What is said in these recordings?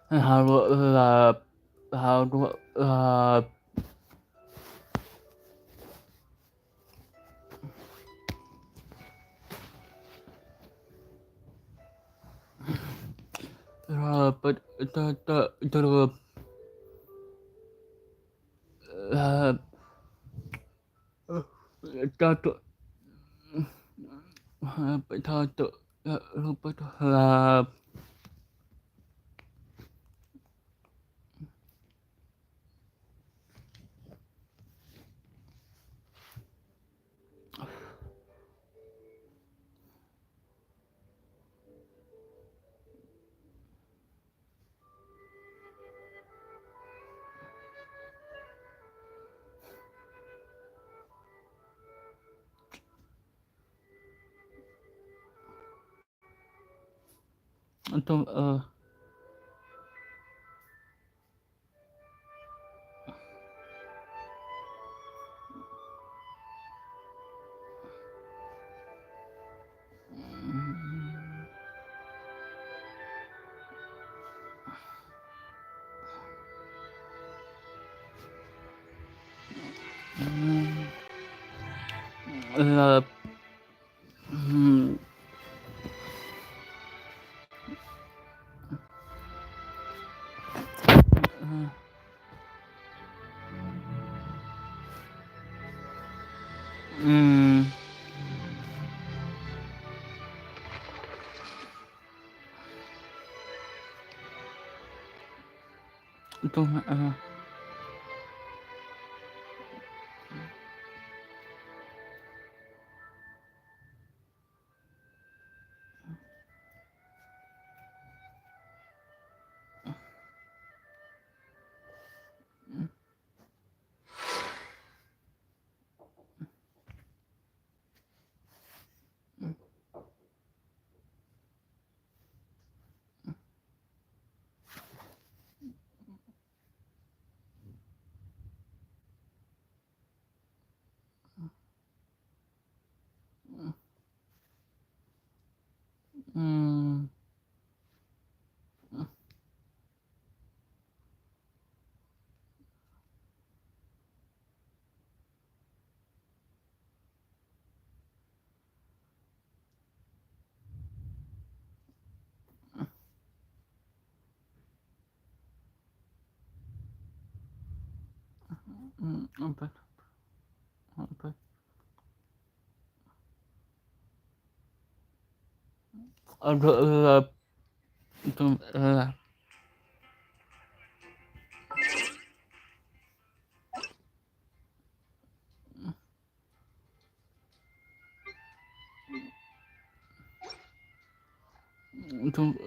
Harap, harap, rapat, terap, tato, tato, rapat, harap. Untuk untuk apa ada untuk untuk untuk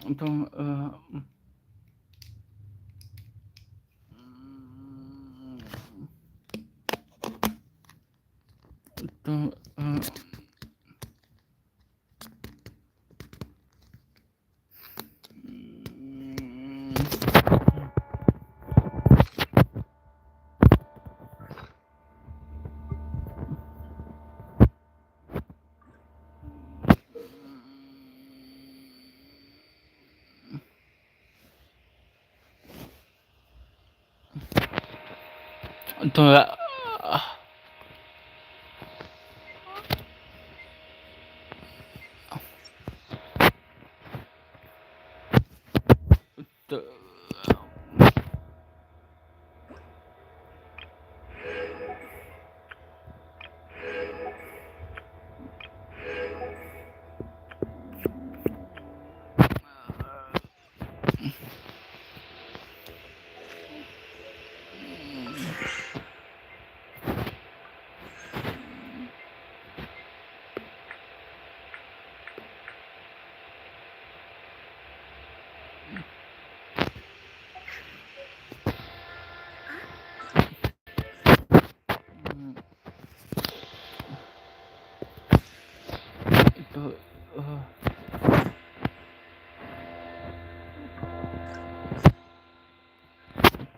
untuk untuk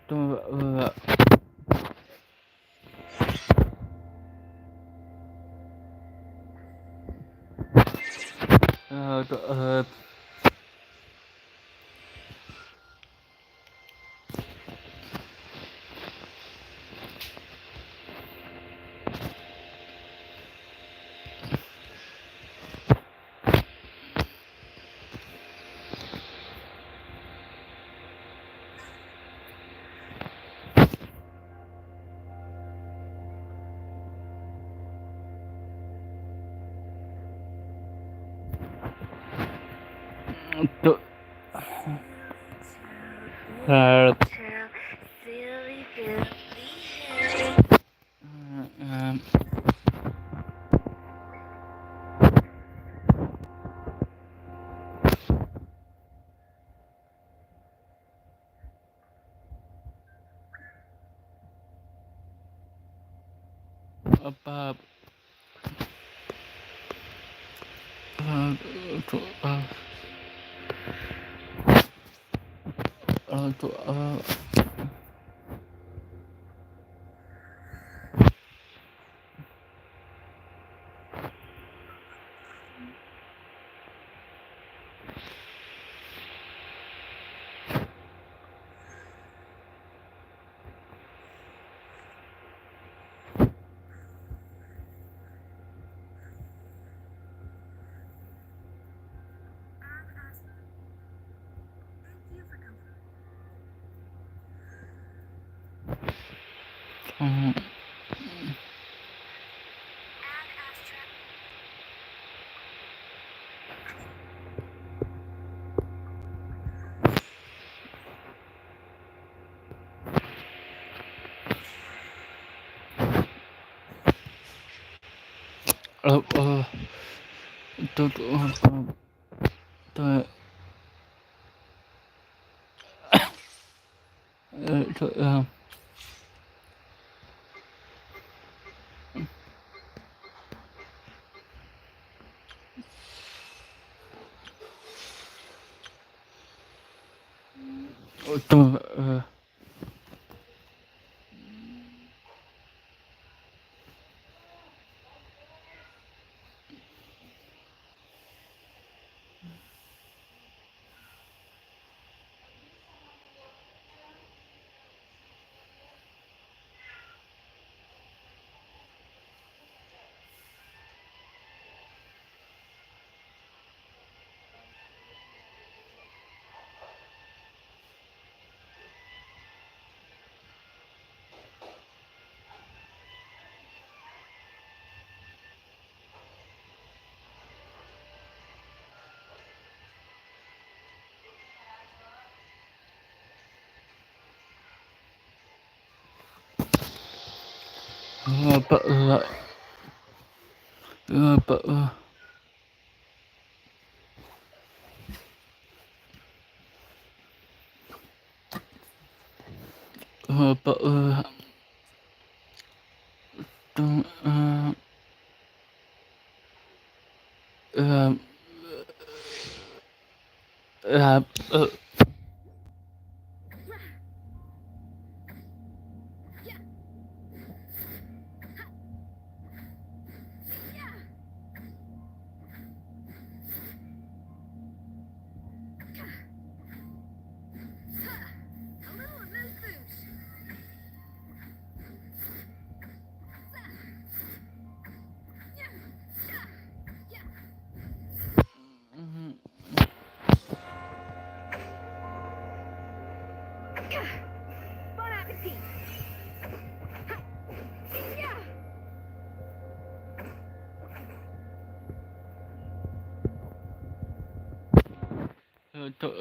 Untuk help. Apa untuk untuk untuk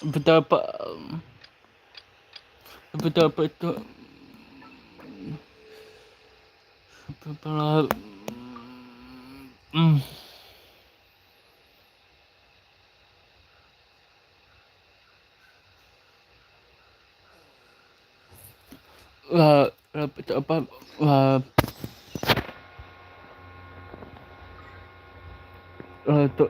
betapa betapa itu betapa betapa untuk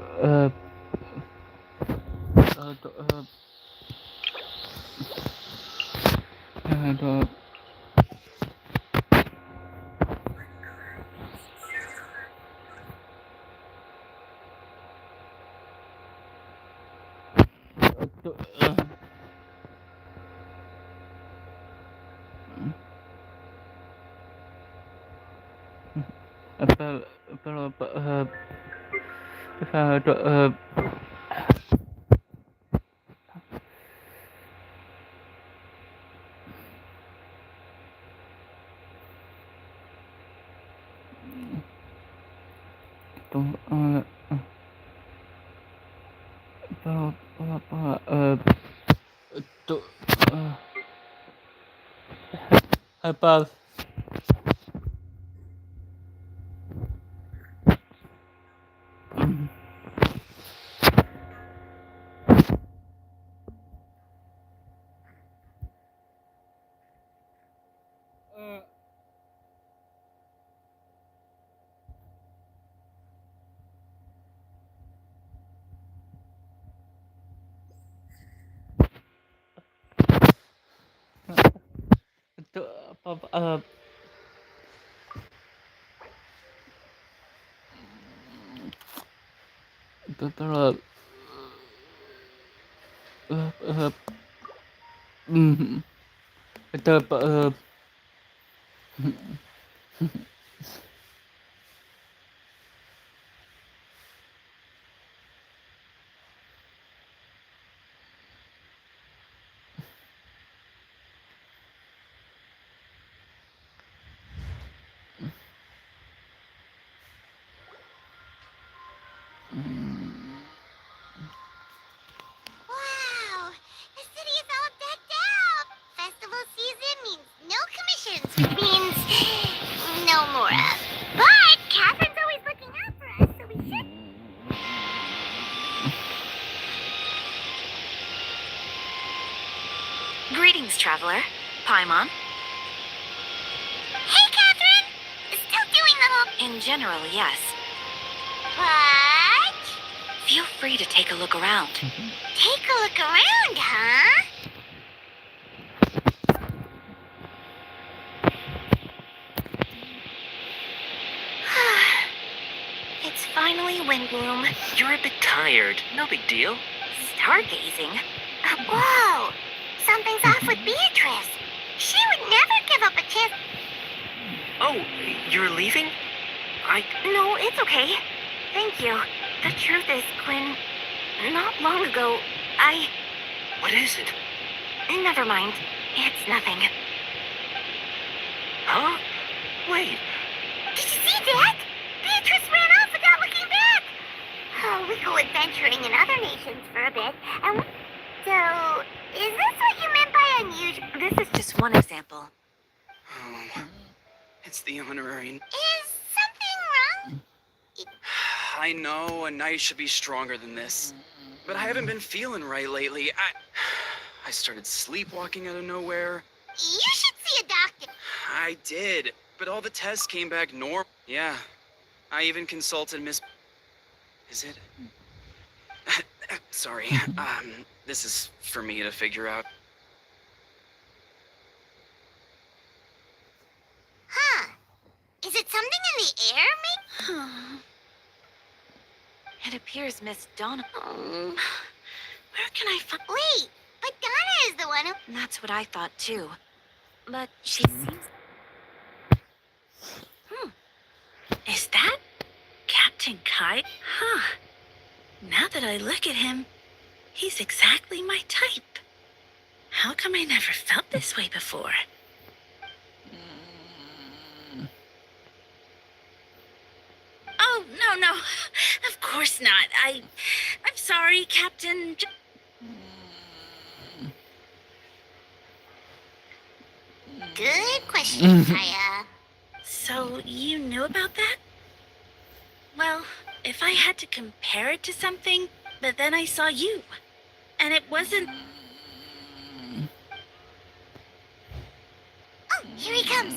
untuk apa itu apa betapa betapa Wow, the city is all decked out. Festival season means no commissions, which means no Mora. But Catherine's always looking out for us, so we should. Greetings, traveler. Paimon. Hey, Catherine! Still doing the whole. In general, yes. What? Feel free to take a look around. Take a look around, huh? It's finally wind bloom. You're a bit tired. No big deal. Stargazing. Whoa! Something's off with Beatrice. She would never give up a chance. Oh, you're leaving? No, it's okay. Thank you. The truth is, Quinn, not long ago, What is it? Never mind. It's nothing. Huh? Wait. Did you see that? Beatrice ran off without looking back. Oh, we go adventuring in other nations for a bit, and so, is this what you meant by unusual? This is just one example. Oh, it's the honorary. Is something wrong? I know a knight should be stronger than this, but I haven't been feeling right lately. I started sleepwalking out of nowhere. You should see a doctor. I did, but all the tests came back normal. Yeah, I even consulted Miss... Is it? Sorry, this is for me to figure out. Huh. Is it something in the air, maybe? It appears Miss Donna... Where can I find... Wait, but Donna is the one who... That's what I thought, too. But she seems... Is that Captain Kite? Huh. Now that I look at him, he's exactly my type. How come I never felt this way before? Oh, no. Of course not. I'm sorry, Captain. Good question, Kaya. So, you knew about that? Well, if I had to compare it to something, but then I saw you, and it wasn't... Oh, here he comes.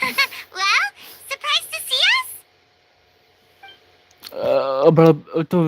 Well, surprised to see us? Itu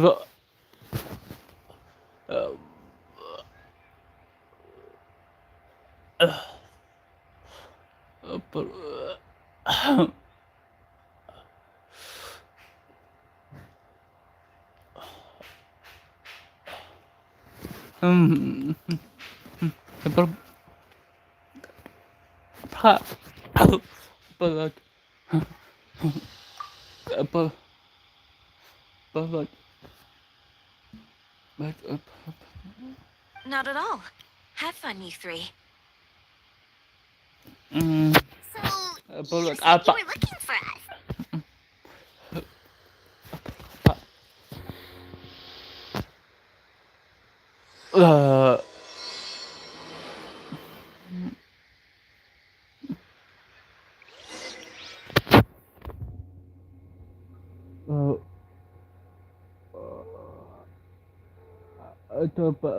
Not at all. Have fun, you three. So, you said you were looking for us. itu apa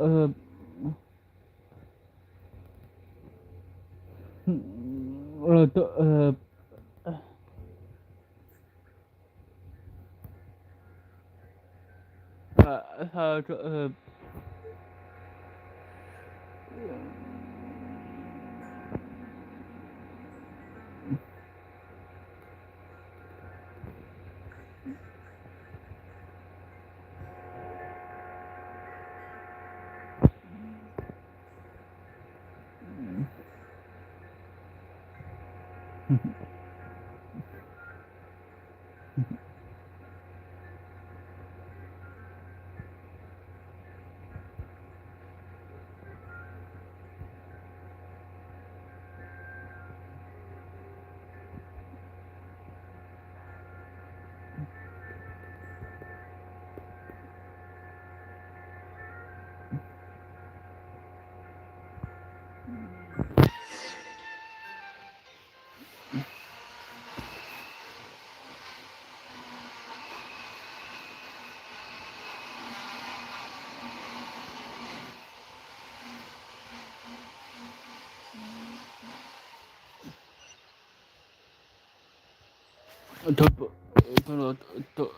untuk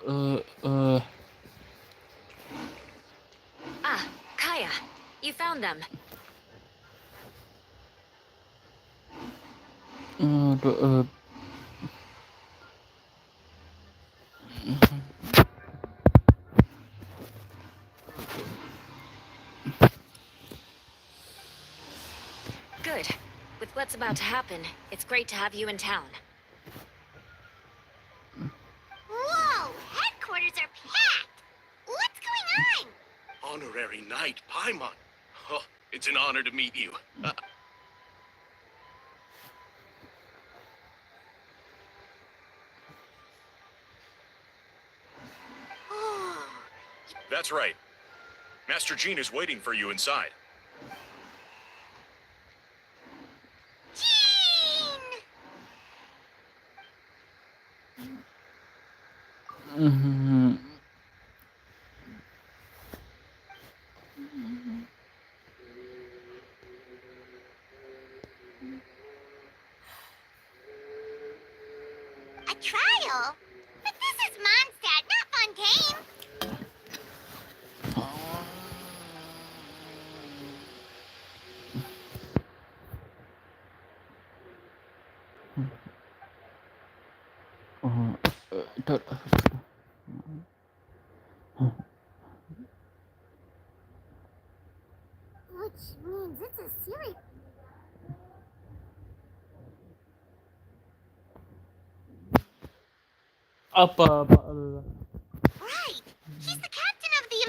Ah, Kaya, you found them. Good. With what's about to happen, it's great to have you in town. Whoa, headquarters are packed. What's going on? Honorary Knight Paimon. Oh, it's an honor to meet you. That's right. Master Jean is waiting for you inside. Jean! A trial? But this is Mondstadt, not Fontaine. Which means it's a serious... apa Right. He's the captain of the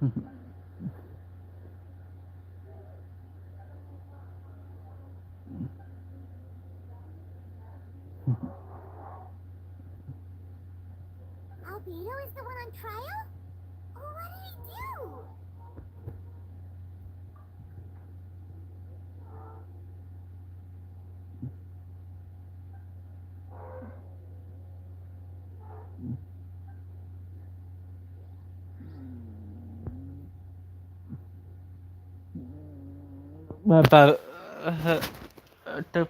Albedo is the one on trial? What did he do? Bapak tetap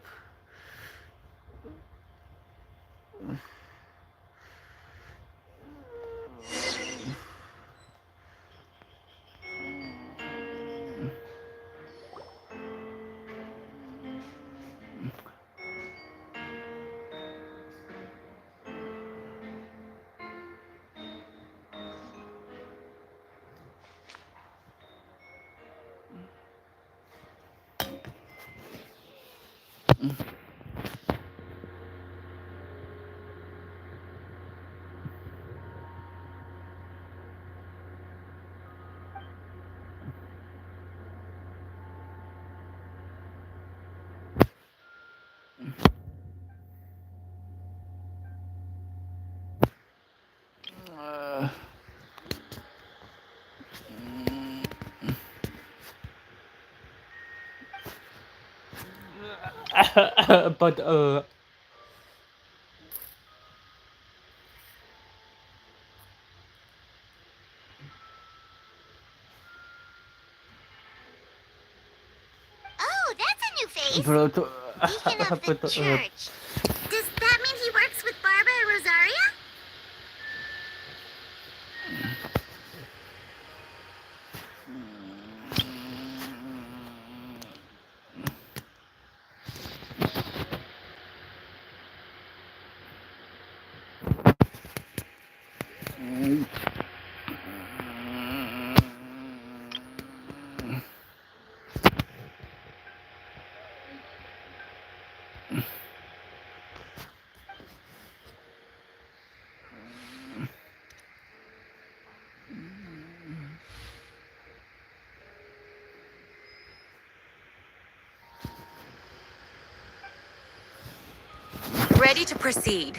but Oh, that's a new face. but Deacon of the church. Does that mean he works with Barbara and Rosaria? Ready to proceed.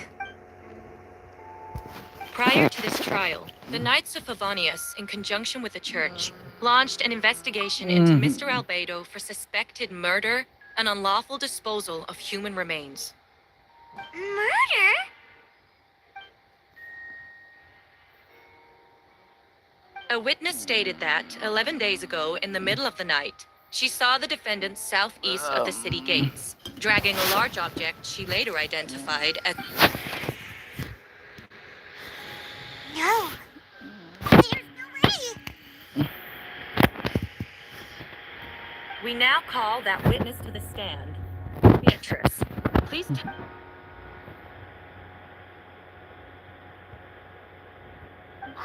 Prior to this trial, the Knights of Favonius, in conjunction with the church, launched an investigation into Mr. Albedo for suspected murder and unlawful disposal of human remains. Murder? A witness stated that, 11 days ago, in the middle of the night, she saw the defendant southeast of the city gates, dragging a large object she later identified as... No. There's no way. We now call that witness to the stand. Beatrice, please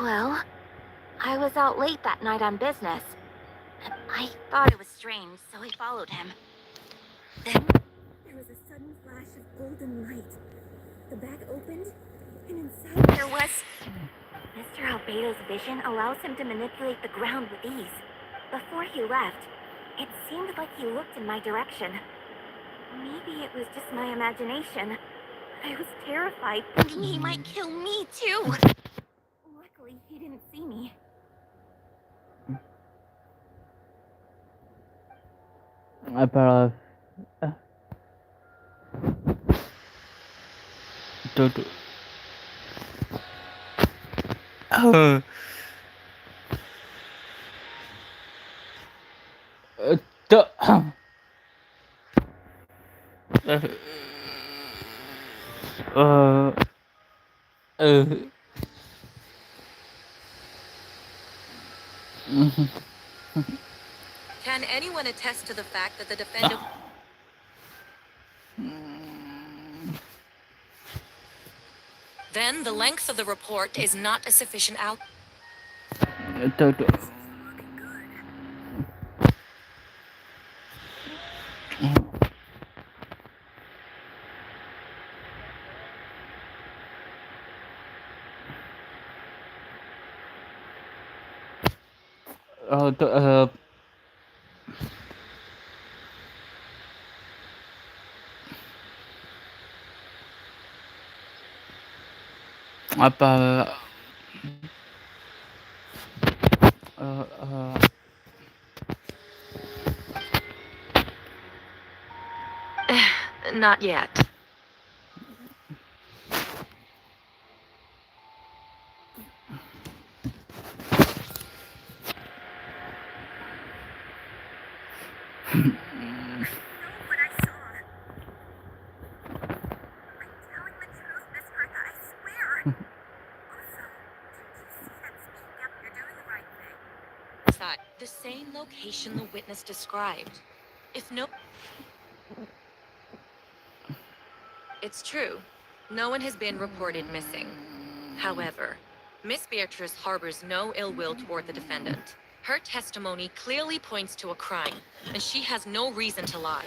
Well, I was out late that night on business. I thought it was strange, so I followed him. Then there was a sudden flash of golden light. The bag opened, and inside there was... Mr. Albedo's vision allows him to manipulate the ground with ease. Before he left, it seemed like he looked in my direction. Maybe it was just my imagination. I was terrified, thinking he might kill me too. Luckily, he didn't see me. apa tuh tuh Can anyone attest to the fact that the defendant... Then the length of the report is not a sufficient out... tuh apa uh, uh, Not yet. What I saw. I'm telling the truth, Miss Martha, I swear. Also, did you see that speaking up? You're doing the right thing. Side. The same location the witness described. If no... It's true. No one has been reported missing. However, Miss Beatrice harbors no ill will toward the defendant. Her testimony clearly points to a crime, and she has no reason to lie.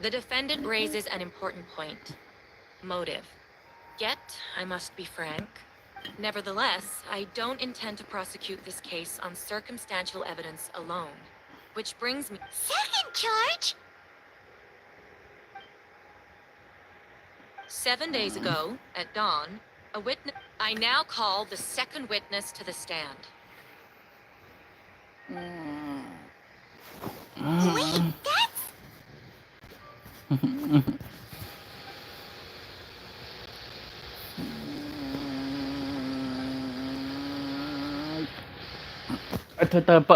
The defendant raises an important point. Motive. Yet, I must be frank. Nevertheless, I don't intend to prosecute this case on circumstantial evidence alone. Which brings me... Second charge? 7 days ago, at dawn, a witness... I now call the second witness to the stand. Wait, that's... tetap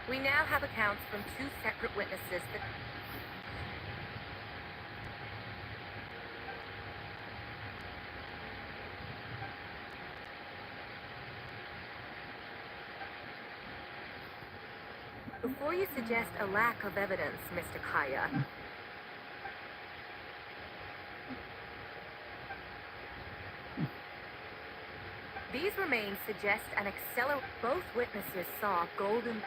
We now have accounts from two separate witnesses that... Before you suggest a lack of evidence, Mr. Kaya, these remains suggest an accelerate. Both witnesses saw golden...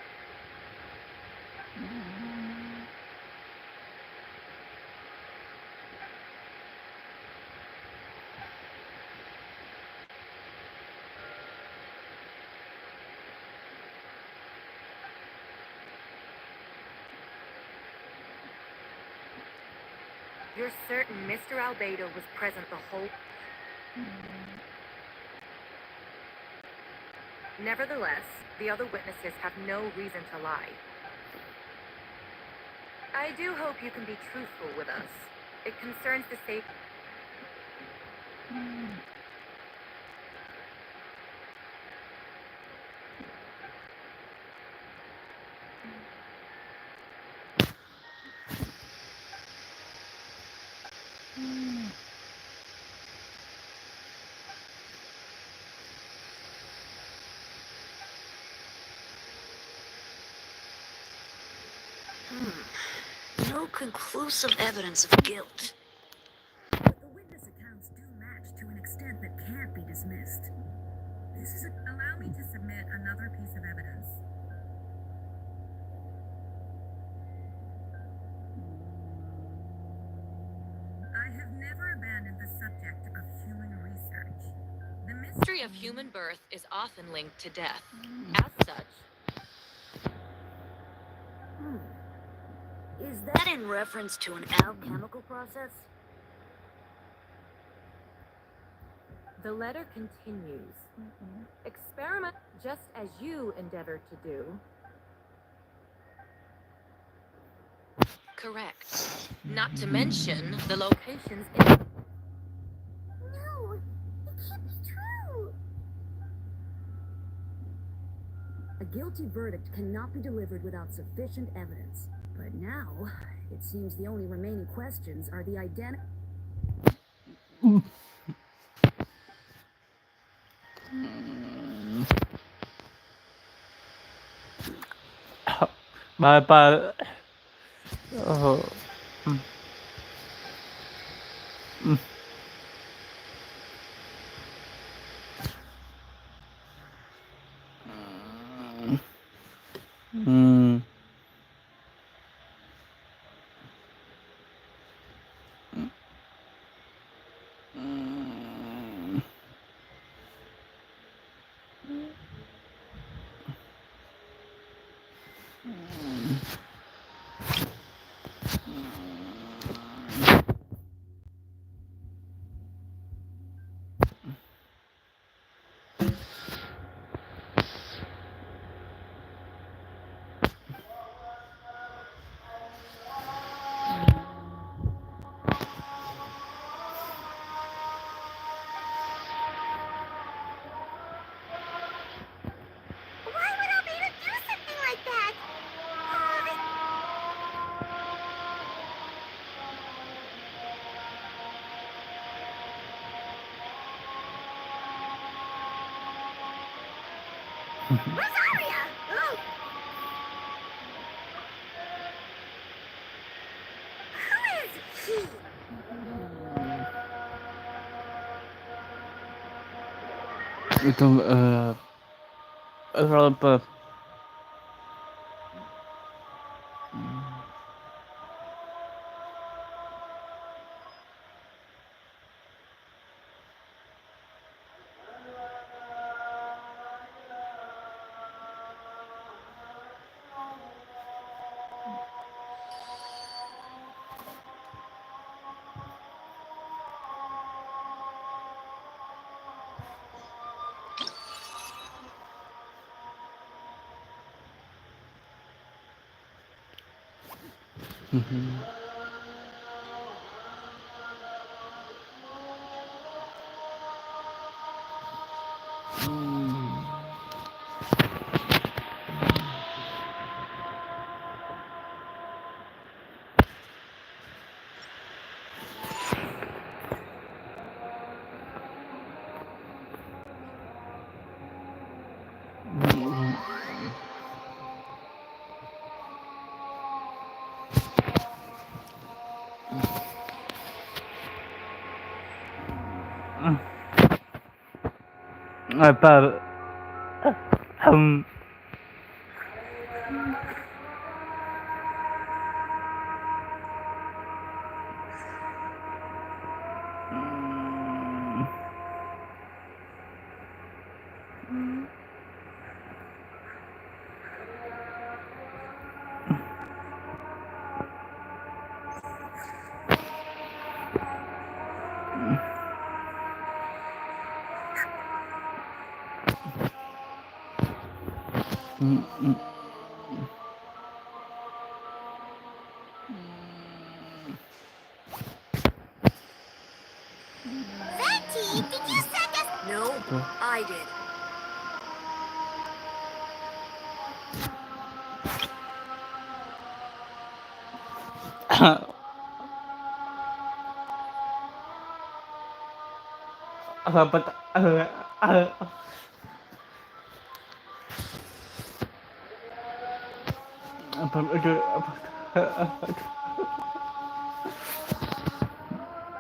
You're certain Mr. Albedo was present the whole... Nevertheless, the other witnesses have no reason to lie. I do hope you can be truthful with us. It concerns the safety... No conclusive evidence of guilt. But the witness accounts do match to an extent that can't be dismissed. This is allow me to submit another piece of evidence. I have never abandoned the subject of human research. The history of human birth is often linked to death. As such, Is that in reference to an alchemical process? the letter continues. Experiment just as you endeavored to do. Correct. Not to mention the locations in... No, it can't be true. A guilty verdict cannot be delivered without sufficient evidence. But now, it seems the only remaining questions are the identity. Ba oh. Hmm. Why would Albedo do something like that? Rosaria! Oh! Who is he? Itu apa? Apa? Hmm. Venti, did you send us? No, I did. Apa? Apa?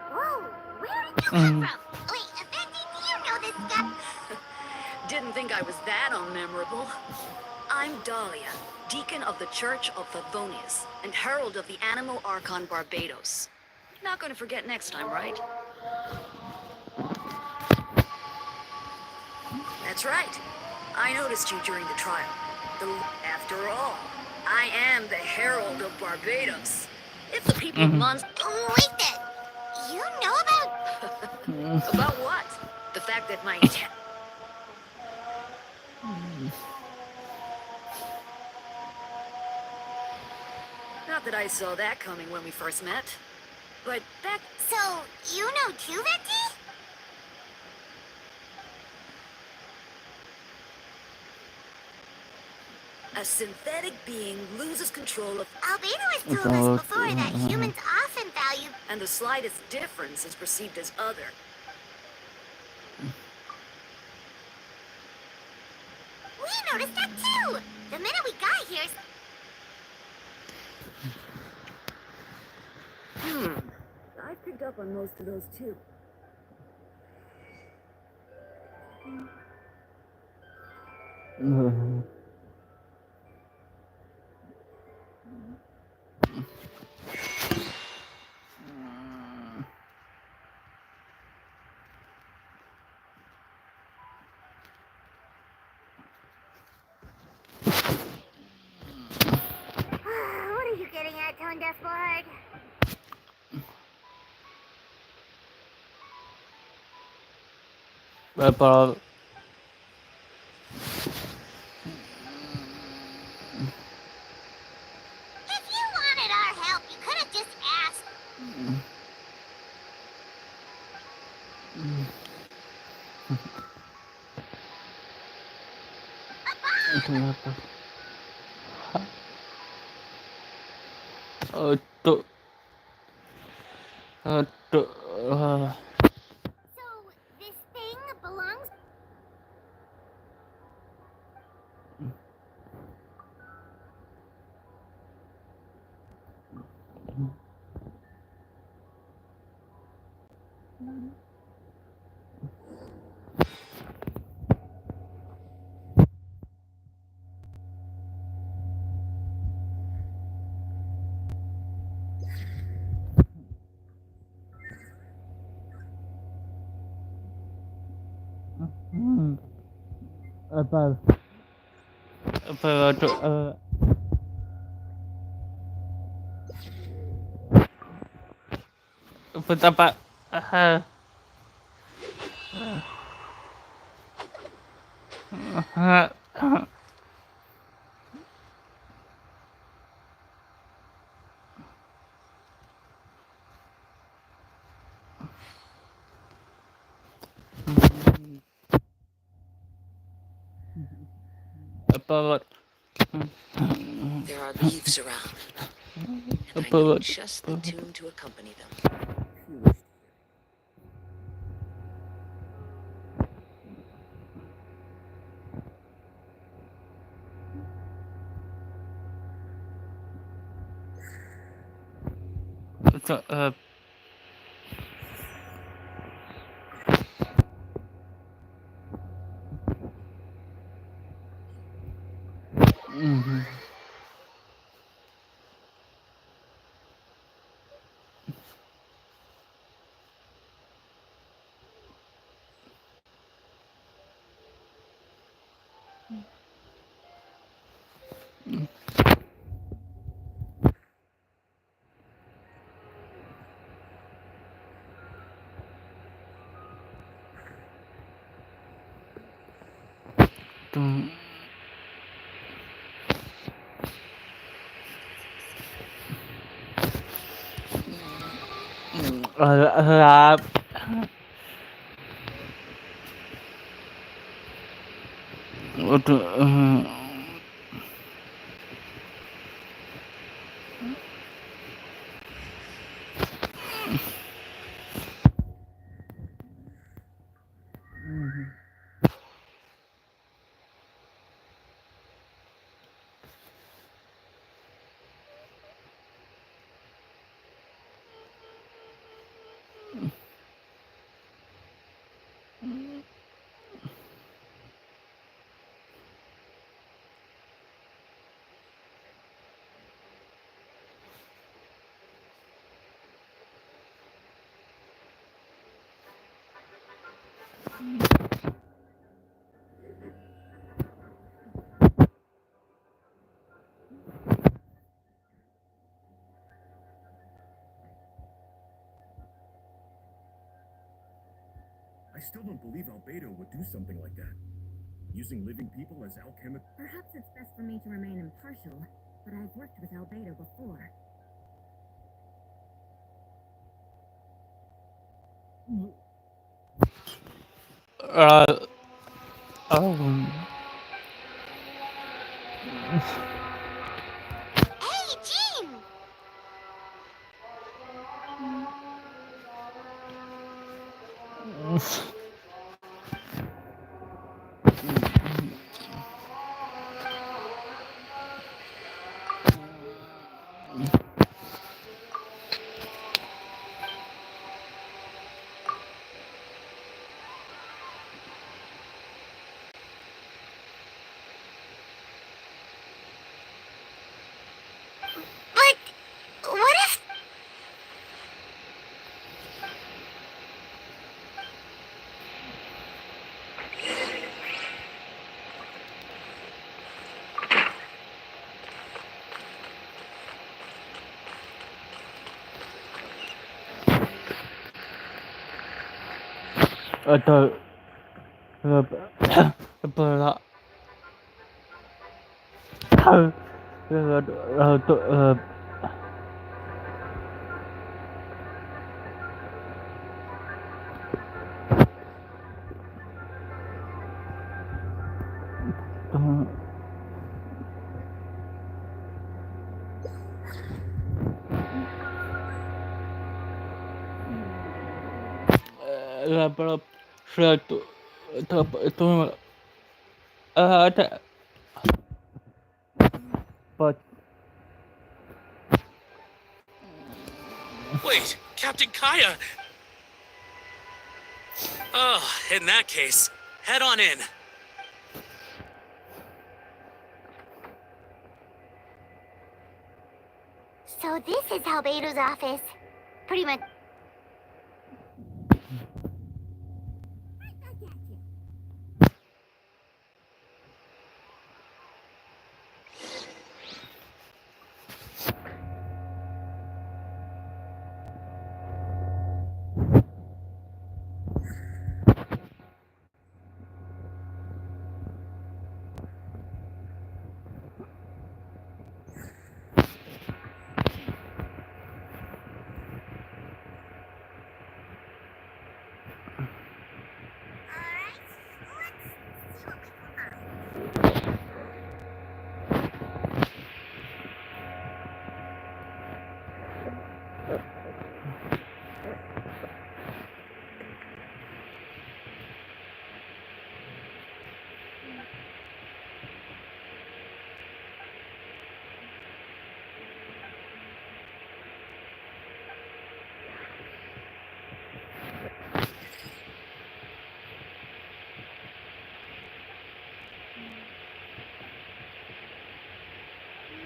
Whoa, where did you come from? Wait, Venti, do you know this guy? Didn't think I was that unmemorable. I'm Dahlia, Deacon of the Church of Favonius, and Herald of the Animal Archon Barbados. Not gonna forget next time, right? That's right. I noticed you during the trial. After all, I am the Herald of Barbados. If the people of Mons... Oh, wait then. You know about... About what? The fact that my... Not that I saw that coming when we first met. But that... So, you know too, Venti? A synthetic being loses control of, Albedo has told us before that humans often value. and the slightest difference is perceived as other. We noticed that too! The minute we got here. I picked up on most of those too. What are you getting at, Tone Deaf Lord? Apa If you wanted our help, you could have just asked. kenapa? Untuk So, this thing belongs. apa untuk betapa apa There are leaves around, and I apa know just the tune to accompany them. untuk harap untuk I still don't believe Albedo would do something like that. Using living people as alchemical. Perhaps it's best for me to remain impartial, but I've worked with Albedo before. oh Hey, Jean! But what if... Atau apa suatu itu ada but Wait, Captain Kaya! Oh, in that case, head on in. So this is Albeido's office. Pretty much...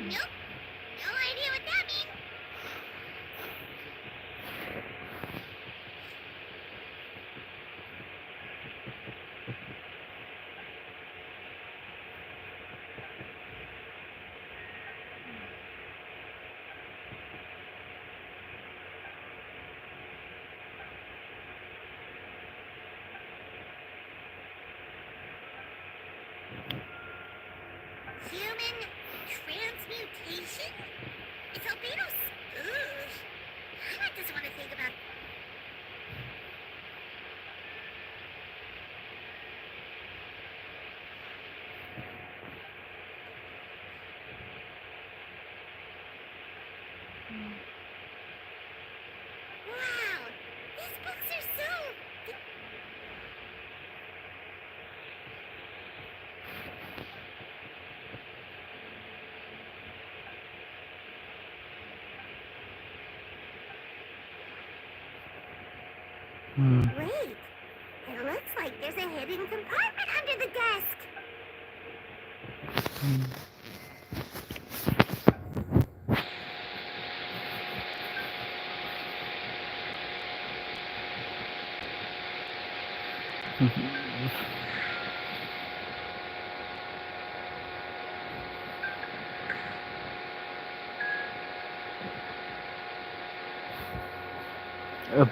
Nope. No idea what that means. Human transmutation? It's Albedo's... Ugh. Hannah doesn't want to think about... Wow! These books are so... Wait, it looks like there's a hidden compartment under the desk.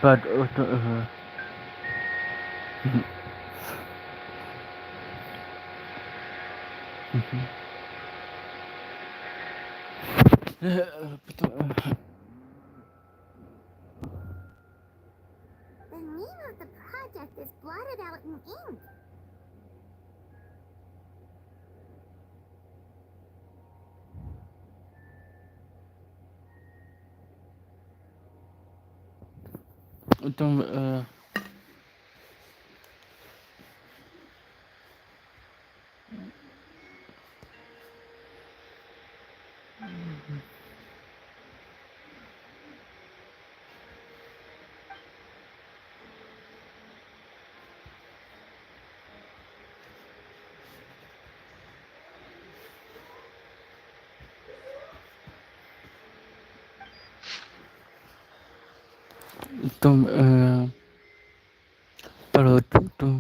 but The name of the project is blotted out in ink. itu perut itu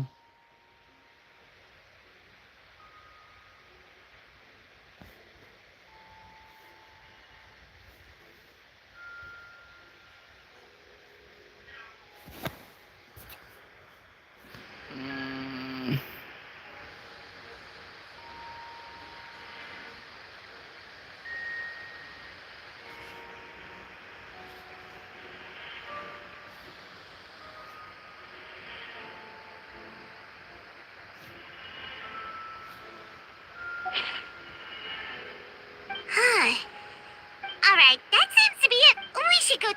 Alright, that seems to be it. We should go.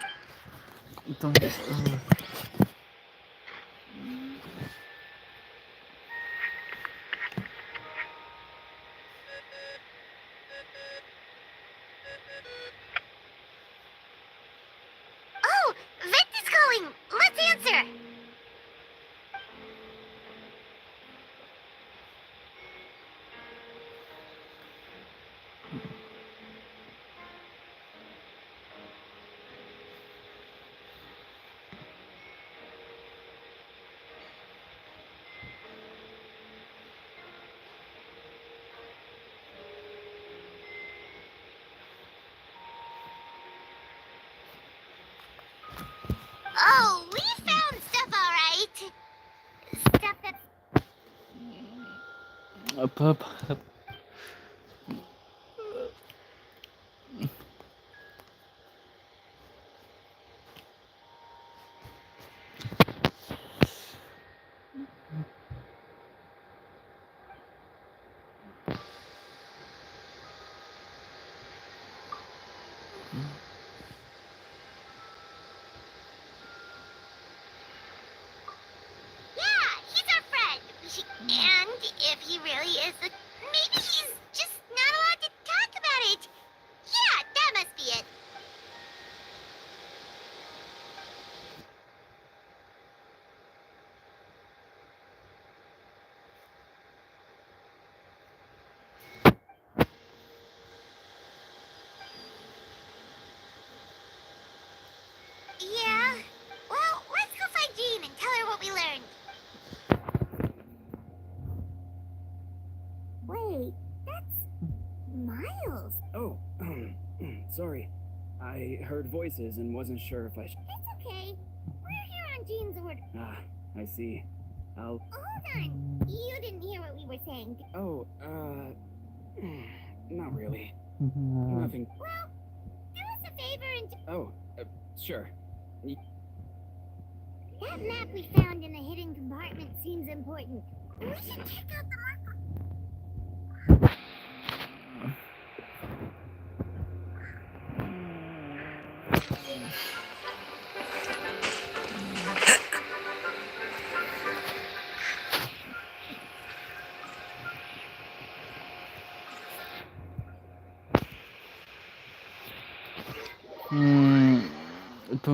itu Oh, Vent is calling. Let's answer. Oh, we found stuff, alright. Stuff that's apa yeah, he's our friend. And if he really is, maybe he's just not allowed to talk about it. Yeah, that must be it. Yeah. Well, let's go find Jean and tell her what we learned. Wait, that's Miles. Oh, sorry. I heard voices and wasn't sure if I should. It's okay. We're here on Jean's order. Ah, I see. I'll. Hold on. You didn't hear what we were saying. Oh, not really. Nothing. Well, do us a favor and Oh, sure. that map we found in the hidden compartment seems important. We should check out the marker. itu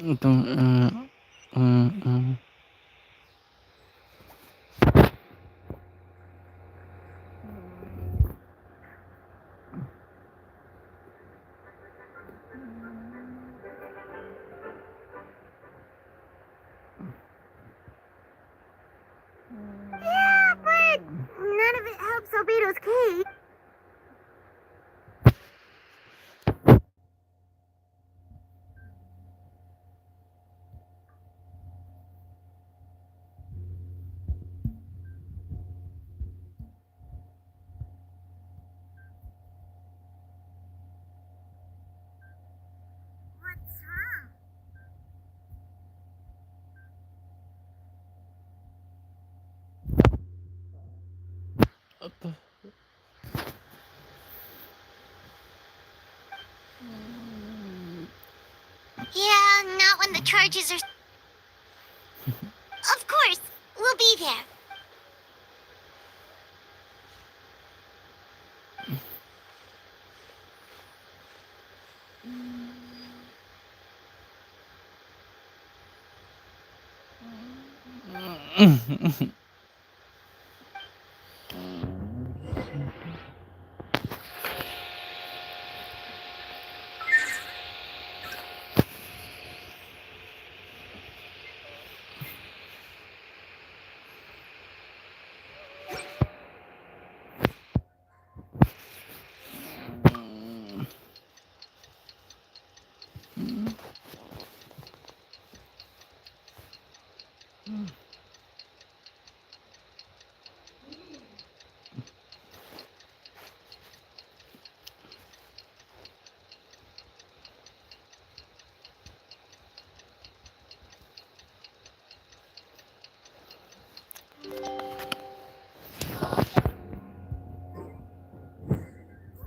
Itu Yeah, but none of it helps Albedo's case. What's wrong? apa? Yeah, not when the charges are... Of course, we'll be there.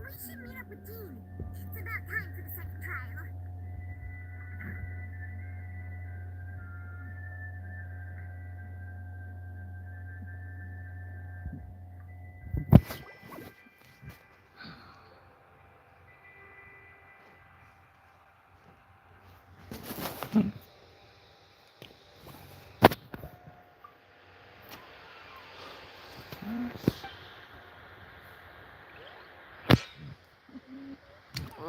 We should meet up with Dean. It's about time for the second trial.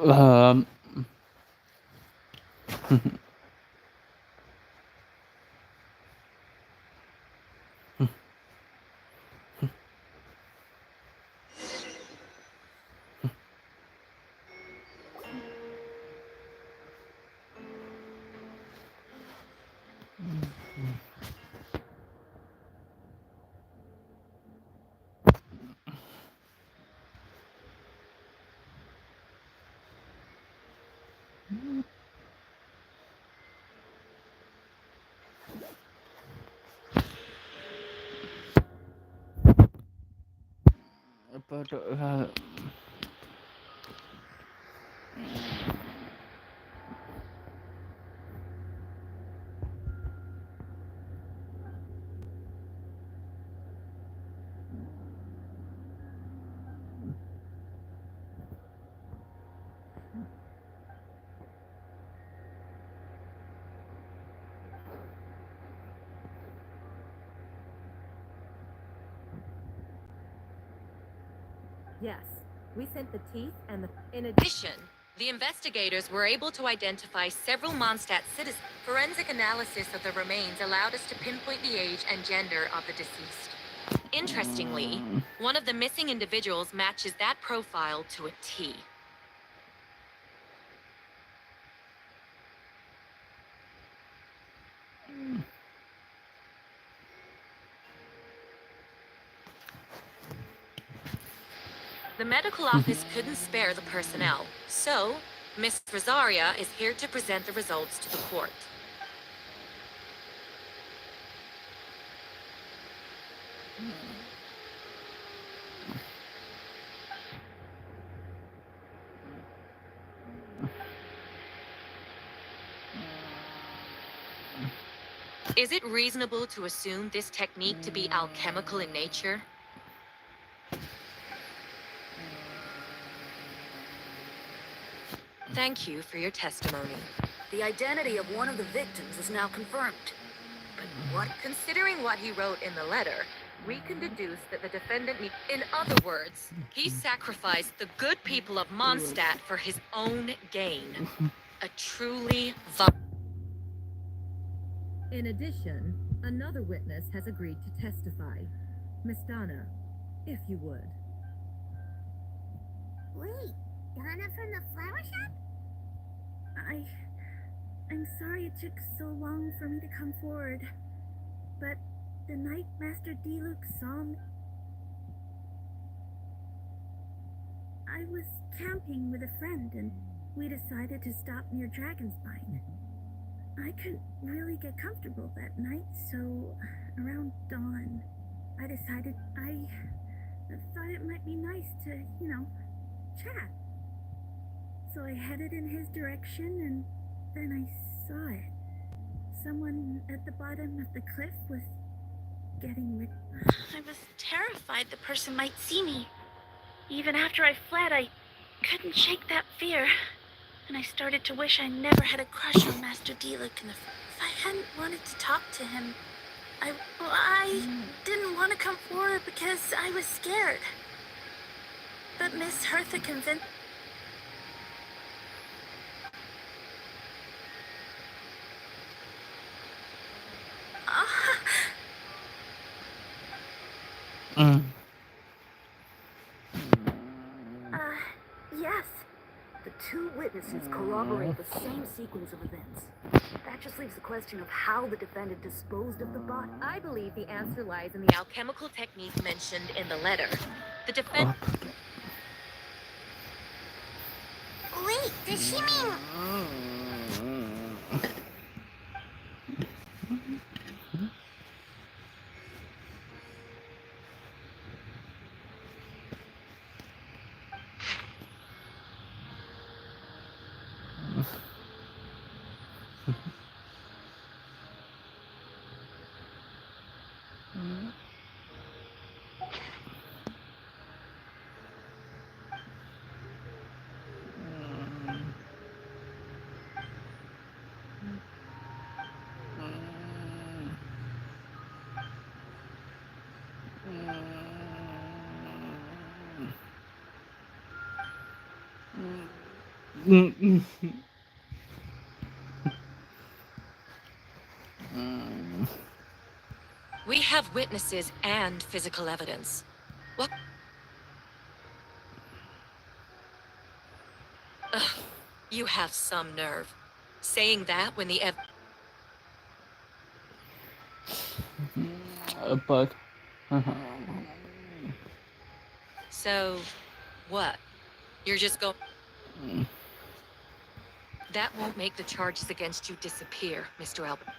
Um, apa tuh? Yes, we sent the teeth and the... In addition, the investigators were able to identify several Mondstadt citizens. Forensic analysis of the remains allowed us to pinpoint the age and gender of the deceased. Interestingly, one of the missing individuals matches that profile to a T. The medical office couldn't spare the personnel, so Miss Rosaria is here to present the results to the court. Is it reasonable to assume this technique to be alchemical in nature? Thank you for your testimony. The identity of one of the victims is now confirmed. But what? Considering what he wrote in the letter, we can deduce that the defendant in other words, he sacrificed the good people of Mondstadt for his own gain. A truly In addition, another witness has agreed to testify. Miss Donna, if you would. Wait, Donna from the flower shop? I'm sorry it took so long for me to come forward, but the night Master Diluc saw me. I was camping with a friend and we decided to stop near Dragonspine. I couldn't really get comfortable that night, so around dawn, I decided I thought it might be nice to, chat. So I headed in his direction and then I saw it. Someone at the bottom of the cliff was getting rid. I was terrified the person might see me. Even after I fled, I couldn't shake that fear. And I started to wish I never had a crush on Master Diluc in the If I hadn't wanted to talk to him, I didn't want to come forward because I was scared. But Miss Hertha convinced... Yes. The two witnesses corroborate the same sequence of events. That just leaves the question of how the defendant disposed of the body. I believe the answer lies in the alchemical technique mentioned in the letter. The defendant. Wait, does she mean... We have witnesses and physical evidence. What? Ugh, you have some nerve. Saying that when the But So, what? You're just going... That won't make the charges against you disappear, Mr. Albert.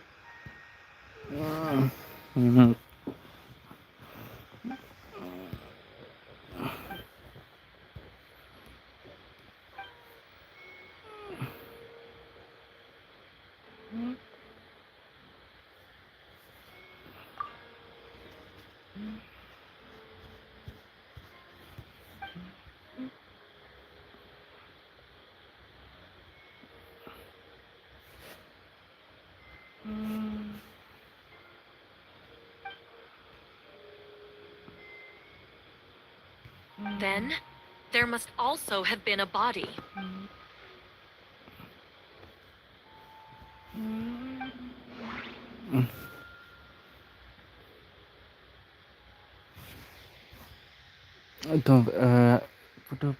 Then, there must also have been a body. don't put up.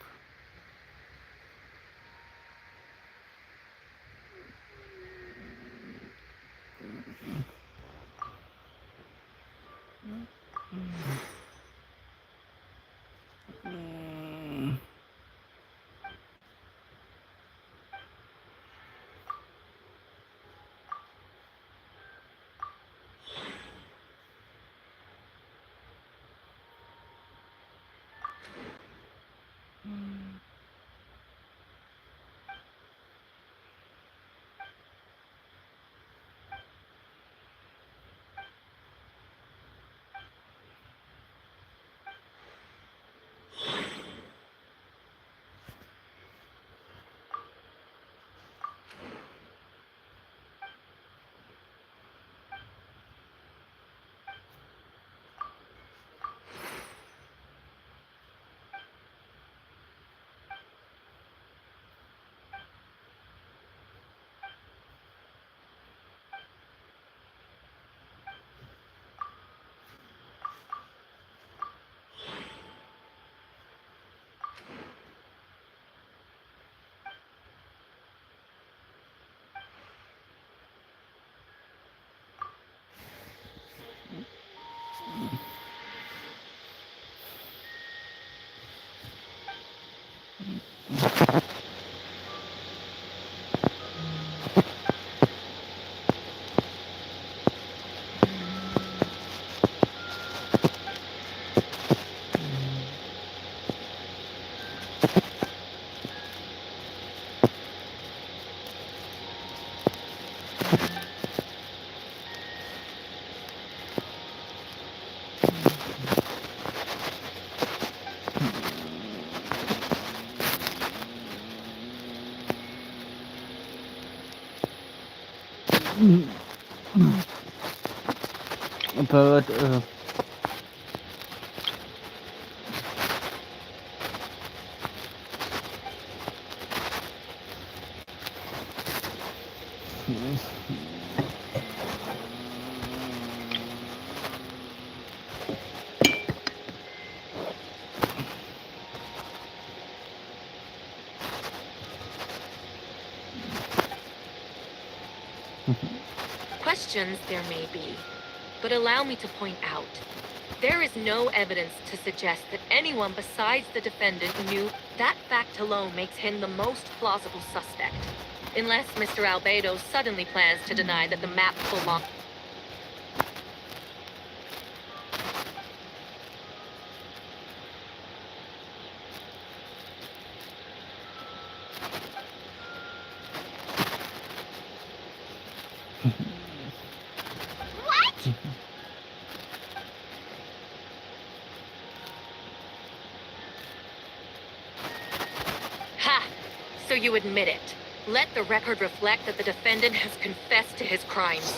But Questions there may be, but allow me to point out, there is no evidence to suggest that anyone besides the defendant knew. That fact alone makes him the most plausible suspect. Unless Mr. Albedo suddenly plans to deny that the map belongs. What? Ha! So you admit it. Let the record reflect that the defendant has confessed to his crimes.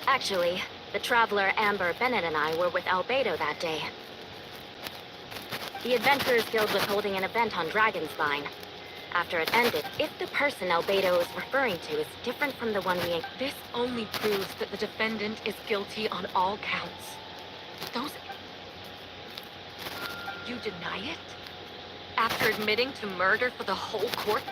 Actually, the traveler Amber Bennett and I were with Albedo that day. The Adventurers Guild was holding an event on Dragonspine. After it ended, if the person Albedo is referring to is different from the one we... This only proves that the defendant is guilty on all counts. Those... You deny it? After admitting to murder for the whole court?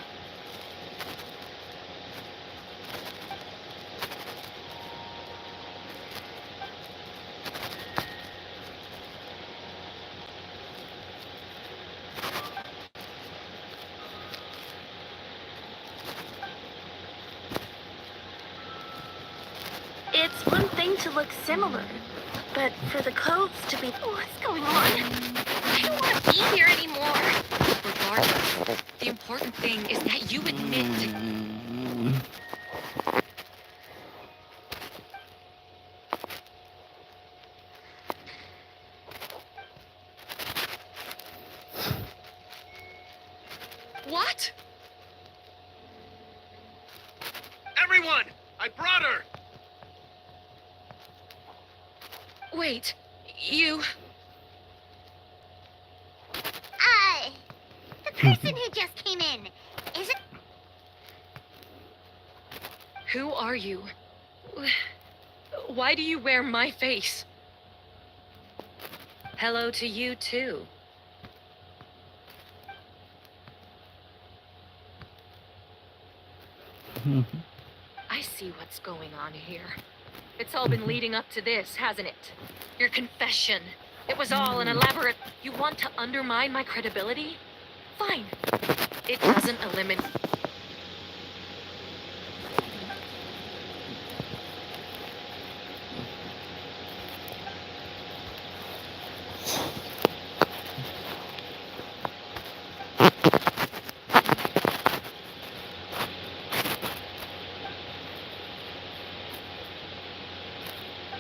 It's one thing to look similar, but for the clothes to be... What's going on? I don't want to be here anymore. Regardless, the important thing is that you admit to... What? Everyone! I brought her! Wait, you... The person who just came in, is it? Who are you? Why do you wear my face? Hello to you, too. I see what's going on here. It's all been leading up to this, hasn't it? Your confession. It was all an elaborate... You want to undermine my credibility? Fine. It doesn't eliminate...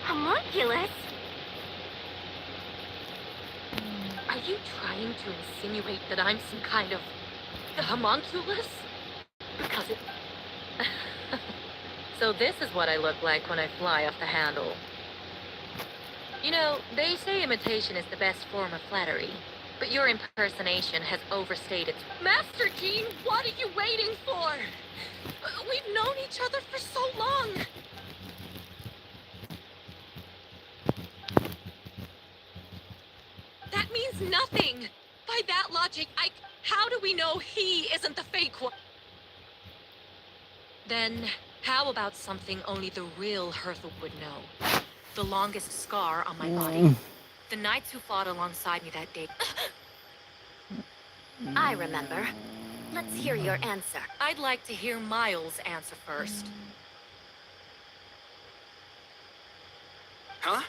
Homunculus? Are you trying to insinuate that I'm some kind of... homunculus? Because it... So this is what I look like when I fly off the handle. You know, they say imitation is the best form of flattery, but your impersonation has overstayed its... Master Gene, what are you waiting for? We've known each other for so long. That means means nothing. By that logic, how do we know he isn't the fake one? Then, how about something only the real Hertha would know? The longest scar on my body. The knights who fought alongside me that day. I remember. Let's hear your answer. I'd like to hear Miles' answer first. Huh?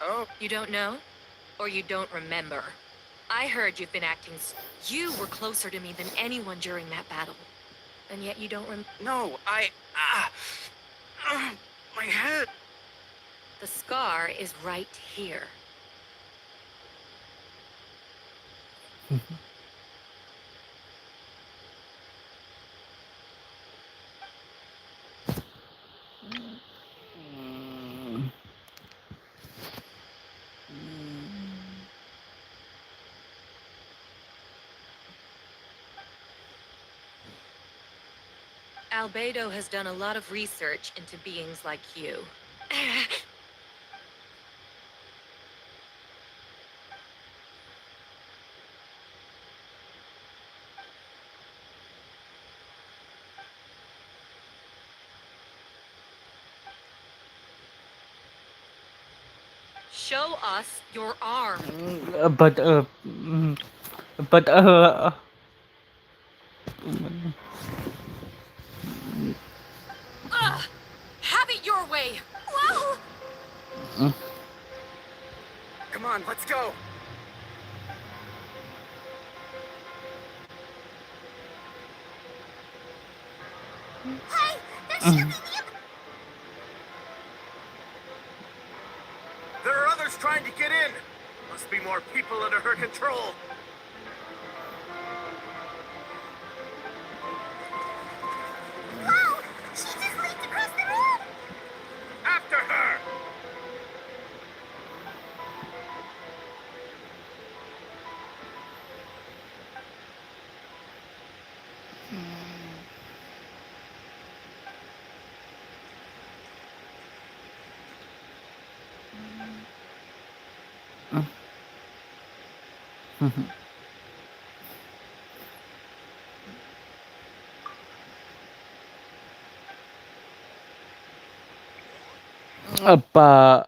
Oh. You don't know? Or you don't remember? I heard you've been acting... You were closer to me than anyone during that battle. And yet you don't No, my head. The scar is right here. Albedo has done a lot of research into beings like you. Show us your arm. But Have it your way. Whoa! Come on, let's go. Hey, they're shooting you! There are others trying to get in. Must be more people under her control. Whoa! She just leaped across the room! After her! apa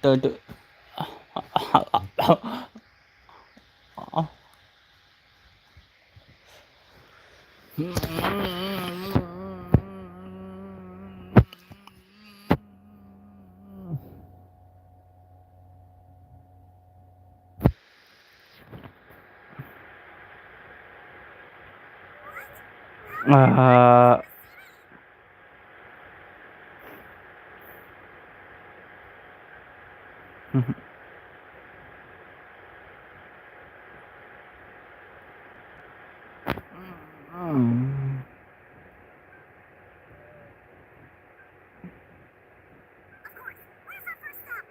tuh Of course, where's our first stop?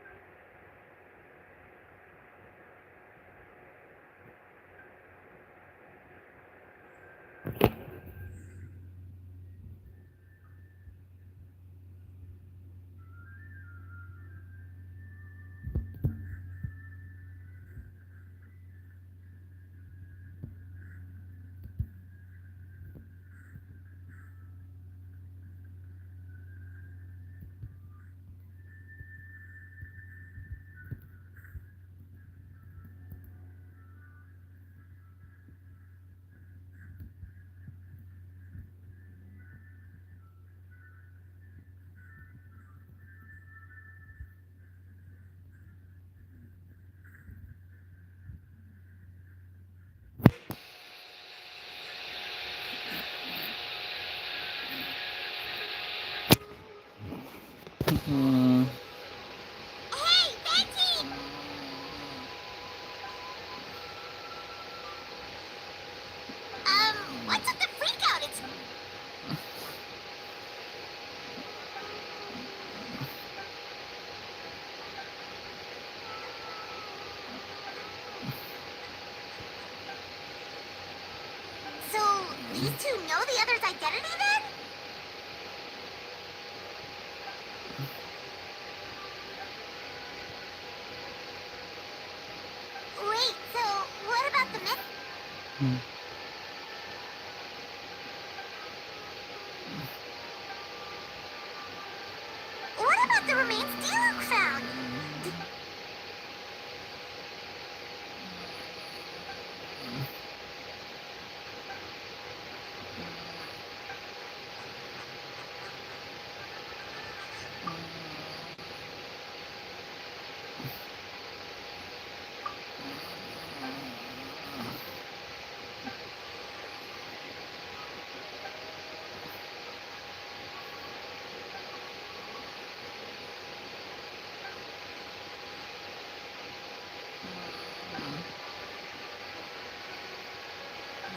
Hey, Betty! What's with the freak out? It's... So, these two know the other's identity then? What about the remains Diluc found?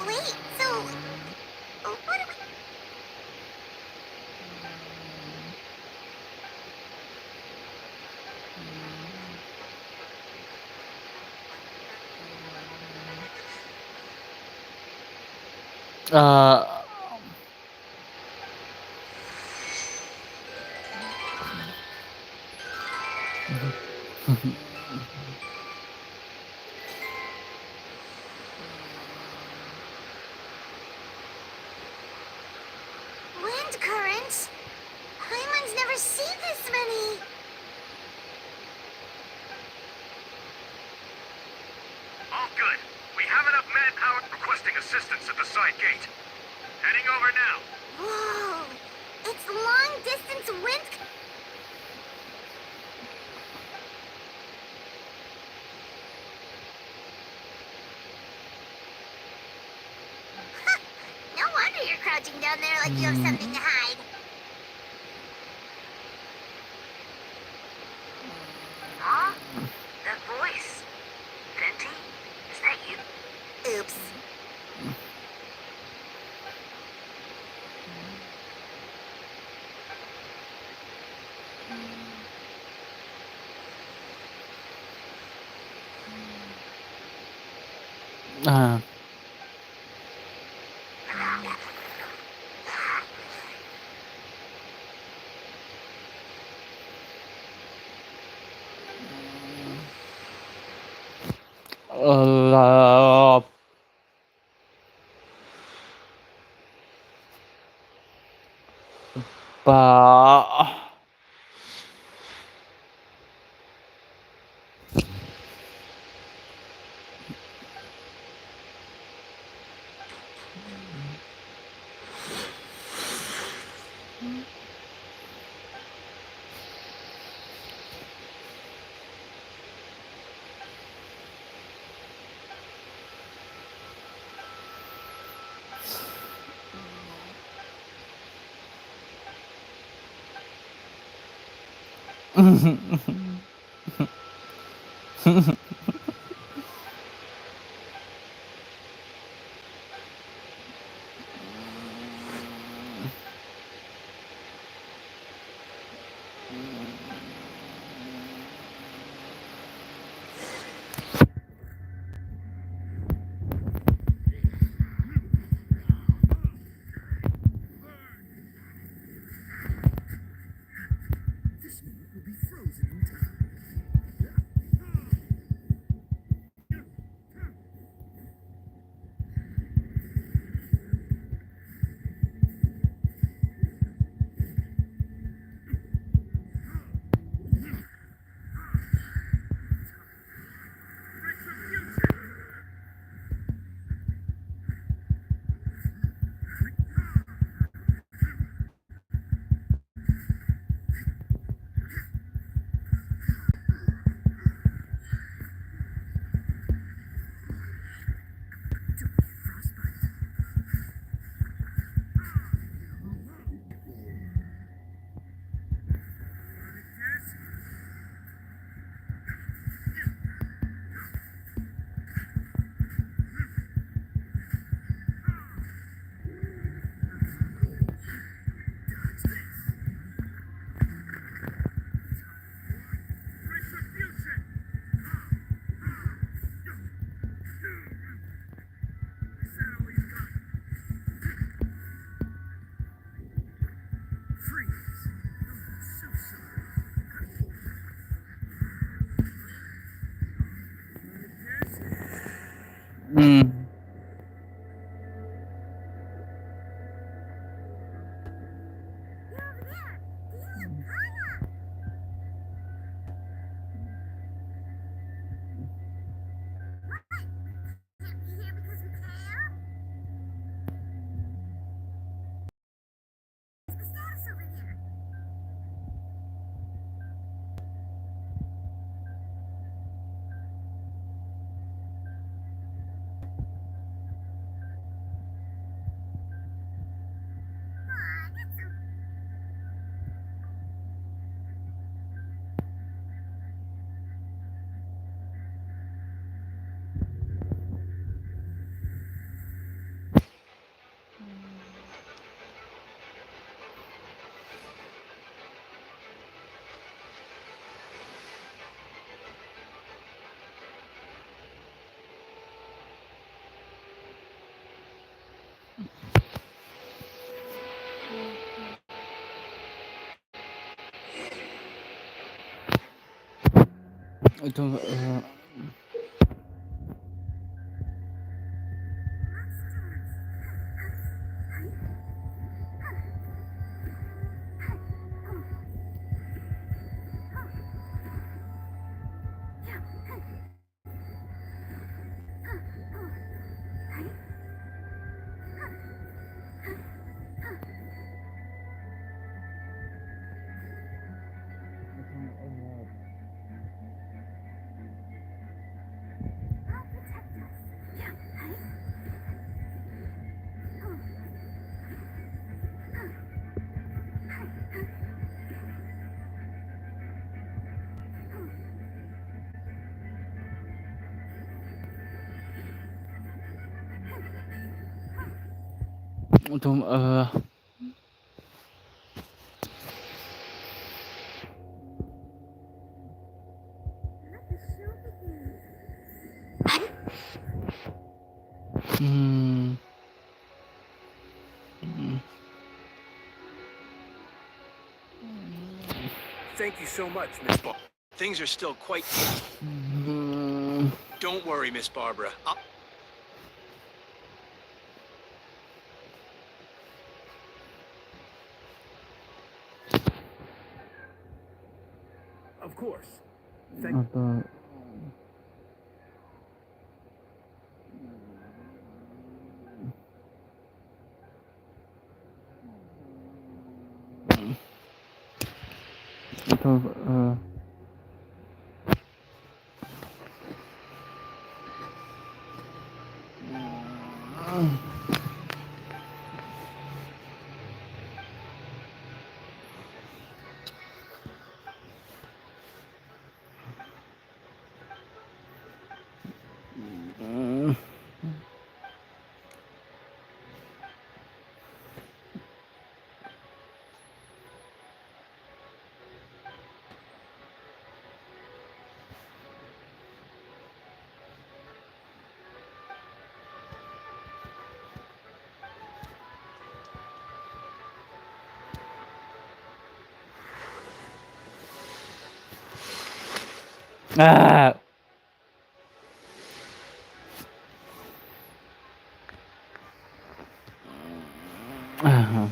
Wait, so what do we... Wind currents? Hyman's never seen this many. All good. We have enough manpower requesting assistance at the side gate. Heading over now. Whoa! It's long-distance wind... No wonder you're crouching down there like you have something to hide. Huh? That voice. Venti? Is that you? Oops. itu itu hmm. Thank you so much, Miss Barbara. Things are still quite... Don't worry, Miss Barbara. Of course. Apa itu ah ah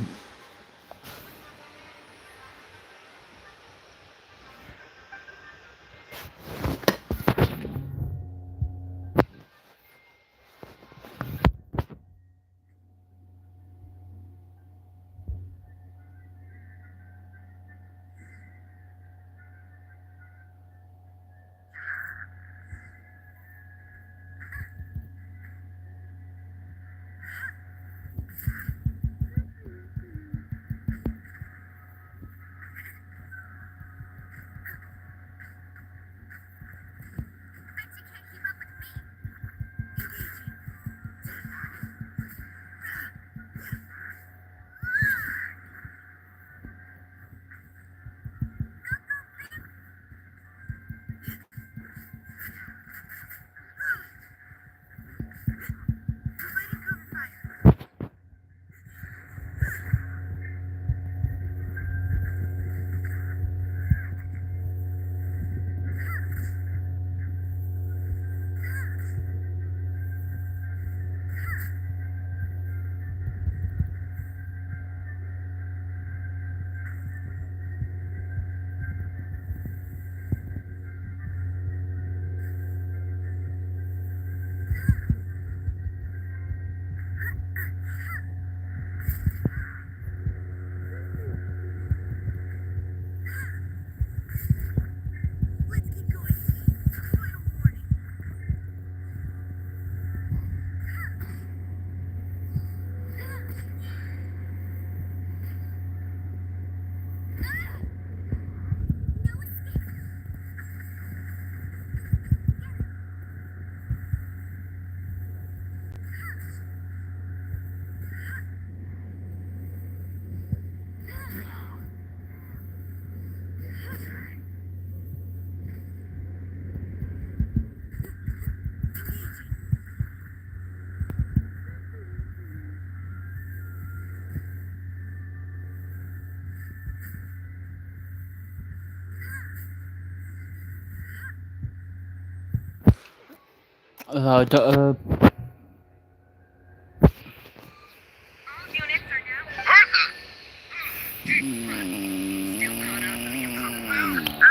The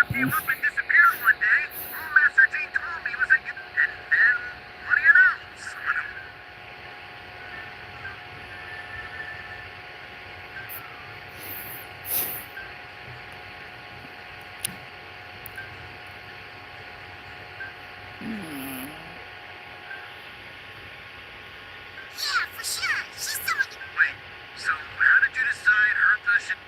After your husband disappeared one day, all Master Dean told me was that you... And then, what do you know? Someone... Yeah, for sure. She's someone you... Wait, so how did you decide Hertha should...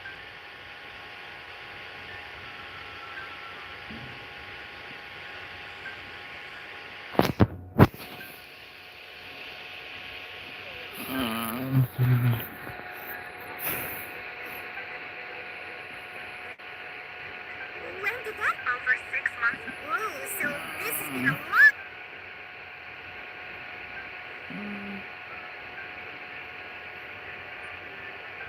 When did that... Over 6 months. Whoa, so this has been a long...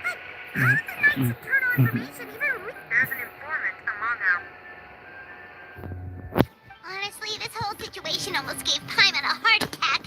But how did the Knights internal information even reach... There's an informant among our... Honestly, this whole situation almost gave Paimon a heart attack.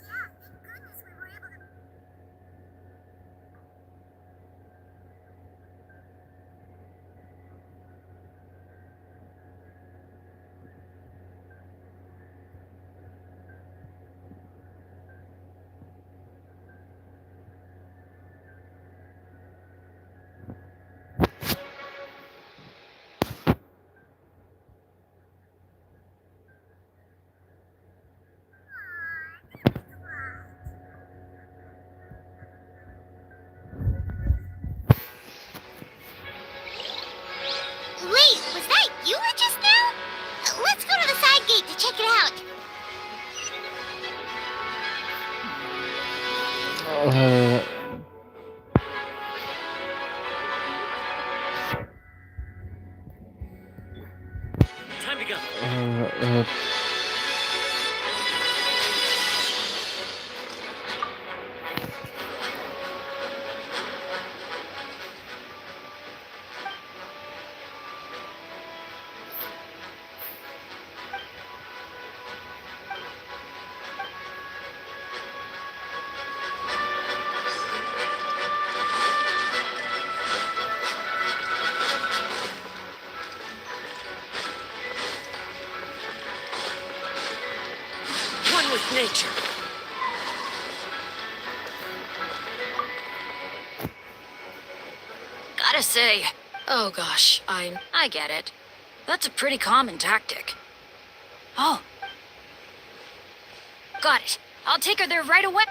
Yeah, thank goodness we were able to... Wait, was that you were just now? Let's go to the side gate to check it out. Time to go. One with nature. Gotta say, oh gosh, I get it. That's a pretty common tactic. Oh. Got it. I'll take her there right away.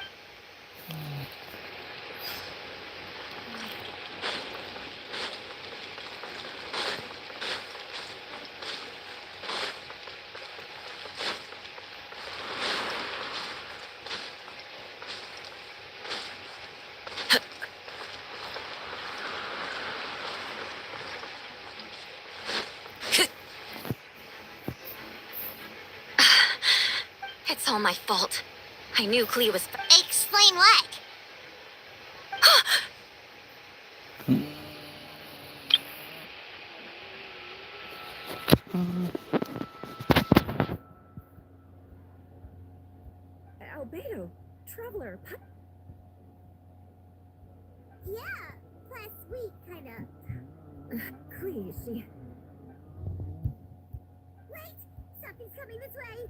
It's all my fault. I knew Clea was... Explain what? Albedo, traveler. Yeah, plus we kinda... Clea, she... Wait! Something's coming this way!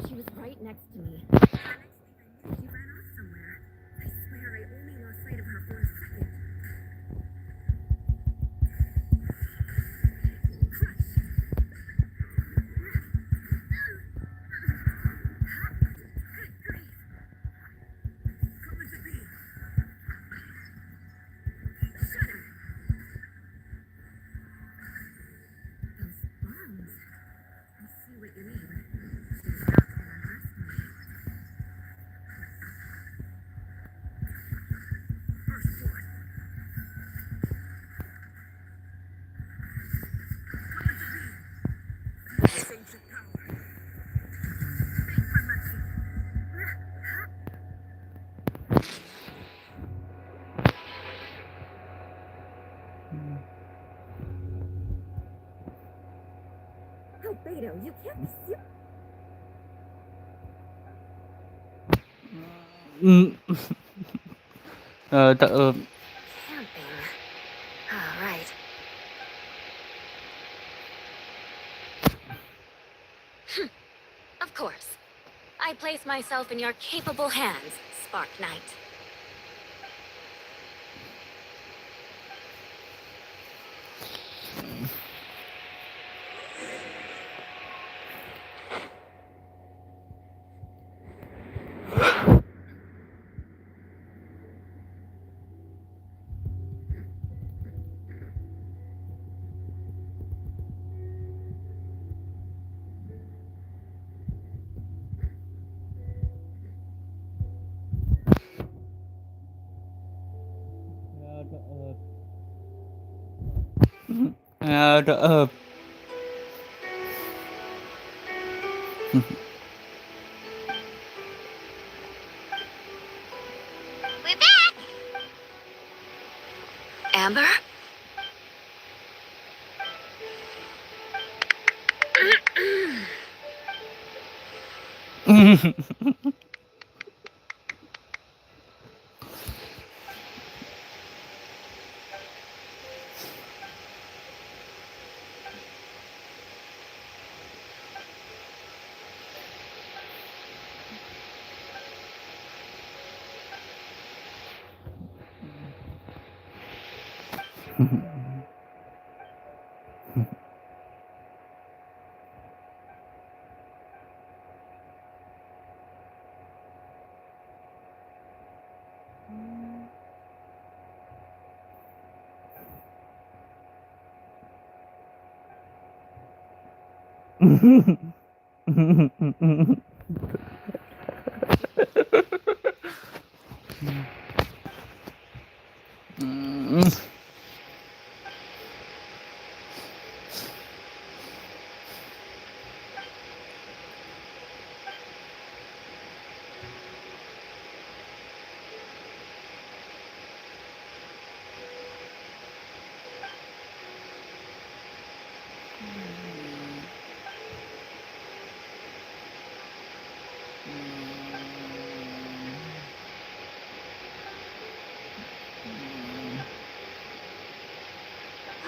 She was right next to me. She ran off somewhere. I swear I only lost sight of her for a second. You can't be serious. Tak Camping. All right. Of course. I place myself in your capable hands, Spark Knight. ada We're back! Amber?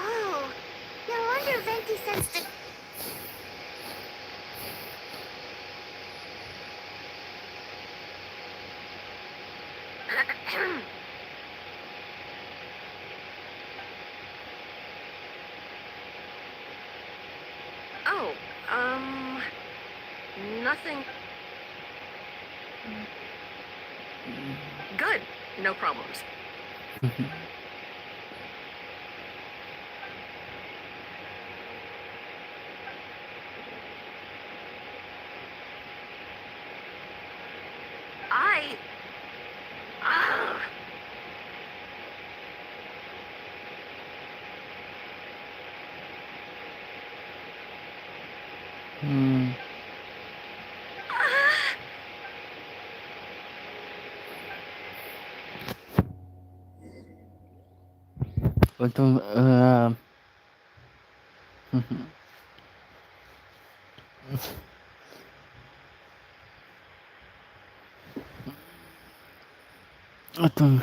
Oh, no wonder Venti sensed the... Oh, nothing. Good. No problems. I... Ah. Untuk untuk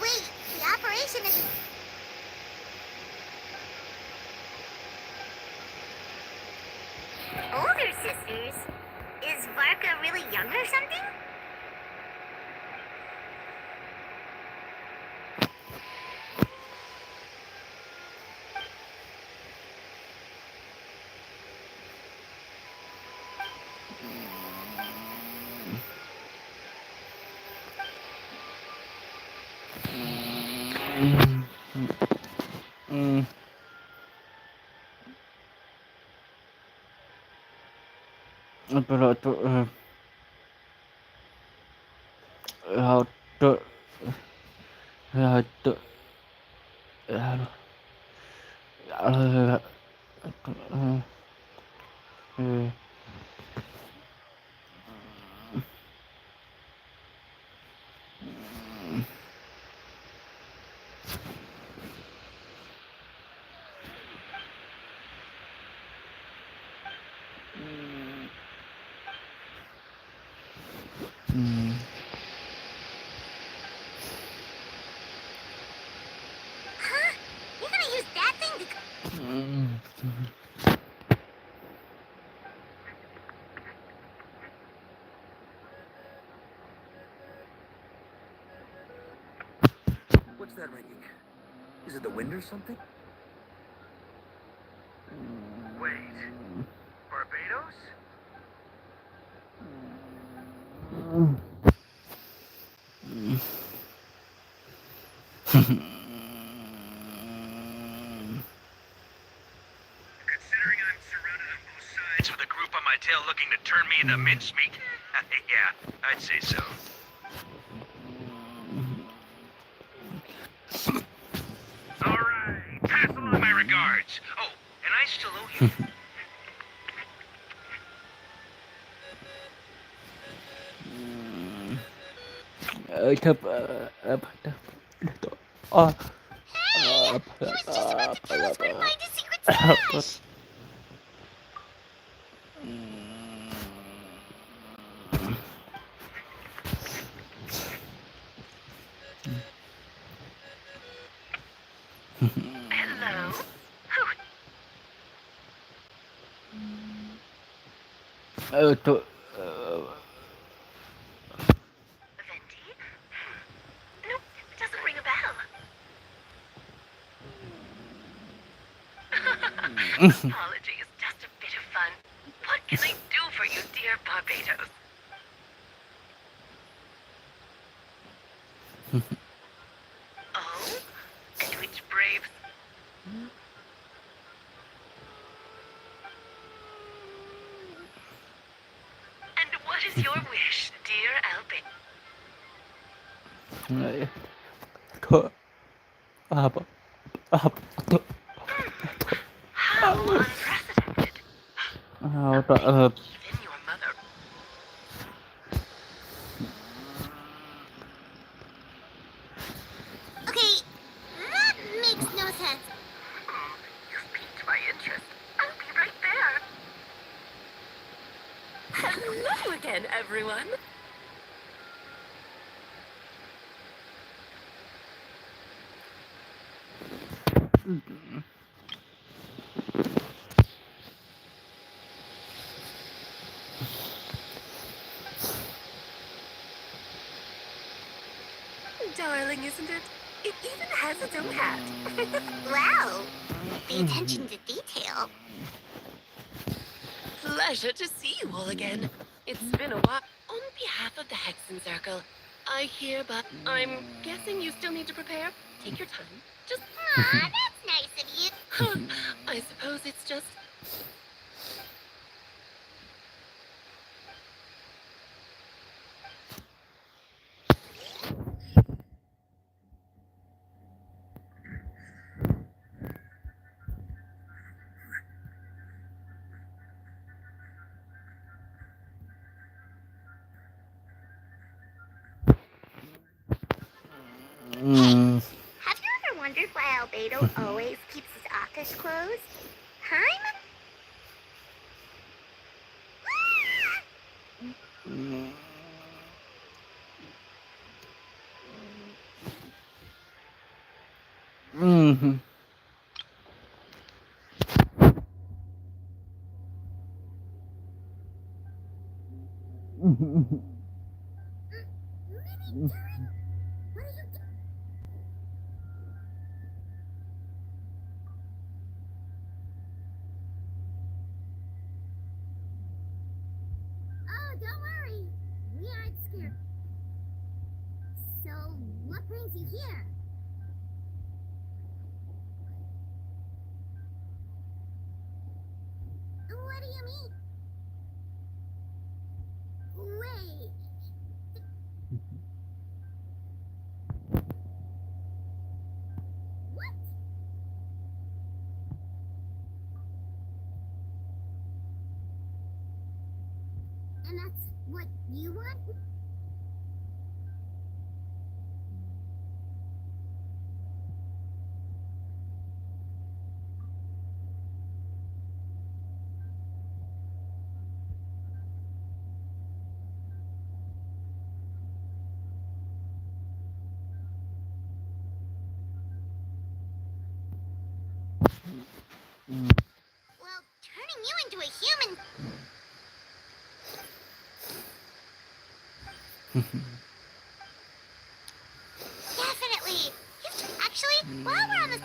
Wait, the operation is... Older sisters? Is Varka really young or something? apa tu how to Tuh. Ya. Huh? You're gonna use that thing to... What's that ringing? Is it the wind or something? Wait. Barbados? Considering I'm surrounded on both sides with a group on my tail looking to turn me into mincemeat, yeah, I'd say so. All right, pass along my regards. Oh, and I still owe you. Hey! He was just about to tell us where to find his secret stash! Hello? Tuh. Venti? Nope, it doesn't ring a bell. Apologies, just a bit of fun. What can I do for you, dear Barbados? Oh? And which brave... And what is your wish, dear Albin? Tuh. Apa? Tuh. How unprecedented. Tuh. Even your mother... Okay, that makes no sense. You've piqued my interest. I'll be right there. Hello again, everyone. Darling, isn't it? It even has its own hat. Wow. Pay attention to detail. Pleasure to see you all again. It's been a while. On behalf of the Hexen Circle, I hereby... I'm guessing you still need to prepare? Take your time. Just... Aw, that's nice of you. I suppose it's just... Have you ever wondered why Albedo always keeps his office closed? Time? Oh, don't worry. We aren't scared. So, what brings you here? What do you mean? Wait. And that's what you want? Well, turning you into a human... Definitely. Actually, while we're on this...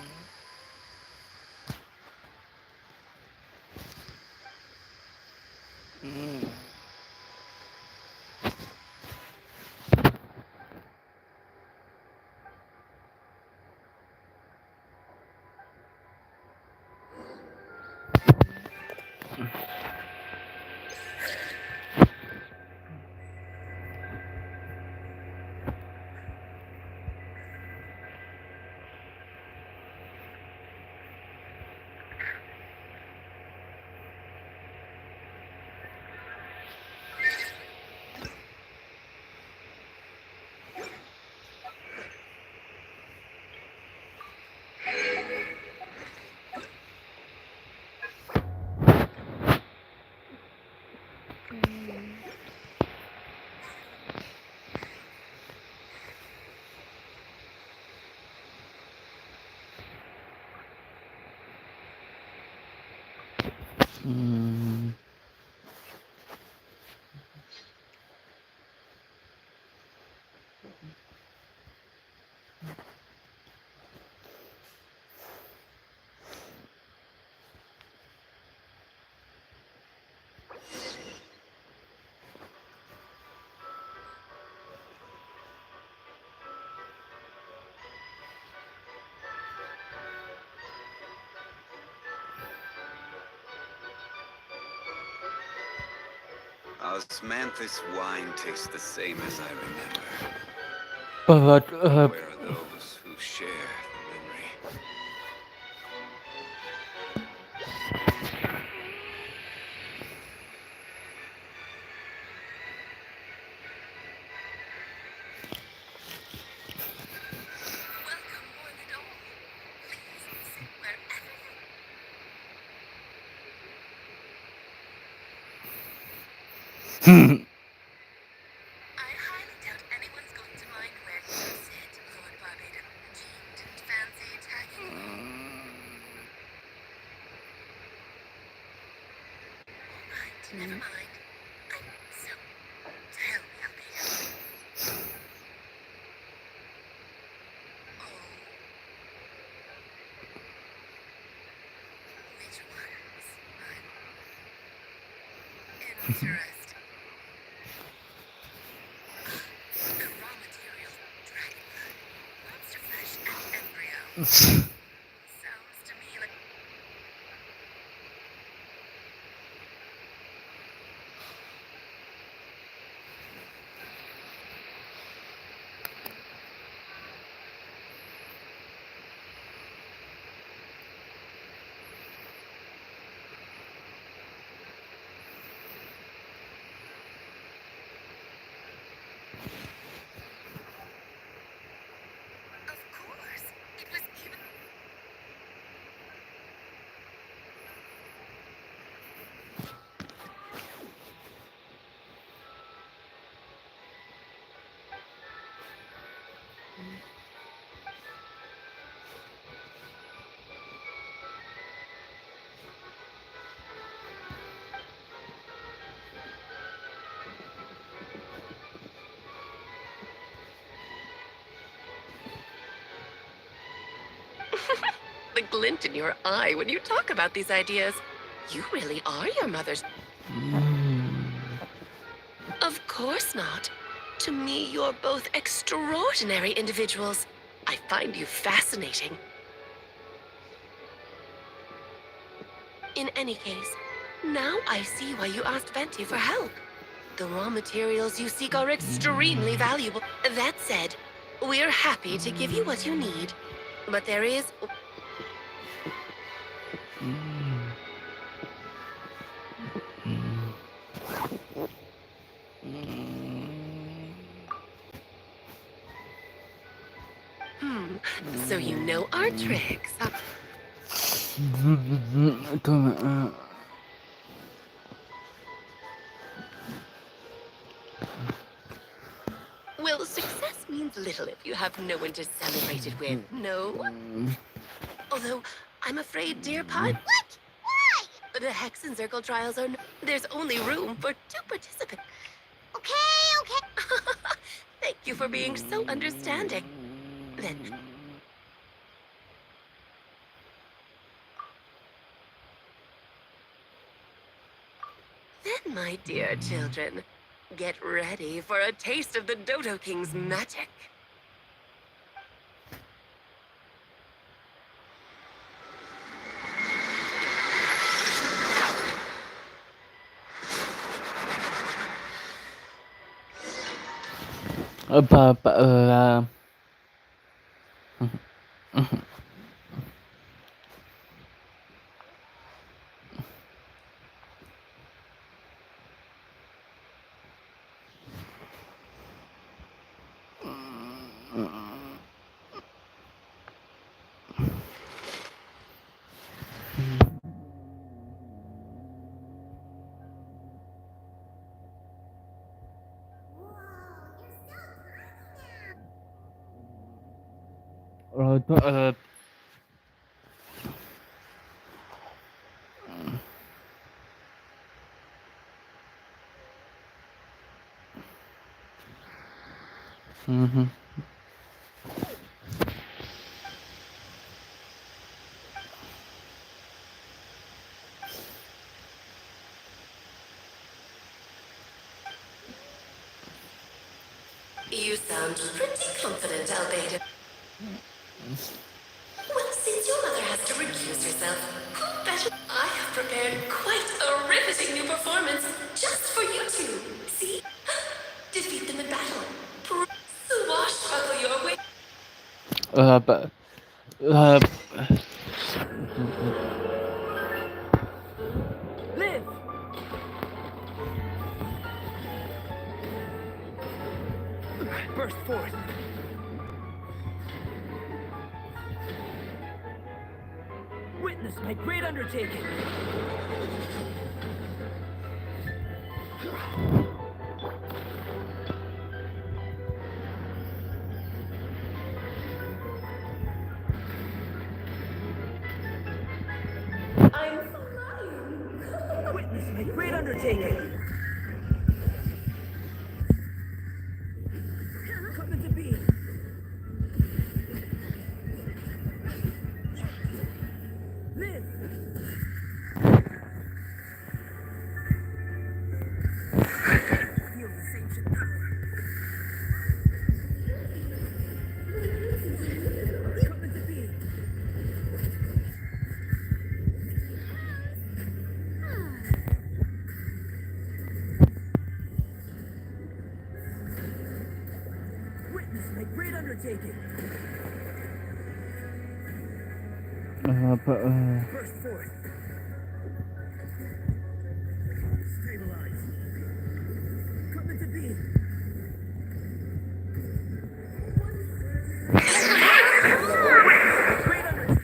Osmanthus wine tastes the same as I remember. But Where are those who share the memory? Welcome, one and all. Please sit wherever I highly doubt anyone's going to mind where you sit, Lord Barbados. Gee, didn't fancy tagging along. All right, never mind. So, tell me, Albedo. Oh. Which ones? Interesting. The raw material, dragon blood, monster flesh, and embryo. Sounds to me like... Of course, it was even... The glint in your eye when you talk about these ideas. You really are your mother's. Of course not. To me, you're both extraordinary individuals. I find you fascinating. In any case, now I see why you asked Venti for help. The raw materials you seek are extremely valuable. That said, we're happy to give you what you need. But there is... So you know our tricks. Well, success means little if you have no one to celebrate it with, no? Although, I'm afraid, dear Pod... What? Why? The Hex and Circle trials are... There's only room for 2 participants. Okay. Thank you for being so understanding. Then... Then, my dear children, get ready for a taste of the Dodo King's magic. You sound pretty confident, Albedo. Well, since your mother has to recuse herself, who better? I have prepared quite a riveting new performance just for you two. See? Defeat them in battle. Swashbuckle your way. Live! Burst forth. Witness my great undertaking. I'm flying. Witness my great undertaking. Coming to be. Live. Feel the same power. Coming to be. Witness my great undertaking. Burst forth. Stabilize. Coming to be. Great undertaking.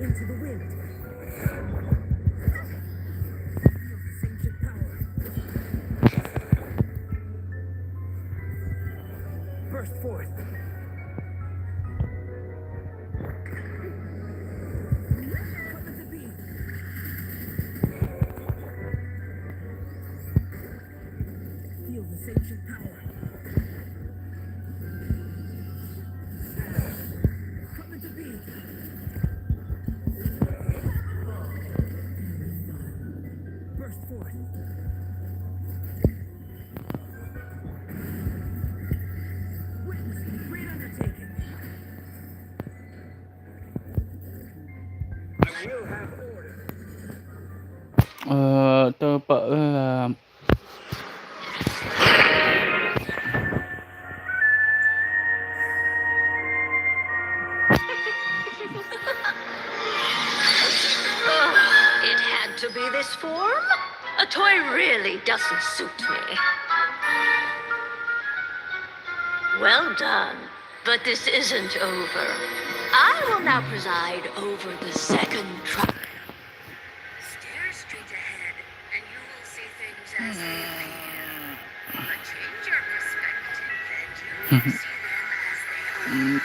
Into the wind. Feel this ancient power. Burst forth. Coming to be. Feel this ancient power. Coming to be. Burst forth. Witness the great undertaking. I will have order. be this form? A toy really doesn't suit me. Well done, but this isn't over. I will now preside over the second trial. Stare straight ahead, and you will see things as they appear. But change your perspective, and you will see them as they are.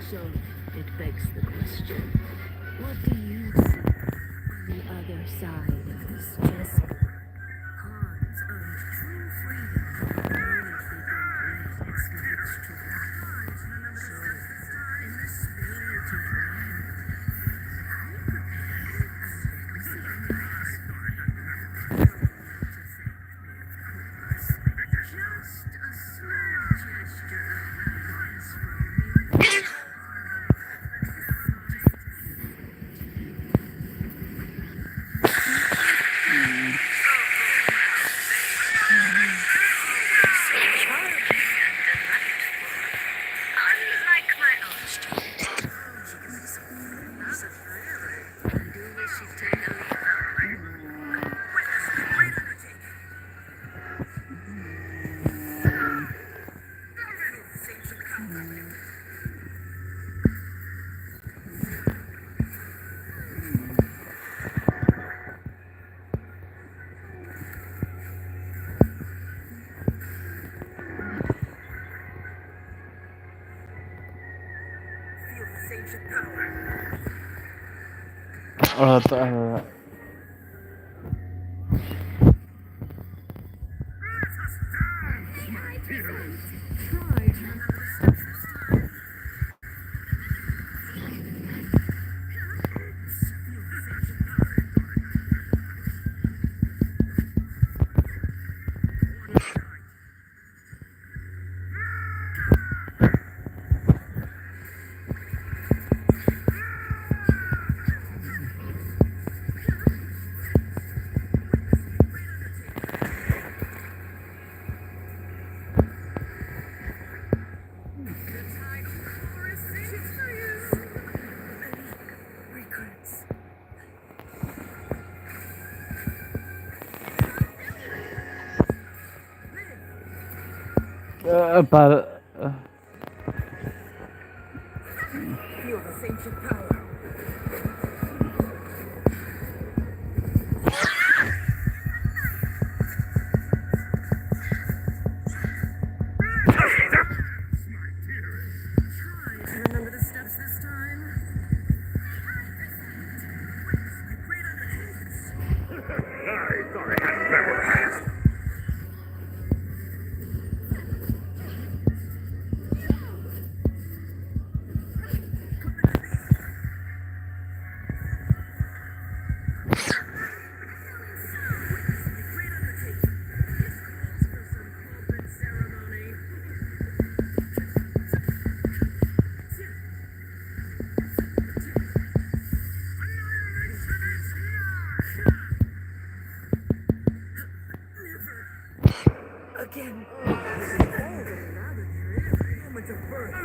So it begs the question, what do you see on the other side of this chess? Cons of true freedom only begin to switch to life. So, in the spirit of life, just a small gesture of advice from me. Allah Ta'ala. Feel the ancient power. Remember the steps this time? I thought I had better hands. Again. Moment of birth.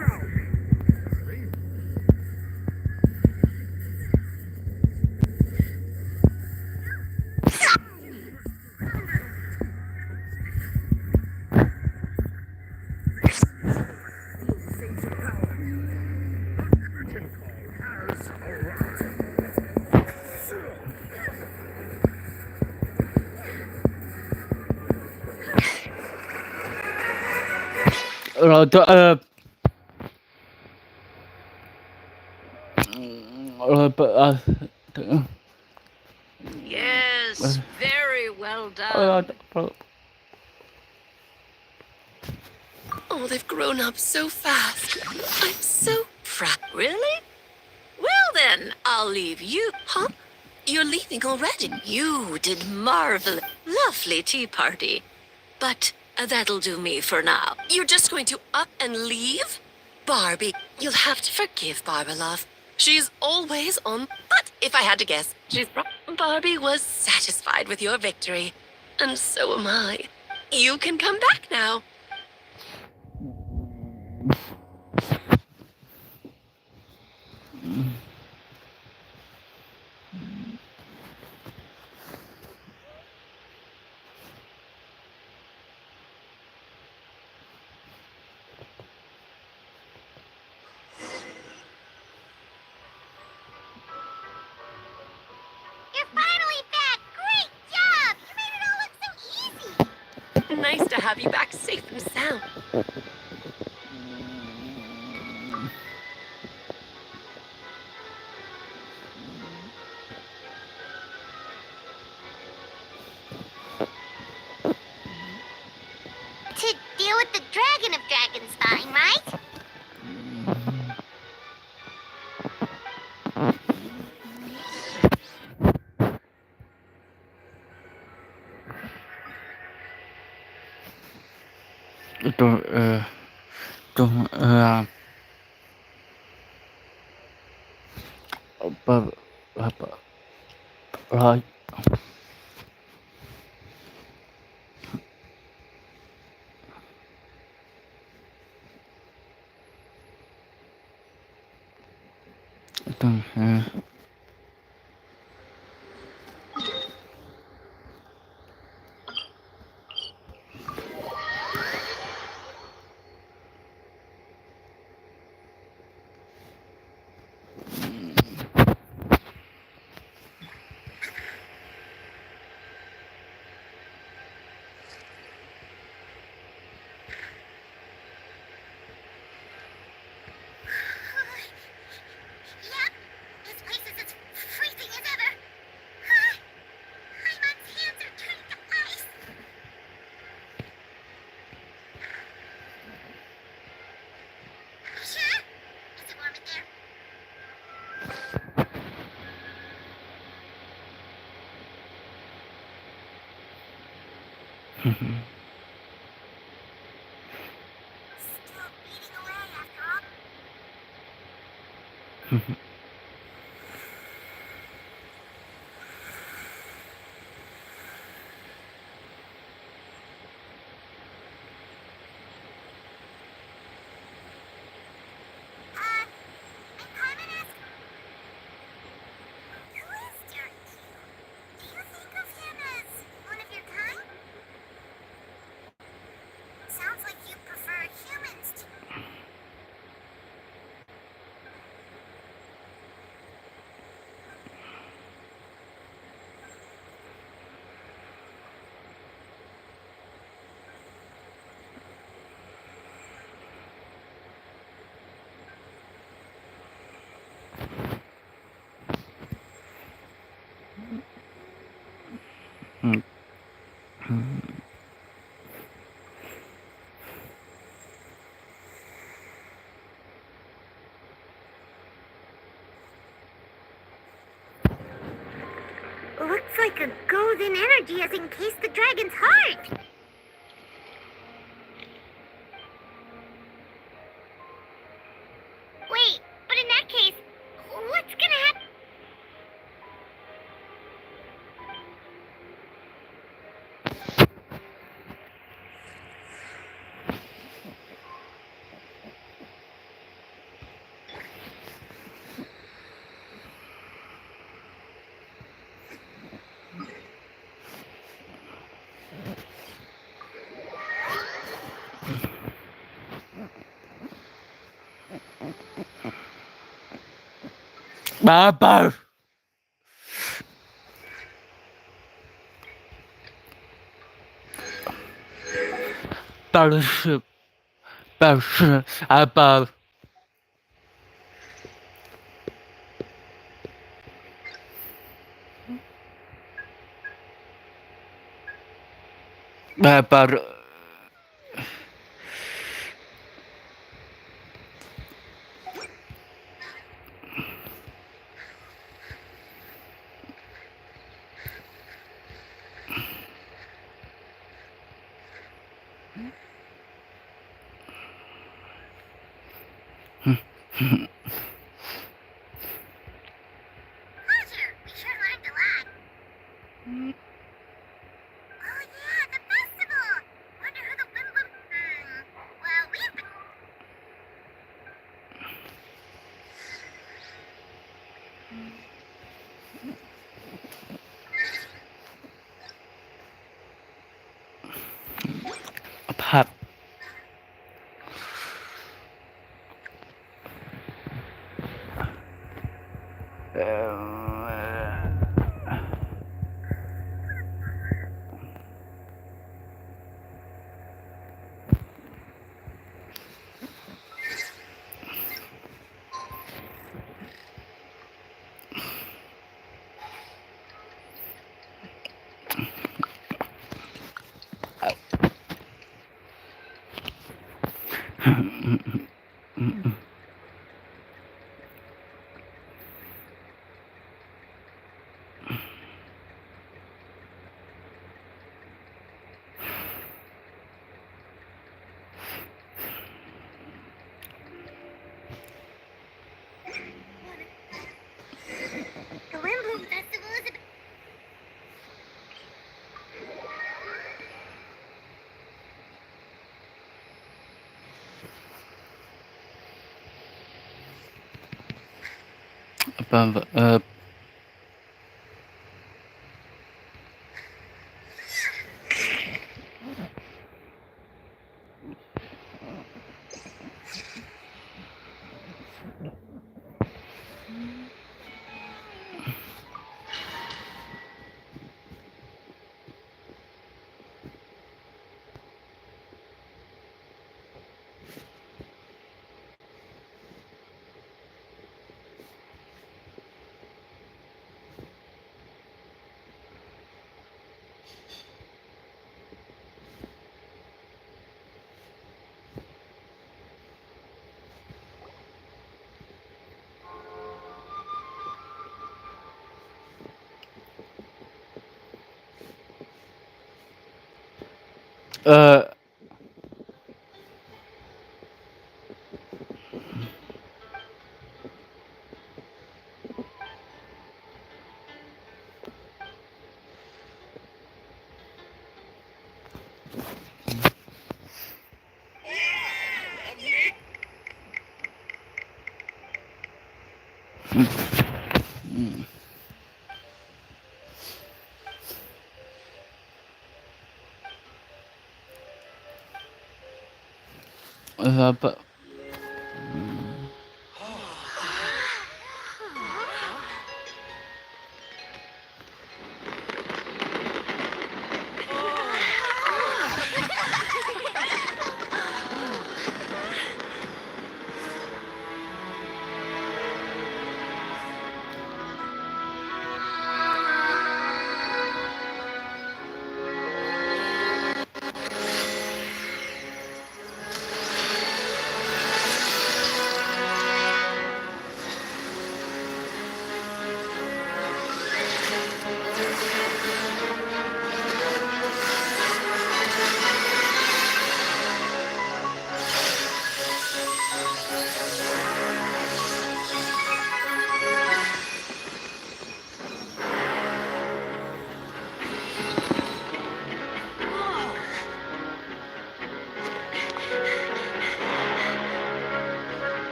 Yes, very well done. Oh, they've grown up so fast. I'm so proud. Really? Well then, I'll leave you. Huh? You're leaving already? You did marvelous. Lovely tea party. But that'll do me for now. You're just going to up and leave? Barbie, you'll have to forgive Barbara, love. She's always on. But if I had to guess, Barbie was satisfied with your victory. And so am I. You can come back now. You're finally back! Great job! You made it all look so easy! Nice to have you back safe and sound. To deal with the dragon of Dragonspine, right? Yep, this place is as freezing as ever. Hyman's hands are turning to ice. You sure? Is it warm in there? Still beating away after all. I'm Carmen asked. Who is Dirty? Do you think of him as one of your kind? Sounds like you prefer humans to. Looks like a golden energy has encased the dragon's heart. Wait, but in that case, what's gonna happen? Baba. Battleship. Apa? Baru Pleasure. We sure learned a lot. Oh yeah, the festival. Wonder who the Wimble. Well, we've been. apa? The Wimble Festival is a. Apa? Apa?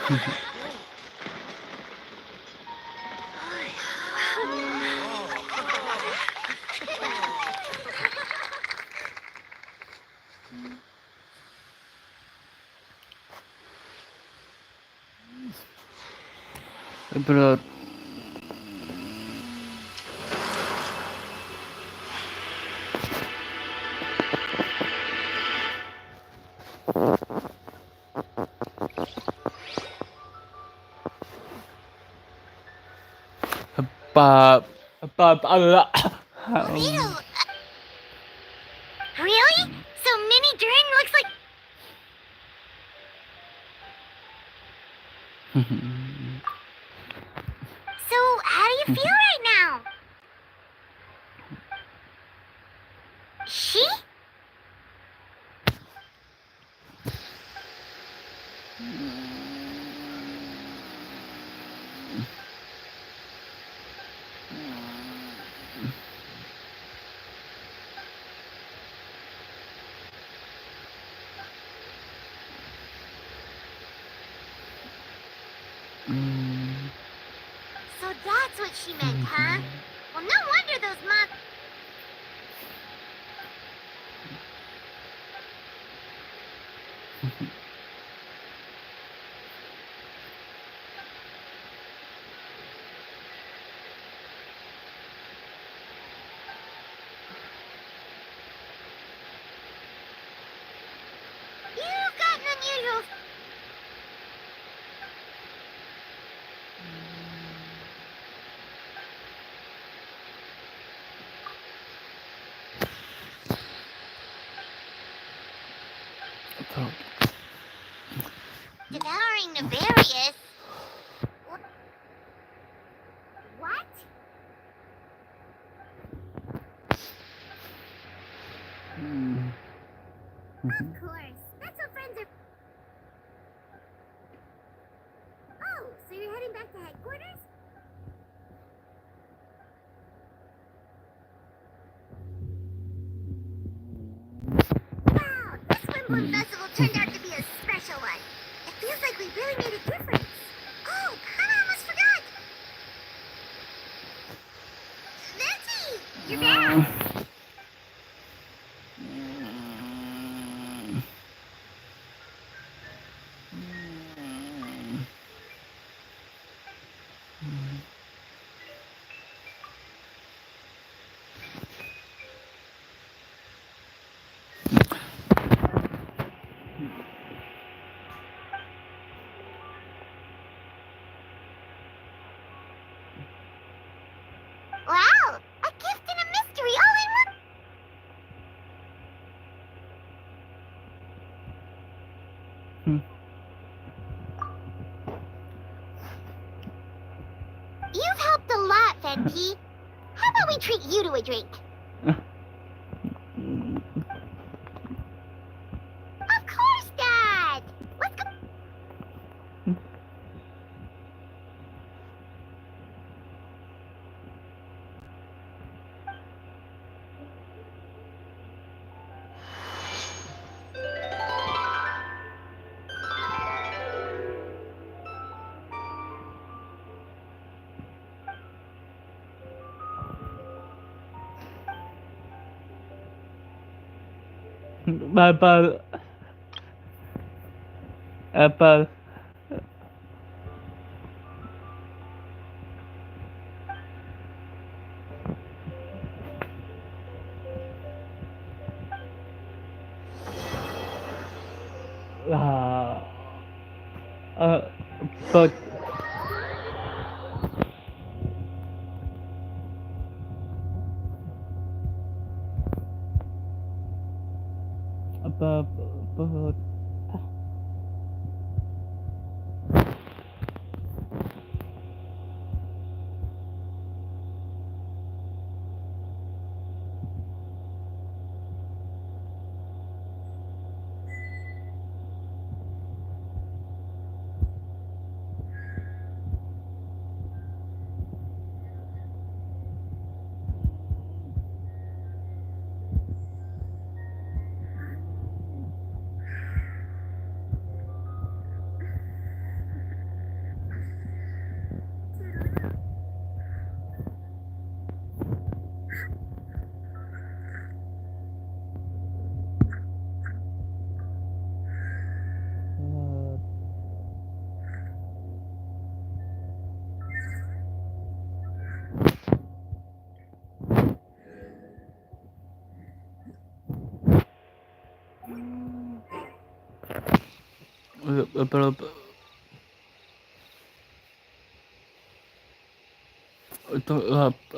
Berat. Albedo, really? So Mini Drain looks like... So, how do you feel right now? She? So that's what she meant, huh? Well, no wonder those mob... You've got an unusual... Devouring Nefarious? What? Of course. That's what friends are... Oh, so you're heading back to headquarters? Wow, this Wimbledon Festival turned out to be a special one. It feels like we really made a difference. Oh, I almost forgot! Nancy! You're back! Wow! A gift and a mystery all in one... You've helped a lot, Fenty. How about we treat you to a drink? Of course, Dad! Let's go... Apple. Apple. But but Apa? Itu apa?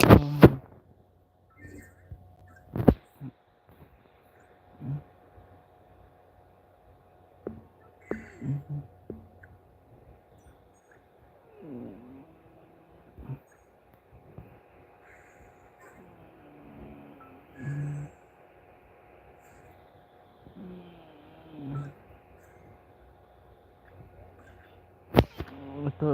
Itu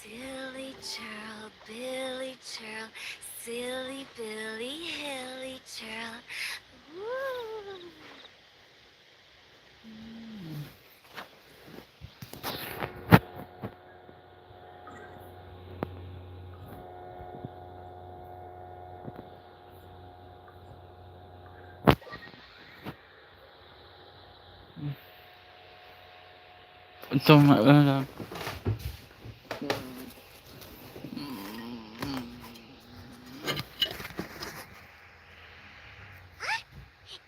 Silly churl, Billy churl, silly Billy, hilly churl. Woo. Huh?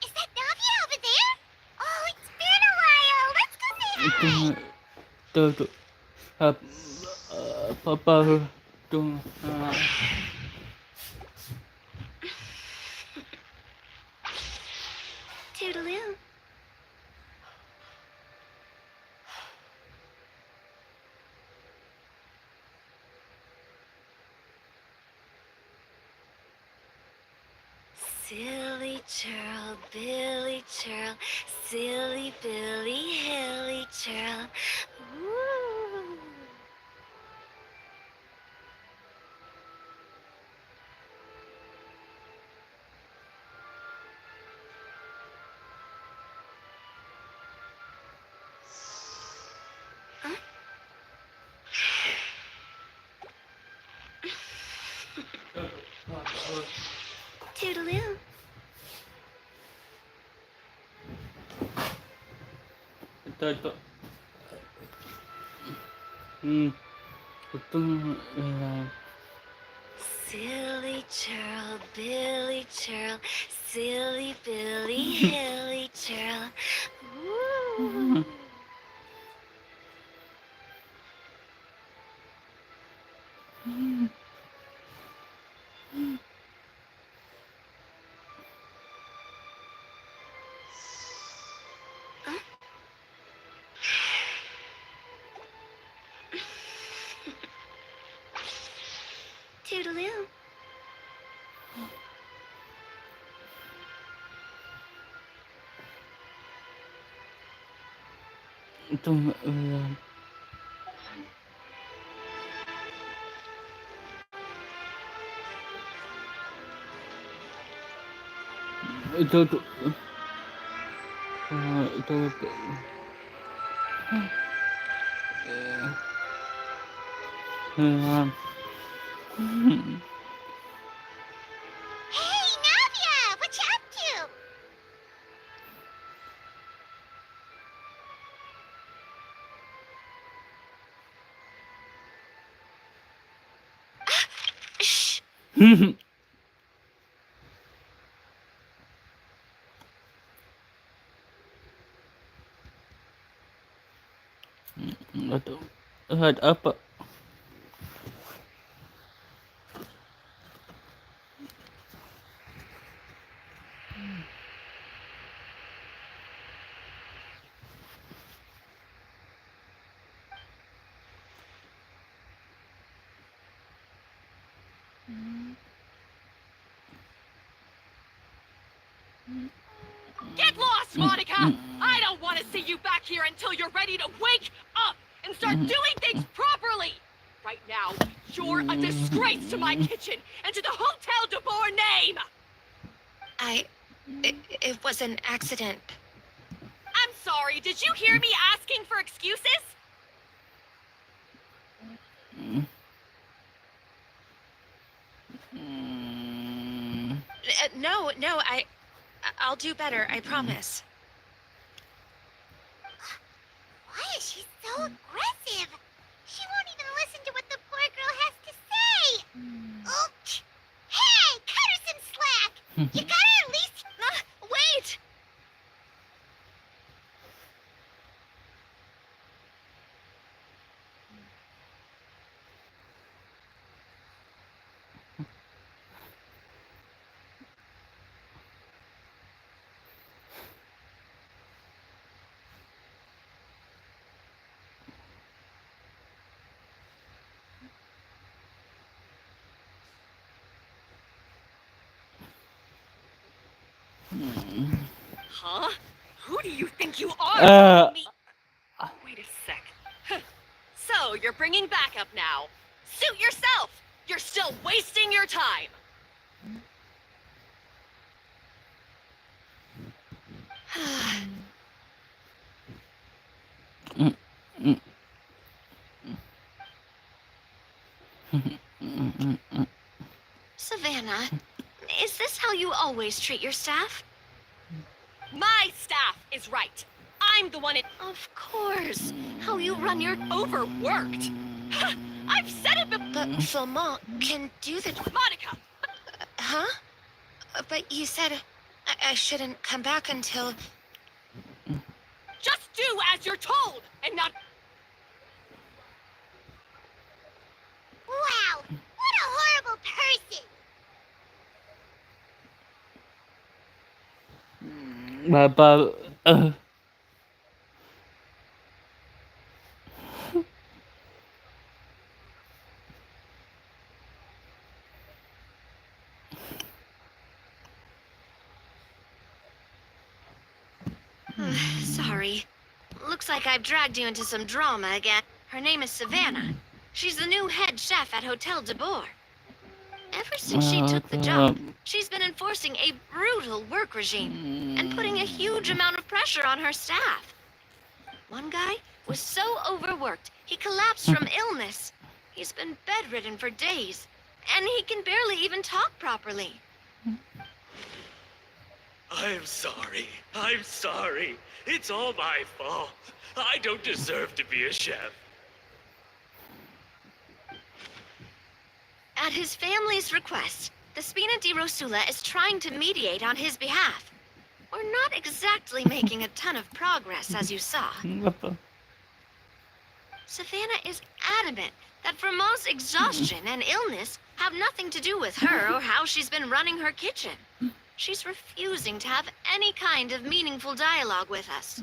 Is that Navia over there? Oh, it's been a while. Let's go say hi. itu apa itu Toodaloo. Silly churl, Billy churl, silly Billy, hilly churl. Woo. Toodaloo. itu itu Silly churl, Billy churl, silly Billy, hilly churl. Woo. Toodaloo. itu itu Hey, Navia, what you up to? Shh. itu apa Get lost, Monica! I don't want to see you back here until you're ready to wake up and start doing things properly! Right now, you're a disgrace to my kitchen and to the Hotel de Boer name! It was an accident. I'm sorry, did you hear me asking for excuses? No, I'll do better, I promise. Why is she so aggressive? She won't even listen to what the poor girl has to say. Oh, hey, cut her some slack. You gotta at least... Wait! Huh? Who do you think you are? Wait a sec. So, you're bringing backup now. Suit yourself! You're still wasting your time! Savannah, is this how you always treat your staff? My staff is right. I'm the one Of course. How you run your... overworked. I've said it before. But Philmont can do the... Monica! Huh? But you said I shouldn't come back until... Just do as you're told, and not... Wow, what a horrible person. Bapak Sorry. Looks like I've dragged you into some drama again. Her name is Savannah. She's the new head chef at Hotel de Boer. Ever since she took the job, she's been enforcing a brutal work regime and putting a huge amount of pressure on her staff. One guy was so overworked, he collapsed from illness. He's been bedridden for days, and he can barely even talk properly. I'm sorry. I'm sorry. It's all my fault. I don't deserve to be a chef. At his family's request, the Spina di Rosula is trying to mediate on his behalf. We're not exactly making a ton of progress, as you saw. Savannah is adamant that Formose's exhaustion and illness have nothing to do with her or how she's been running her kitchen. She's refusing to have any kind of meaningful dialogue with us.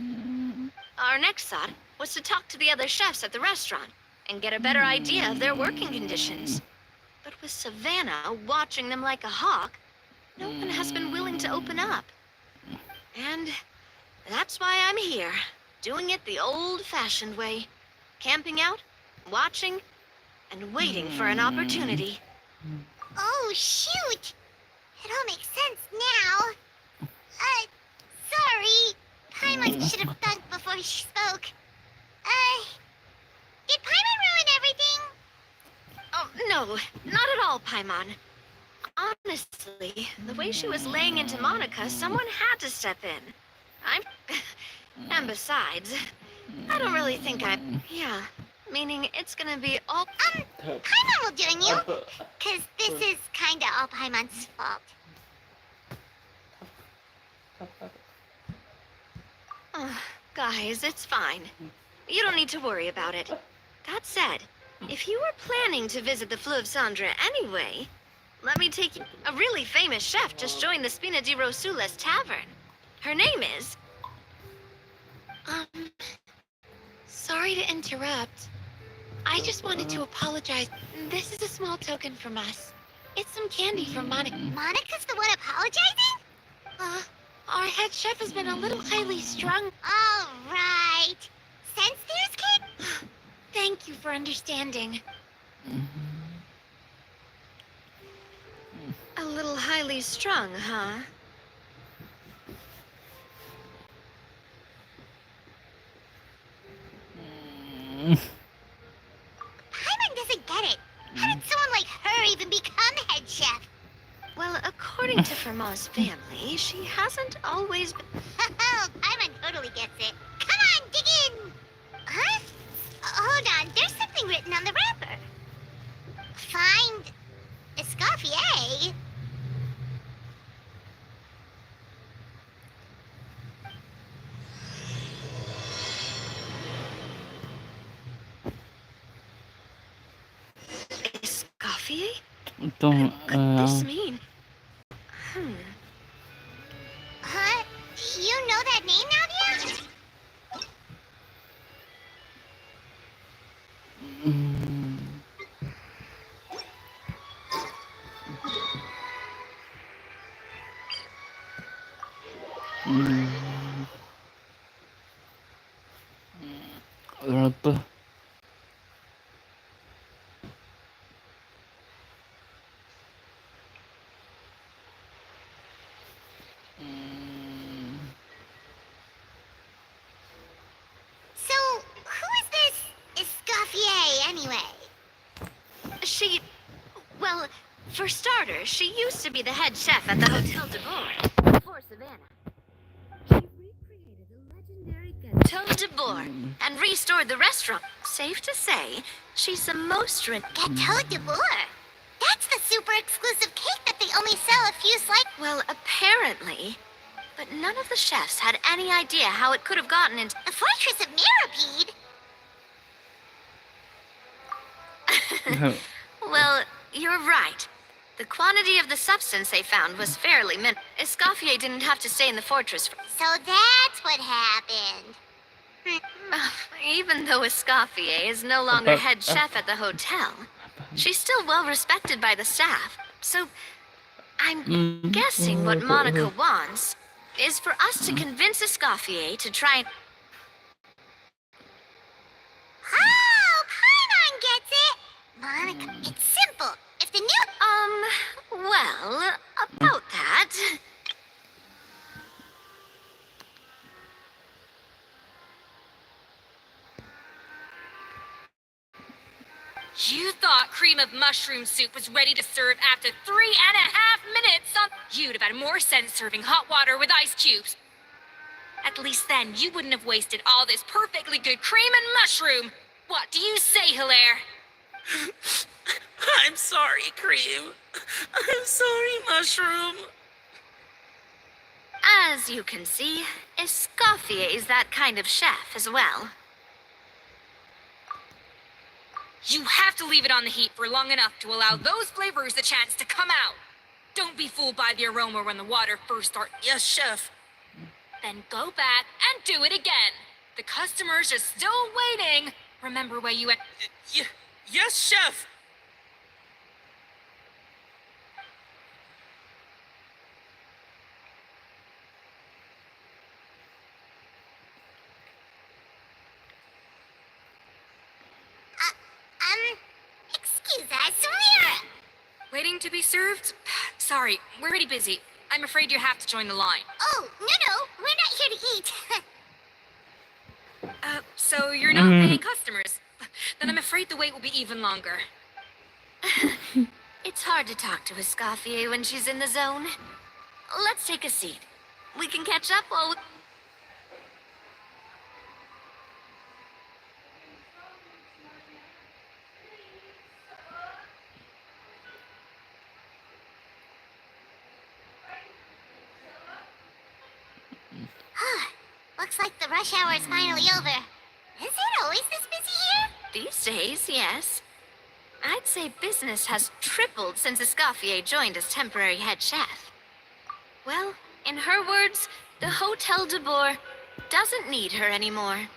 Our next thought was to talk to the other chefs at the restaurant and get a better idea of their working conditions. But with Savannah watching them like a hawk, no one has been willing to open up. And that's why I'm here, doing it the old-fashioned way. Camping out, watching, and waiting for an opportunity. Oh, shoot. It all makes sense now. Sorry. Paimon should have thought before she spoke. Did Paimon ruin everything? Oh, no, not at all, Paimon. Honestly, the way she was laying into Monica, someone had to step in. And besides, I don't really think yeah, meaning it's gonna be all... Paimon will join you, because this is kinda all Paimon's fault. Guys, it's fine. You don't need to worry about it. That said, if you were planning to visit the Fleuve Cendre anyway, let me take you... A really famous chef just joined the Spina di Rosula's tavern. Her name is... Sorry to interrupt. I just wanted to apologize. This is a small token from us. It's some candy from Monica. Monica's the one apologizing? Our head chef has been a little highly strung. All right. Sense there's kid? Thank you for understanding. A little highly strung, huh? Paimon doesn't get it. How did someone like her even become head chef? Well, according to Fermat's family, she hasn't always been... Oh, Paimon totally gets it. Come on, dig in! Huh? Hold on, there's something written on the wrapper. Find Escoffier. Escoffier? Don't, Could this mean? Huh? You know that name, Nadia? Apa? So, who is this Escoffier anyway? She... Well, for starters, she used to be the head chef at the Hotel de Bourg before Savannah. She recreated the legendary Gâteau de Bourg and restored the restaurant. Safe to say, she's the most... Gâteau de Bourg? That's the super exclusive cake that they only sell a few slices. Well, apparently. But none of the chefs had any idea how it could have gotten into... A fortress of Mirrorbead? Well, you're right. The quantity of the substance they found was fairly minimal. Escoffier didn't have to stay in the fortress for... So that's what happened. Even though Escoffier is no longer head chef at the hotel, she's still well respected by the staff. So, I'm guessing what Monica wants is for us to convince Escoffier to try and... Oh, Paimon gets it! Monica, it's simple. If the new... Well, about that... You thought cream of mushroom soup was ready to serve after 3.5 minutes on... You'd have had more sense serving hot water with ice cubes. At least then, you wouldn't have wasted all this perfectly good cream and mushroom. What do you say, Hilaire? I'm sorry, Cream. I'm sorry, Mushroom. As you can see, Escoffier is that kind of chef as well. You have to leave it on the heat for long enough to allow those flavors the chance to come out. Don't be fooled by the aroma when the water first starts. Yes, Chef. Then go back and do it again. The customers are still waiting. Remember where you went. Yes, Chef. Excuse us, we're... Waiting to be served? Sorry, we're pretty busy. I'm afraid you have to join the line. Oh, no, we're not here to eat. So you're not paying customers? Then I'm afraid the wait will be even longer. It's hard to talk to Escoffier when she's in the zone. Let's take a seat. We can catch up while we... Looks like the rush hour is finally over. Is it always this busy here? These days, yes. I'd say business has tripled since Escoffier joined as temporary head chef. Well, in her words, the Hotel de Bourg doesn't need her anymore.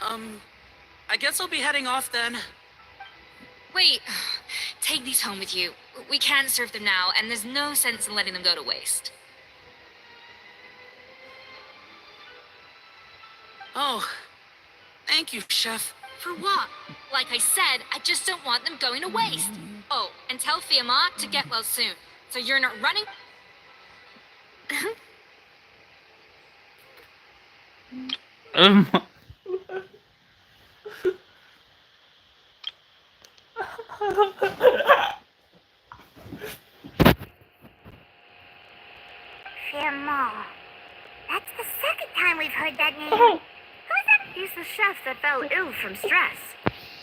I guess I'll be heading off then. Wait, take these home with you. We can't serve them now, and there's no sense in letting them go to waste. Oh, thank you, Chef. For what? Like I said, I just don't want them going to waste. Oh, and tell Fiamma to get well soon, so you're not running... He's the chef that fell ill from stress.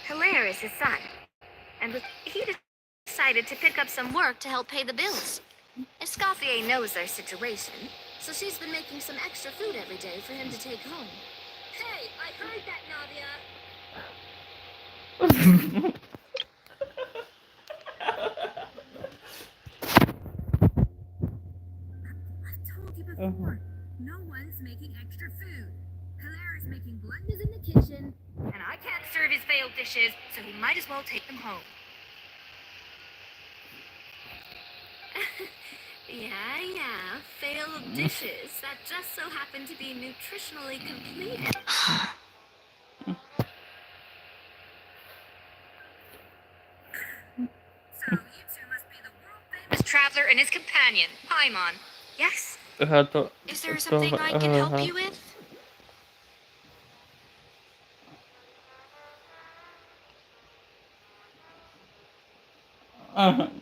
Hilaire is his son. And he decided to pick up some work to help pay the bills. Escoffier knows their situation, so she's been making some extra food every day for him to take home. Hey, I heard that, Nadia. I told you before, no one's making extra food. Hilaire is making blunders in the kitchen, and I can't serve his failed dishes, so he might as well take them home. Yeah, failed dishes that just so happen to be nutritionally completed. So you two must be the world-famous traveler and his companion, Paimon. Yes? Is there something I can help you with? Oh,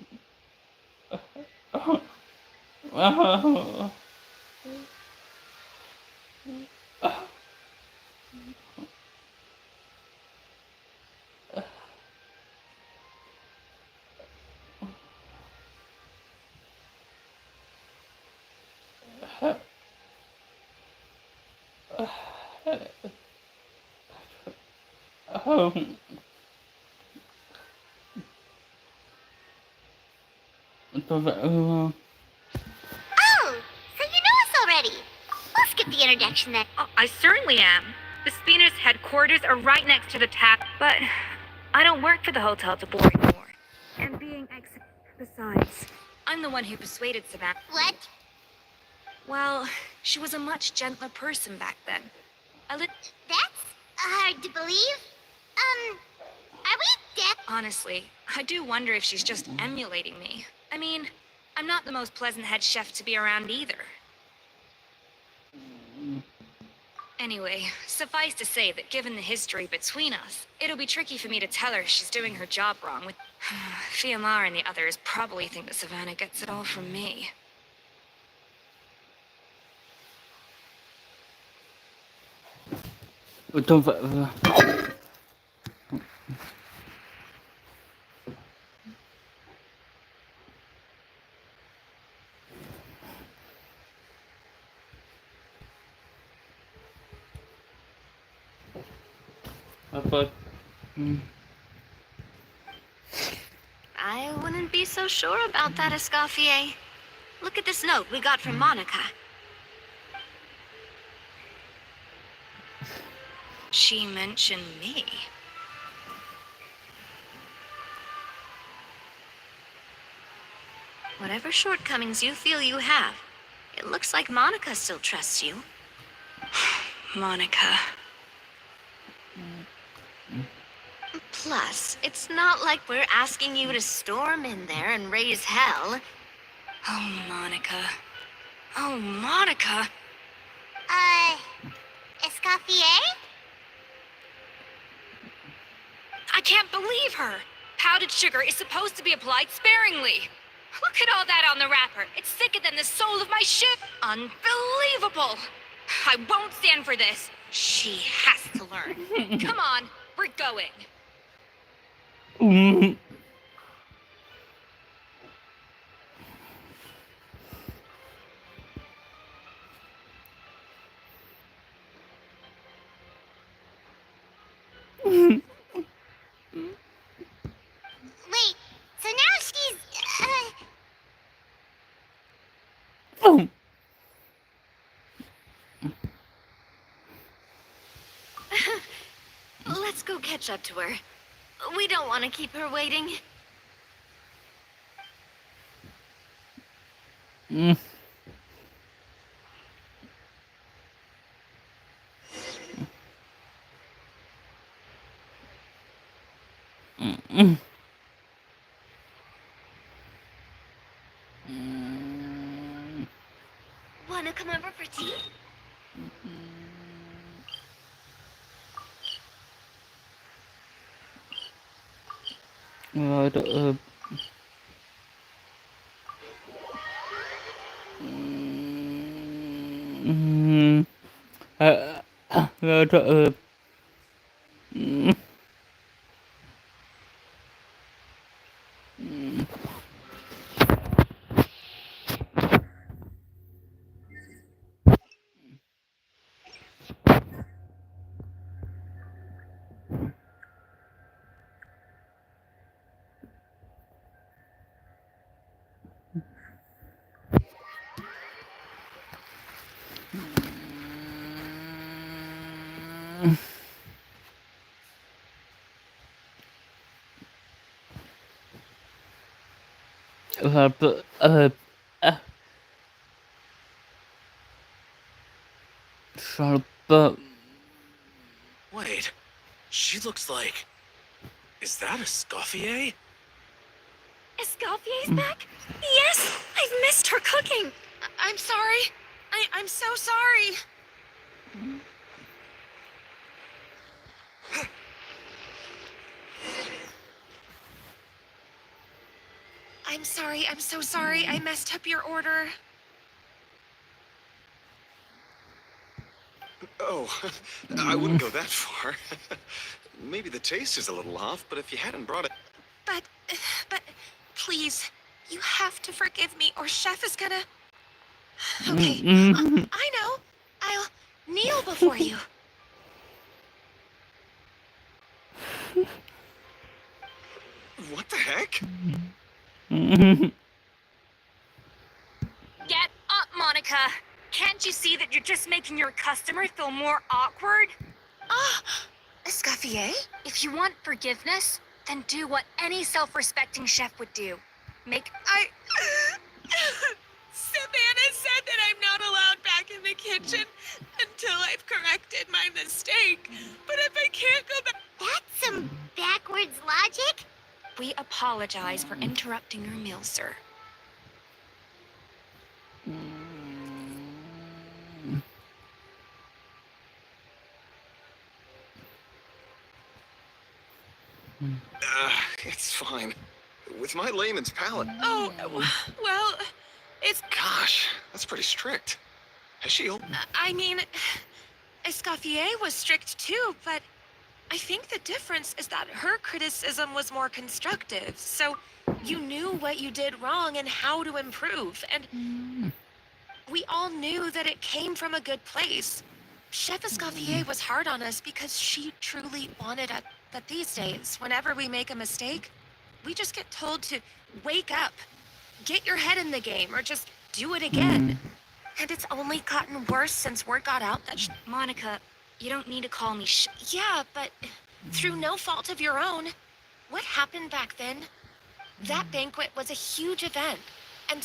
so you know us already. We'll skip the introduction then. Oh, I certainly am. The Spinner's headquarters are right next to the tap, but I don't work for the Hotel de Boer anymore. And being besides, I'm the one who persuaded Savannah. What? Well, she was a much gentler person back then. That's hard to believe. Are we deaf? Honestly, I do wonder if she's just emulating me. I mean, I'm not the most pleasant head chef to be around either. Anyway, suffice to say that given the history between us, it'll be tricky for me to tell her she's doing her job wrong with... Fiamar and the others probably think that Savannah gets it all from me. I wouldn't be so sure about that, Escoffier. Look at this note we got from Monica. She mentioned me. Whatever shortcomings you feel you have, it looks like Monica still trusts you. Monica. Plus, it's not like we're asking you to storm in there and raise hell. Oh, Monica. Oh, Monica. Escoffier? I can't believe her. Powdered sugar is supposed to be applied sparingly. Look at all that on the wrapper. It's thicker than the sole of my shoe. Unbelievable. I won't stand for this. She has to learn. Come on, we're going. Wait, so now she's, Let's go catch up to her. We don't want to keep her waiting. Wanna come over for tea? Waduh. Nggak ada Wait, she looks like... Is that Escoffier? Escoffier's back? Yes! I've missed her cooking! I'm sorry. I'm so sorry. I'm so sorry. I messed up your order. Oh, I wouldn't go that far. Maybe the taste is a little off, but if you hadn't brought it... But, please, you have to forgive me or Chef is gonna... Okay, I know. I'll kneel before you. What the heck? Get up, Monica. Can't you see that you're just making your customer feel more awkward? Escoffier, if you want forgiveness, then do what any self-respecting chef would do. Savannah said that I'm not allowed back in the kitchen until I've corrected my mistake. But if I can't go back... That's some backwards logic. We apologize for interrupting your meal, sir. It's fine. With my layman's palate... Oh, well, it's... Gosh, that's pretty strict. Has she... I mean, Escoffier was strict too, but I think the difference is that her criticism was more constructive. So you knew what you did wrong and how to improve. And we all knew that it came from a good place. Chef Escoffier was hard on us because she truly wanted us. But these days, whenever we make a mistake, we just get told to wake up, get your head in the game, or just do it again. And it's only gotten worse since word got out that Monica, you don't need to call me Yeah, but through no fault of your own. What happened back then? That banquet was a huge event. And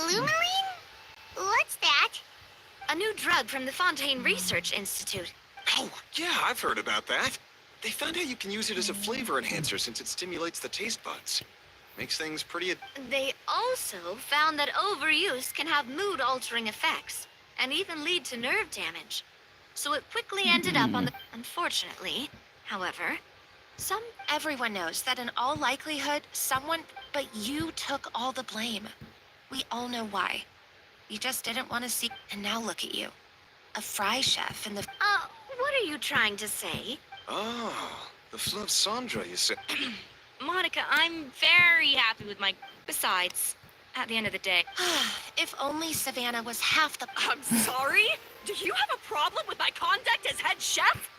Lumarine? What's that? A new drug from the Fontaine Research Institute. Oh, yeah, I've heard about that. They found out you can use it as a flavor enhancer since it stimulates the taste buds. Makes things pretty... They also found that overuse can have mood-altering effects, and even lead to nerve damage. So it quickly ended up on the... Unfortunately, however, everyone knows that in all likelihood, someone but you took all the blame. We all know why. You just didn't want to see... And now look at you. A fry chef in the... what are you trying to say? Oh, the Fleuve Sandra, you said. Monica, I'm very happy with my... Besides, at the end of the day... If only Savannah was half the... I'm sorry? Do you have a problem with my conduct as head chef?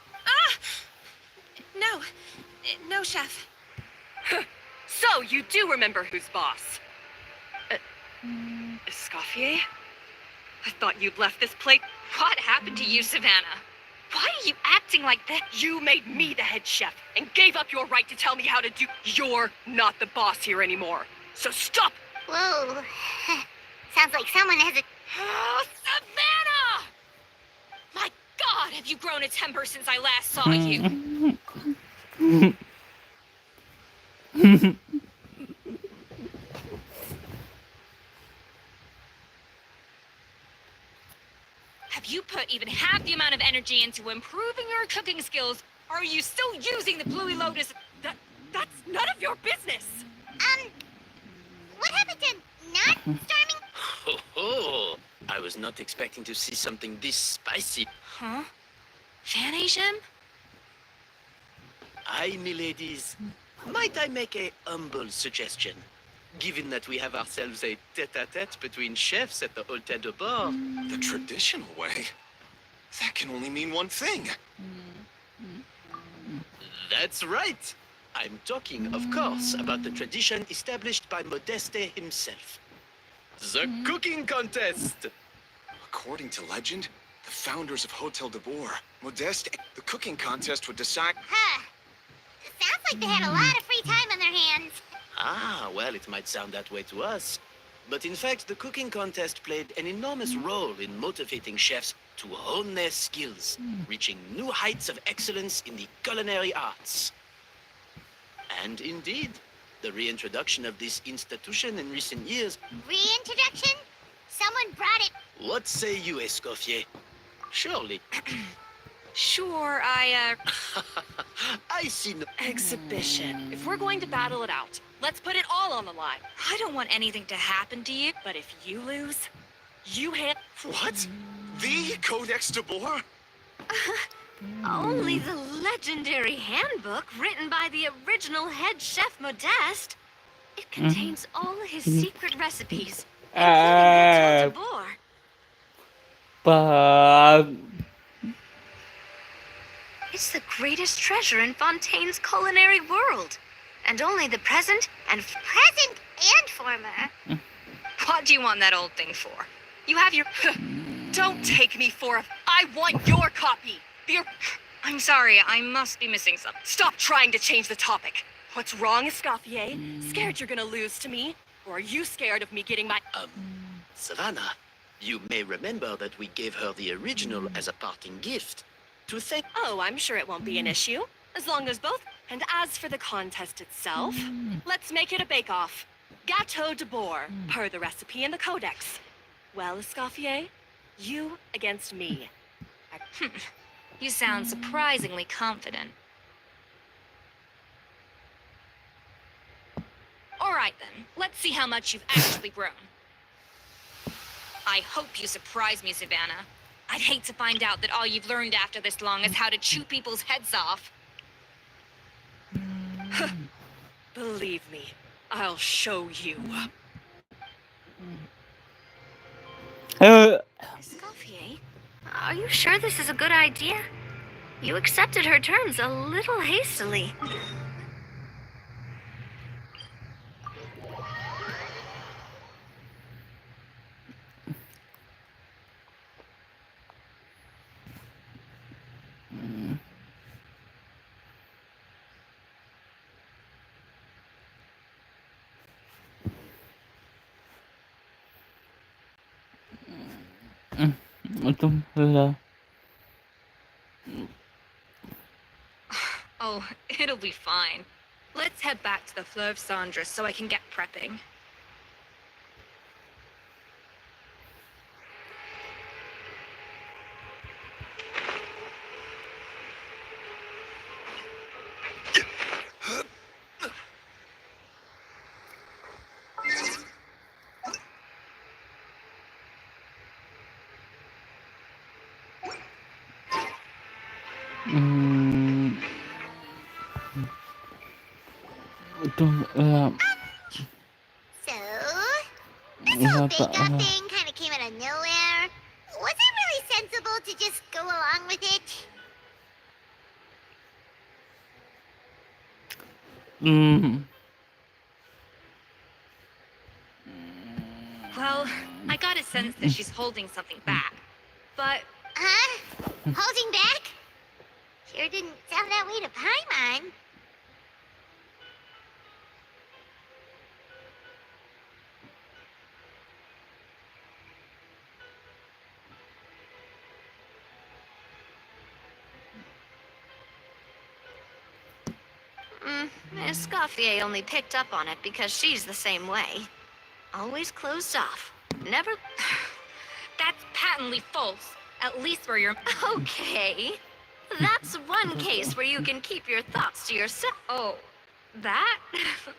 No, chef. So, you do remember who's boss? Escoffier? I thought you'd left this place. What happened to you, Savannah? Why are you acting like that? You made me the head chef and gave up your right to tell me how to do... You're not the boss here anymore. So stop! Whoa. Sounds like someone has a... Savannah! My God, have you grown a temper since I last saw you? Have you put even half the amount of energy into improving your cooking skills, or are you still using the Bluey Lotus? That's none of your business! What happened to not storming? Oh, I was not expecting to see something this spicy. Huh? Fan Asian? Hi, miladies. Might I make a humble suggestion? Given that we have ourselves a tete-a-tete between chefs at the Hotel de Bord. The traditional way? That can only mean one thing. That's right. I'm talking, of course, about the tradition established by Modeste himself. The cooking contest! According to legend, the founders of Hotel de Bord, Modeste, the cooking contest would decide... Huh. Sounds like they had a lot of free time on their hands. Ah, well, it might sound that way to us. But in fact, the cooking contest played an enormous role in motivating chefs to hone their skills, reaching new heights of excellence in the culinary arts. And indeed, the reintroduction of this institution in recent years... Reintroduction? Someone brought it. What say you, Escoffier? Surely. Sure, I see no... Exhibition. If we're going to battle it out, let's put it all on the line. I don't want anything to happen to you, but if you lose, you hand... What? The Codex de Bord? Only the legendary handbook written by the original head chef Modeste. It contains all his secret recipes, including the Hotel de Bord. It's the greatest treasure in Fontaine's culinary world. And only the present and former. What do you want that old thing for? You have your... Don't take me for a... I want your copy. I'm sorry, I must be missing something. Stop trying to change the topic. What's wrong, Escoffier? Scared you're gonna lose to me? Or are you scared of me getting my... Savannah, you may remember that we gave her the original as a parting gift. To thank... Oh, I'm sure it won't be an issue. As long as both... And as for the contest itself, let's make it a bake-off. Gâteau de Bord, per the recipe in the Codex. Well, Escoffier, you against me. You sound surprisingly confident. All right, then. Let's see how much you've actually grown. I hope you surprise me, Savannah. I'd hate to find out that all you've learned after this long is how to chew people's heads off. Believe me, I'll show you. Escoffier, are you sure this is a good idea? You accepted her terms a little hastily. Oh, it'll be fine. Let's head back to the Fleuve Cendres so I can get prepping. So, this whole bake-off thing kind of came out of nowhere. Was it really sensible to just go along with it? Well, I got a sense that she's holding something back. But... Huh? Holding back? Sure didn't sound that way to Paimon. Escoffier only picked up on it because she's the same way. Always closed off. Never... That's patently false. At least where you're... Okay. That's one case where you can keep your thoughts to yourself. Oh, that?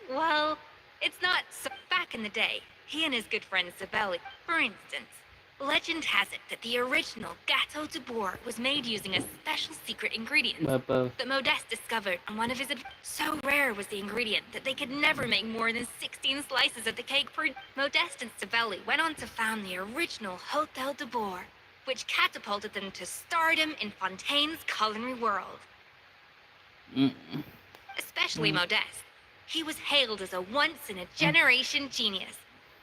Well, it's not so... Back in the day, he and his good friend Saweria, for instance, Legend has it that the original Gâteau de Bourg was made using a special secret ingredient Apa? that Modeste discovered on one of his so rare was the ingredient that they could never make more than 16 slices of the cake per Modeste and Savelli went on to found the original Hôtel de Bourg, which catapulted them to stardom in Fontaine's culinary world. Especially Modeste. He was hailed as a once-in-a-generation genius,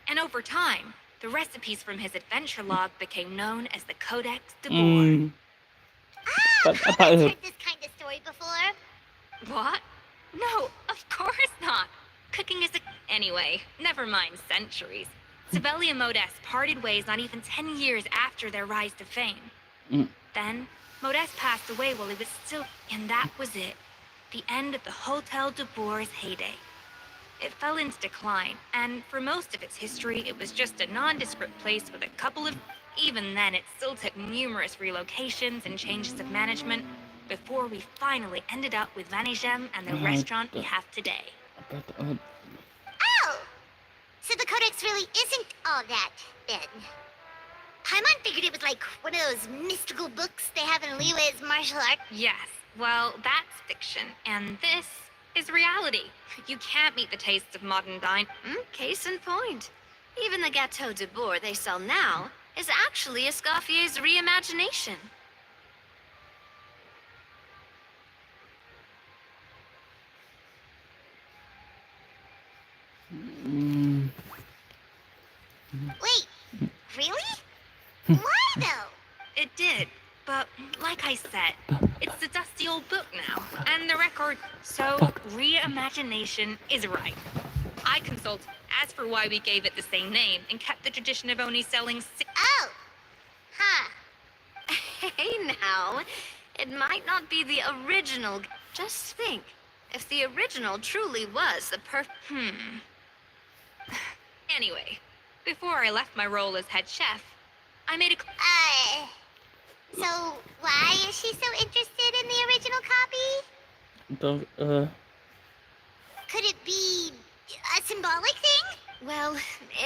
and over time, the recipes from his adventure log became known as the Codex de Bourg. I've heard this kind of story before. What? No, of course not. Cooking is a... Anyway, never mind centuries. Savelli and Modeste parted ways not even 10 years after their rise to fame. Then, Modeste passed away while he was still... And that was it. The end of the Hôtel de Bourg's heyday. It fell into decline, and for most of its history, it was just a nondescript place with a couple of... Even then, it still took numerous relocations and changes of management before we finally ended up with Manigem and the restaurant we have today. Oh! So the Codex really isn't all that, then. Paimon figured it was like one of those mystical books they have in Liyue's martial art. Yes, well, that's fiction, and this is reality. You can't meet the tastes of modern dine. Case in point. Even the Gâteau de Bourg they sell now is actually Escoffier's reimagination. Wait, really? Why though? It did, but like I said, it's a dusty old book now, and the record, so reimagination is right. I consult. As for why we gave it the same name and kept the tradition of only selling Oh! Huh. Hey now, it might not be the original. Just think, if the original truly was the Anyway, before I left my role as head chef, I made a... So why is she so interested in the original copy? Could it be a symbolic thing? Well,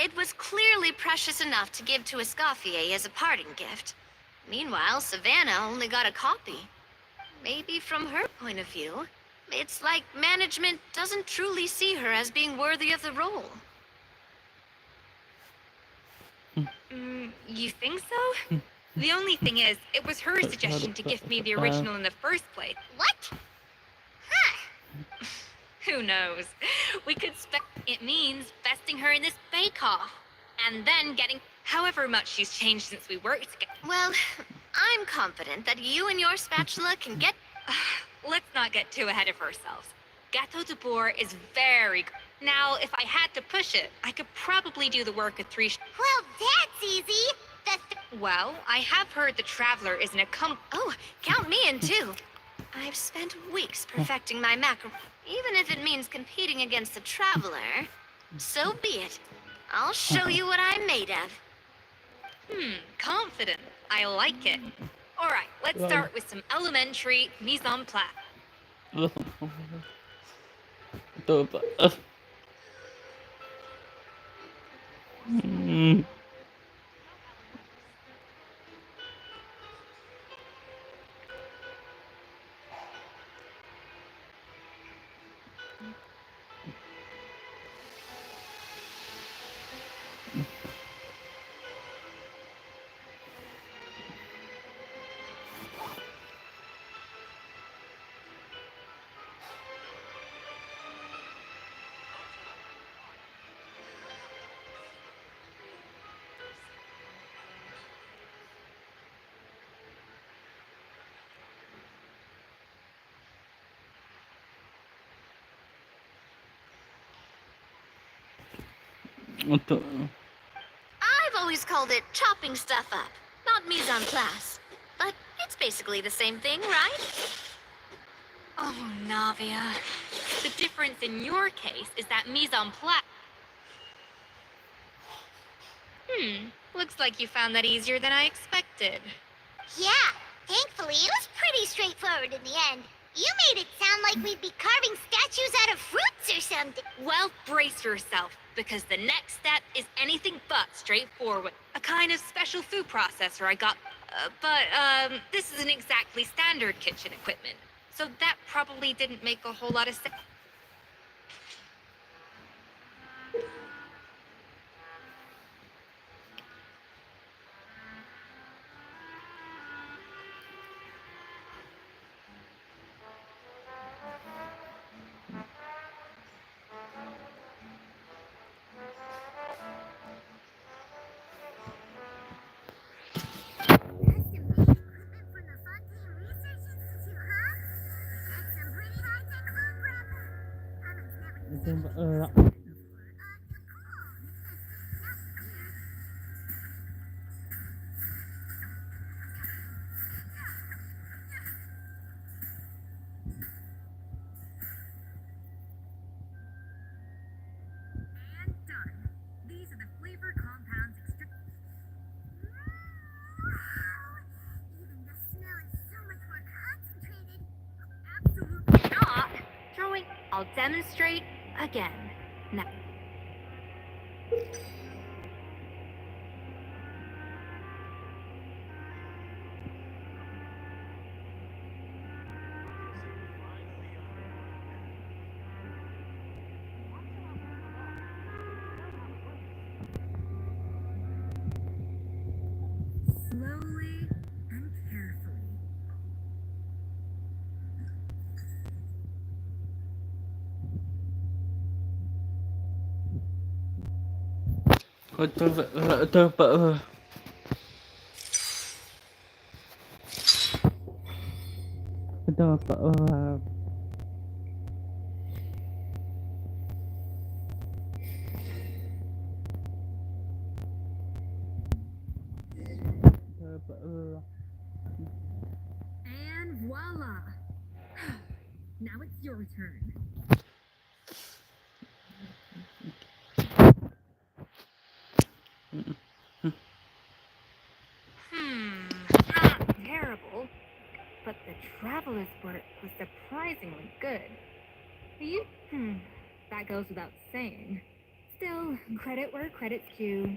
it was clearly precious enough to give to Escoffier as a parting gift. Meanwhile, Savannah only got a copy. Maybe from her point of view, it's like management doesn't truly see her as being worthy of the role. You think so? The only thing is, it was her suggestion to gift me the original in the first place. What? Huh. Who knows? We could it means besting her in this bake-off, and then getting however much she's changed since we worked together. Well, I'm confident that you and your spatula can get... Let's not get too ahead of ourselves. Gâteau de Bourg is very good. Now, if I had to push it, I could probably do the work of 3 Well, that's easy. Well, I have heard the Traveler is an Oh, count me in too. I've spent weeks perfecting my macaroni. Even if it means competing against the Traveler, so be it. I'll show you what I'm made of. Confident. I like it. All right, let's start with some elementary mise en place. I've always called it chopping stuff up, not mise en place. But it's basically the same thing, right? Oh, Navia. The difference in your case is that mise en place. Looks like you found that easier than I expected. Yeah, thankfully it was pretty straightforward in the end. You made it sound like we'd be carving statues out of fruits or something. Well, brace yourself. because the next step is anything but straightforward. A kind of special food processor I got, but this isn't exactly standard kitchen equipment, so that probably didn't make a whole lot of sense. And done. These are the flavor compounds Even the smell is so much more concentrated. Absolutely Not throwing. I'll demonstrate again. Now. slowly and carefully. And voila! Now it's your turn. Not terrible, but the traveler's work was surprisingly good. That goes without saying. Still, credit where credit's due.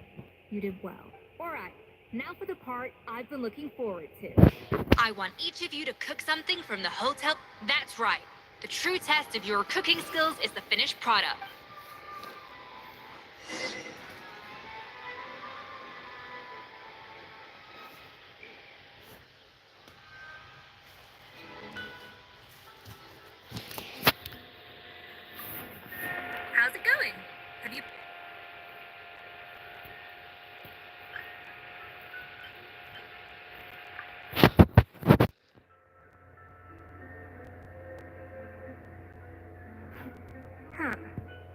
You did well. Alright, now for the part I've been looking forward to. I want each of you to cook something from the hotel. That's right. The true test of your cooking skills is the finished product. How's it going? Have you...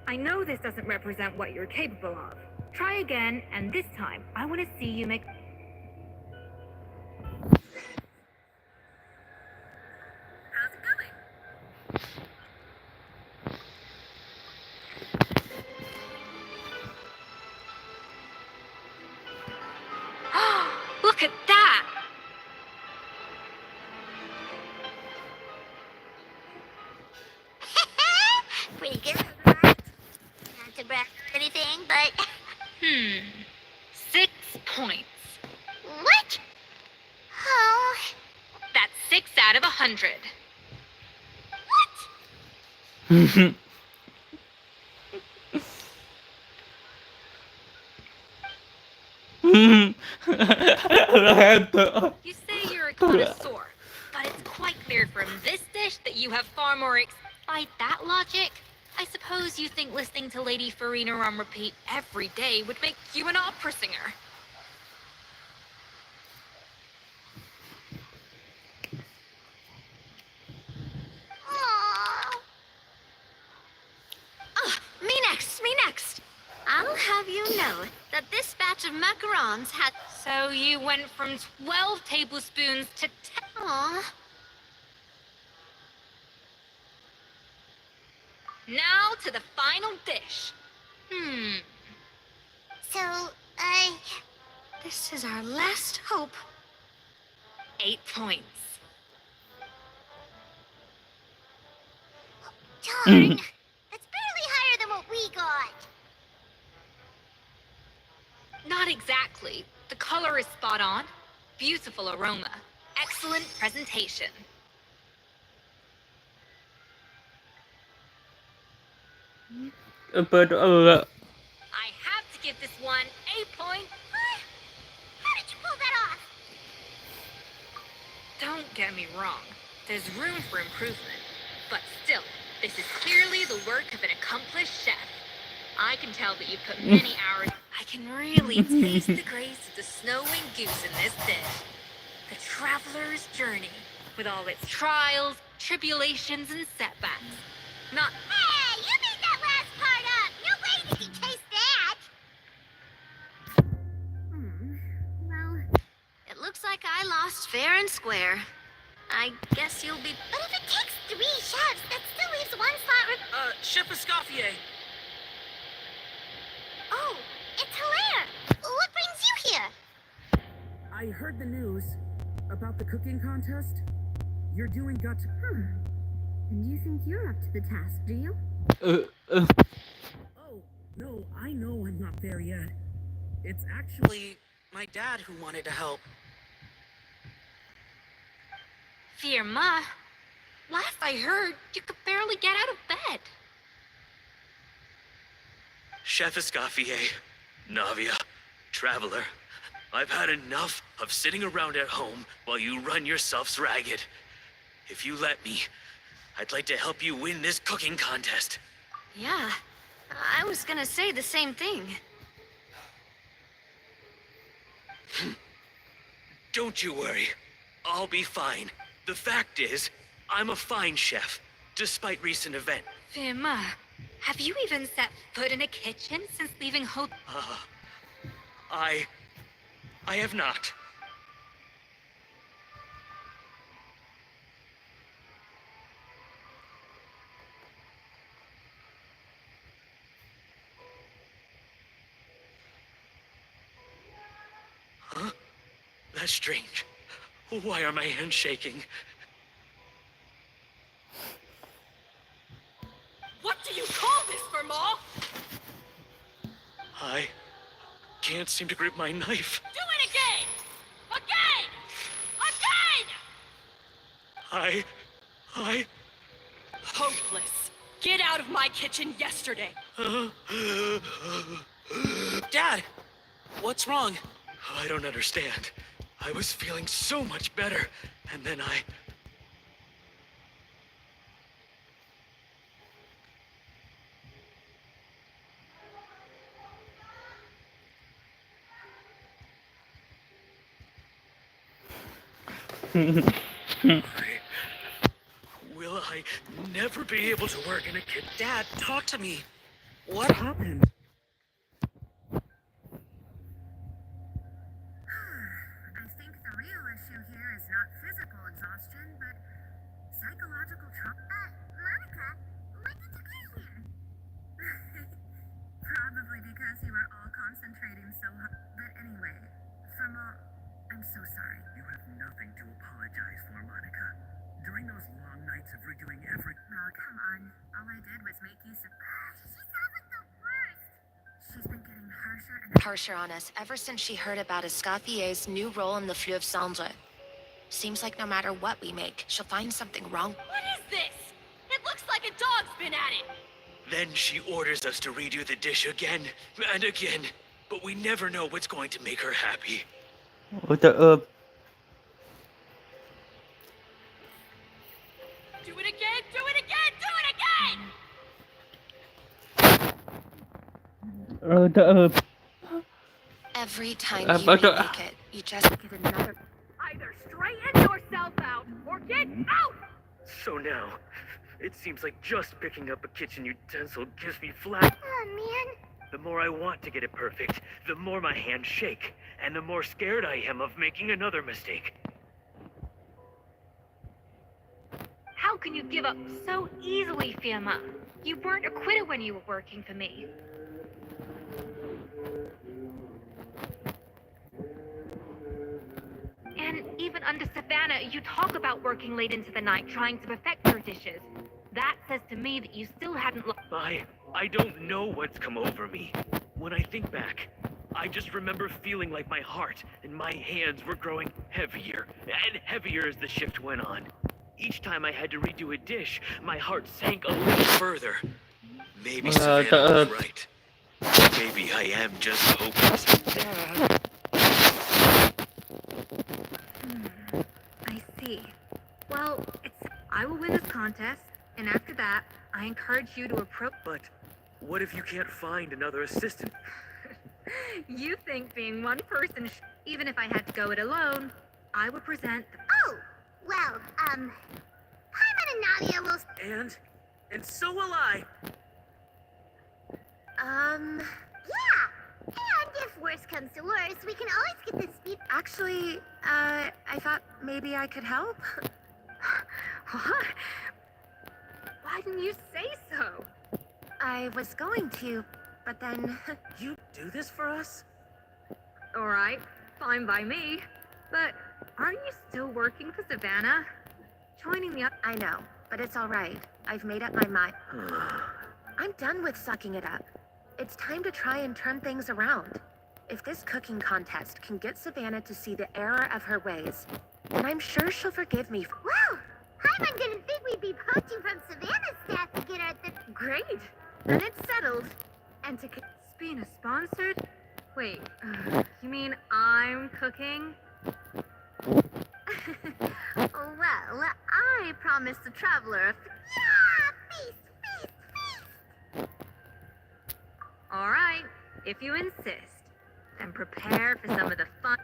I know this doesn't represent what you're capable of. Try again, and this time, I want to see you make... How's it going? Look at that! Pretty good, right? Not to brag or anything, but 6 points. what? Oh, That's 6 out of 100. You say you're a connoisseur, but it's quite clear from this dish that you have far more By that logic, I suppose you think listening to Lady Farina on repeat every day would make you an opera singer. me next. I'll have you know that this batch of macarons had... So you went from 12 tablespoons to 10. Aw, Now to the final dish. so, this is our last hope. 8 points. Darn, that's barely higher than what we got. exactly. The color is spot on. Beautiful aroma. Excellent presentation. Berdoa. I have to give this one a point. How did you pull that off? Don't get me wrong. There's room for improvement. But still, this is clearly the work of an accomplished chef. I can tell that you've put many hours. I can really taste the grace of the snow-winged goose in this dish. The traveler's journey, with all its trials, tribulations, and setbacks. Not Hey, you made that last part up! No way did you taste that! Well, it looks like I lost fair and square. I guess you'll be... But if it takes 3 chefs, that still leaves 1 slot Chef Escoffier. Oh, it's Layar! What brings you here? I heard the news about the cooking contest. You're doing gut. And you think you're up to the task, do you? Oh, no, I know I'm not there yet. It's actually My dad who wanted to help. Firma. Last I heard, you could barely get out of bed. Chef Escoffier, Navia, Traveler, I've had enough of sitting around at home while you run yourselves ragged. If you let me, I'd like to help you win this cooking contest. Yeah, I was gonna say the same thing. Don't you worry. I'll be fine. The fact is, I'm a fine chef, despite recent events. Firma, have you even set foot in a kitchen since leaving I have not. Huh? That's strange. Why are my hands shaking? What do you call this, Firma? I can't seem to grip my knife. Do it again! Again! Again! I... Hopeless. Get out of my kitchen yesterday. Dad, what's wrong? I don't understand. I was feeling so much better, and then I... Will I never be able to work in a kitchen? Dad, talk to me. What happened? I think the real issue here is not physical exhaustion, but psychological trauma. Monica, when did you get here? Probably because you were all concentrating so hard. But anyway, Firma, I'm so sorry. You have nothing to apologize for, Monica. During those long nights of redoing every... Oh, come on. All I did was make you so... She sounds like the worst! She's been getting harsher and Harsher on us ever since she heard about Escoffier's new role in the Fleuve Cendre. Seems like no matter what we make, she'll find something wrong. What is this? It looks like a dog's been at it. Then she orders us to redo the dish again and again, but we never know what's going to make her happy. Ôi trời ơi. Do it again, do it again, do it again! Ôi trời ơi. Every time Ah, you but, remake it, you just get another... Either straighten yourself out or get out! So now, it seems like just picking up a kitchen utensil gives me flat. Oh, man. The more I want to get it perfect, the more my hands shake, and the more scared I am of making another mistake. How can you give up so easily, Firma? You weren't a quitter when you were working for me. And even under Savannah, you talk about working late into the night trying to perfect your dishes. That says to me that you still hadn't I don't know what's come over me. When I think back, I just remember feeling like my heart and my hands were growing heavier and heavier as the shift went on. Each time I had to redo a dish, my heart sank a little further. Maybe Savannah was right. Maybe I am just hopeless. I see. Well, I will win this contest, and after that, I encourage you to approach. But what if you can't find another assistant? You think being one person, even if I had to go it alone, I would present. Oh, well, Paimon and Nadia will. And so will I. Yeah. And if worse comes to worse, we can always get this speed. Actually, I thought maybe I could help. What? Why didn't you say so? I was going to, but then... You do this for us? Alright, fine by me. But aren't you still working for Savannah? Joining the... I know, but it's alright. I've made up my mind. I'm done with sucking it up. It's time to try and turn things around. If this cooking contest can get Savannah to see the error of her ways, then I'm sure she'll forgive me. Wow! Paimon didn't think we'd be poaching from Savannah's staff to get her at the... Great! Then it's settled. And to... Spina sponsored? Wait, you mean I'm cooking? Well, I promised the traveler a... Yeah! Feast! Feast! Feast! Alright, if you insist, then prepare for some of the fun...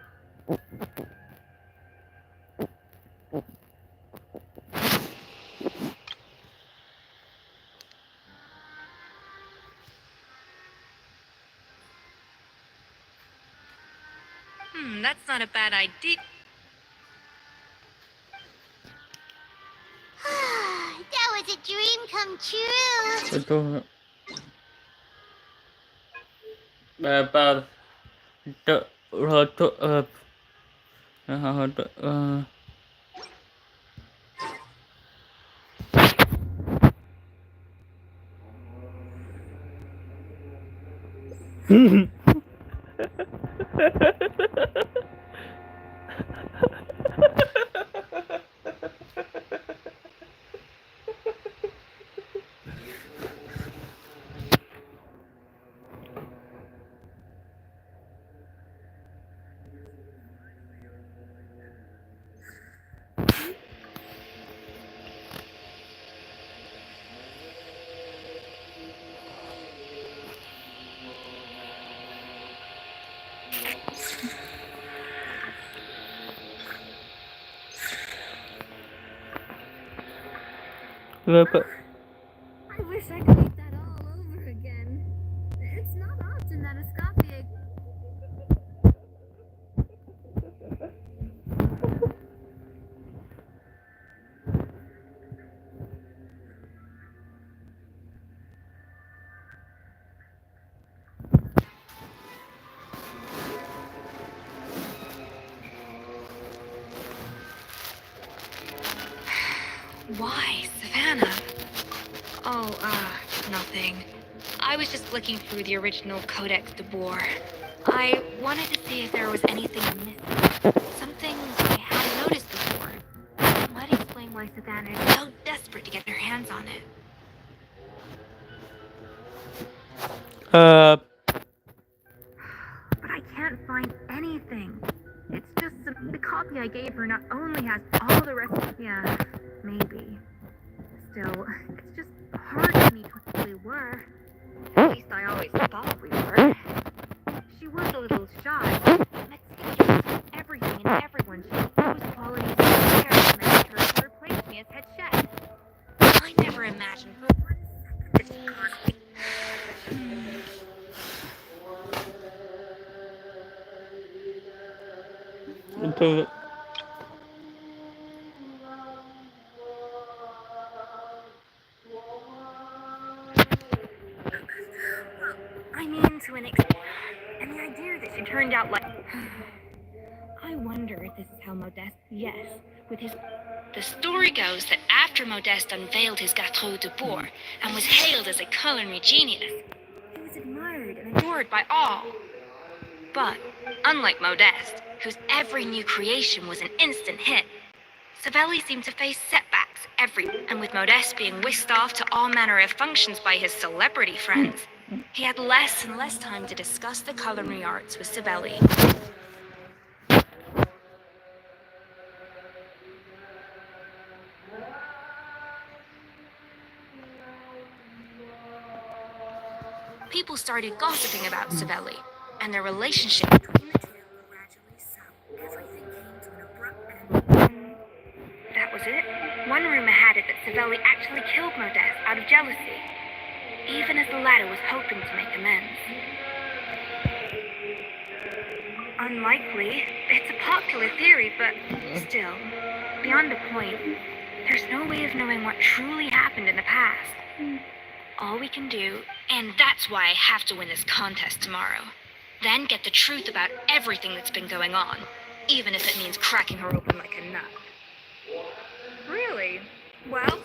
That's not a bad idea. That was a dream come true. Betul. Bapak tak rotok up. Bapak. I wish I could eat that all over again. It's not often that Escoffier... Why, Savannah? Oh, nothing. I was just flicking through the original Codex de Boer. I wanted to see if there was anything missing. Something I hadn't noticed before. It might explain why Savannah is so desperate to get her hands on it. But I can't find anything. It's just the copy I gave her not only has all the rest... Yeah, maybe. Still, it's just hard for me to think we were. At least I always thought we were. She was a little shy. Meticulous with everything and everyone. She had those qualities that recommended her to replace me as head chef. I never imagined for 1 second that she Betul. I mean, to an extent. And the idea that she turned out like... I wonder if this is how Modeste... Yes, with his... The story goes that after Modeste unveiled his Gâteau de Boer and was hailed as a culinary genius, He was admired and adored by all. But, unlike Modeste, whose every new creation was an instant hit, Savelli seemed to face setbacks and with Modeste being whisked off to all manner of functions by his celebrity friends, he had less and less time to discuss the culinary arts with Savelli. People started gossiping about Savelli, and their relationship between the two gradually soured. Everything came to an abrupt end. That was it. One rumor had it that Savelli actually killed Modeste out of jealousy, even as the latter was hoping to make amends. Unlikely. It's a popular theory, but still, beyond the point, there's no way of knowing what truly happened in the past. All we can do, and that's why I have to win this contest tomorrow, then get the truth about everything that's been going on, even if it means cracking her open like a nut. Really? Well,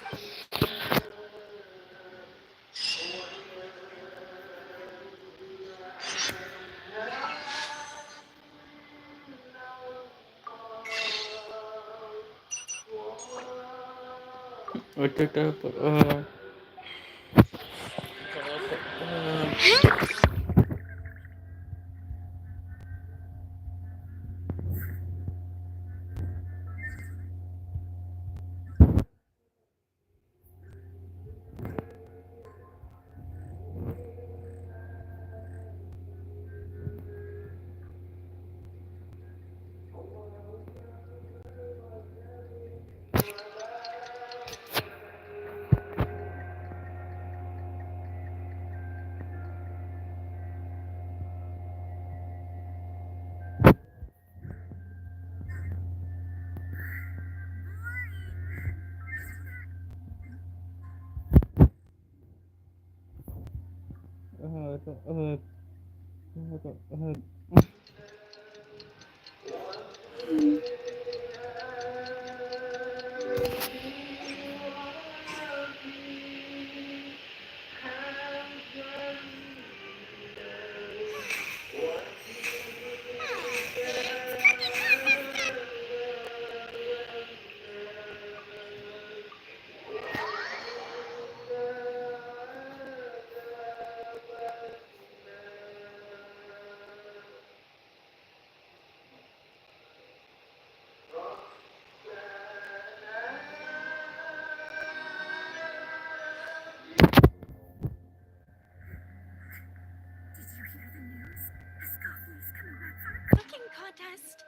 Cooking contest.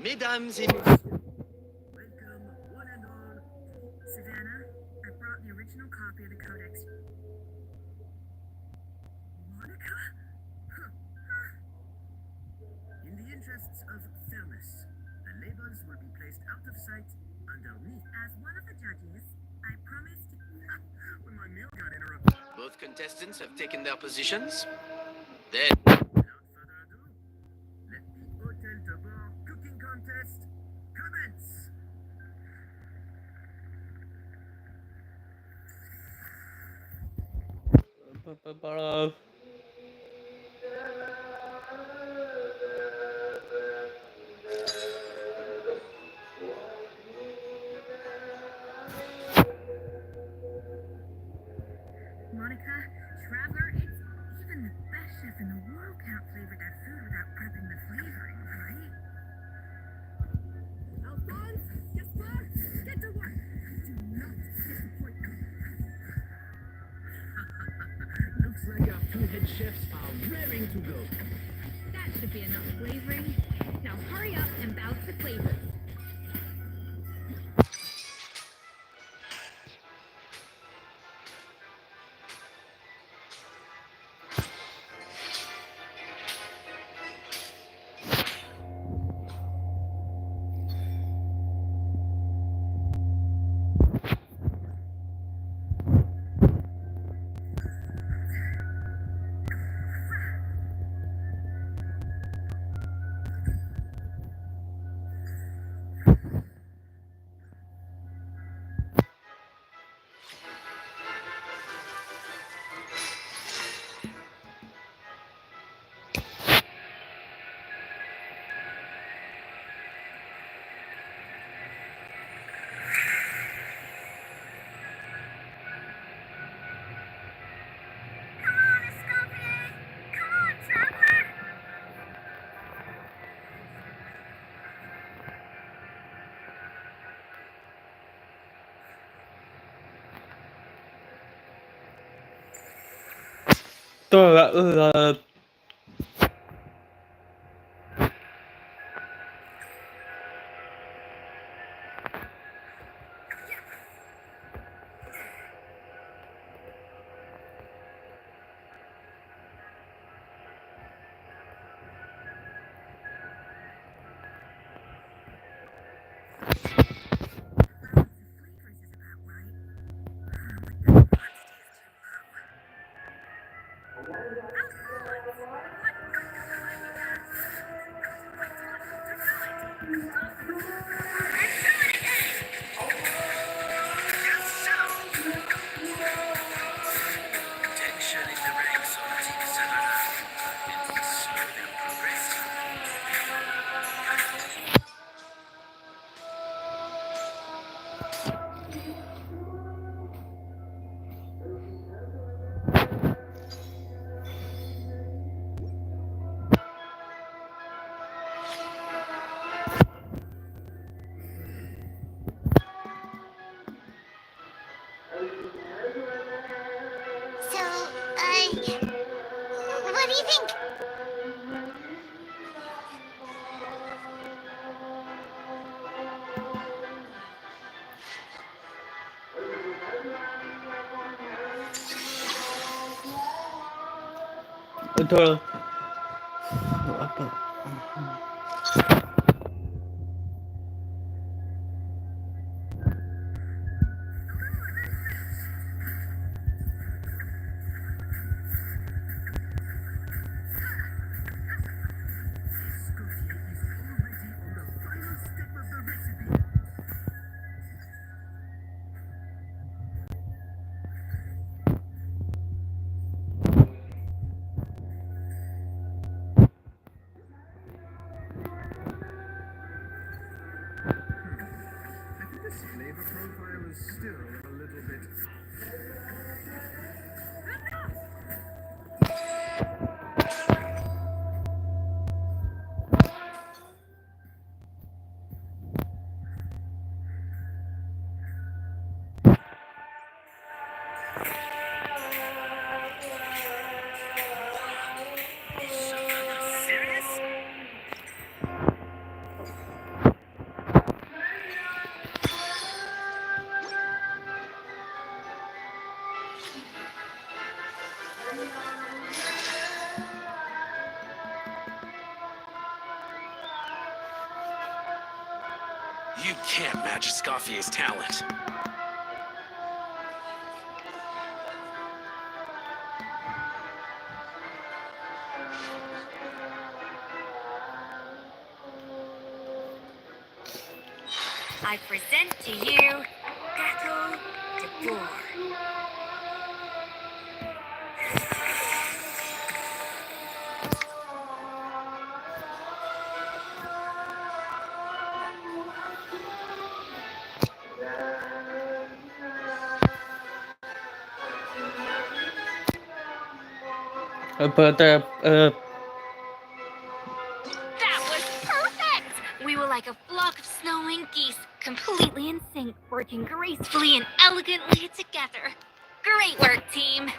Mesdames et Welcome, one and all. Savannah, I brought the original copy of the codex. Monica? In the interests of fairness, the labels will be placed out of sight underneath. As one of the judges, I promised when my meal got interrupted. both contestants have taken their positions. Then, Without further ado, let the Hotel de Bord cooking contest commence. Monica, Traveler, it's even the best chef in the world can't flavor that food without prepping the flavoring, right? Alphonse, Gaspar, get to work. Do not disappoint me. Looks like our two head chefs are raring to go. That should be enough flavoring. Now hurry up and balance the flavors. tolak ular. Tension in the ranks of Team Saweria. It's slow their progress. So, what do you think? Betul. Apa? Escoffier is already on the final step of the recipe. I think this flavor profile is still a little bit. Serious? You can't match Escoffier's talent. I present to you Gato de Boer. Apa That was perfect! We were like a flock of snowing geese, completely in sync, working gracefully and elegantly together. Great work, team!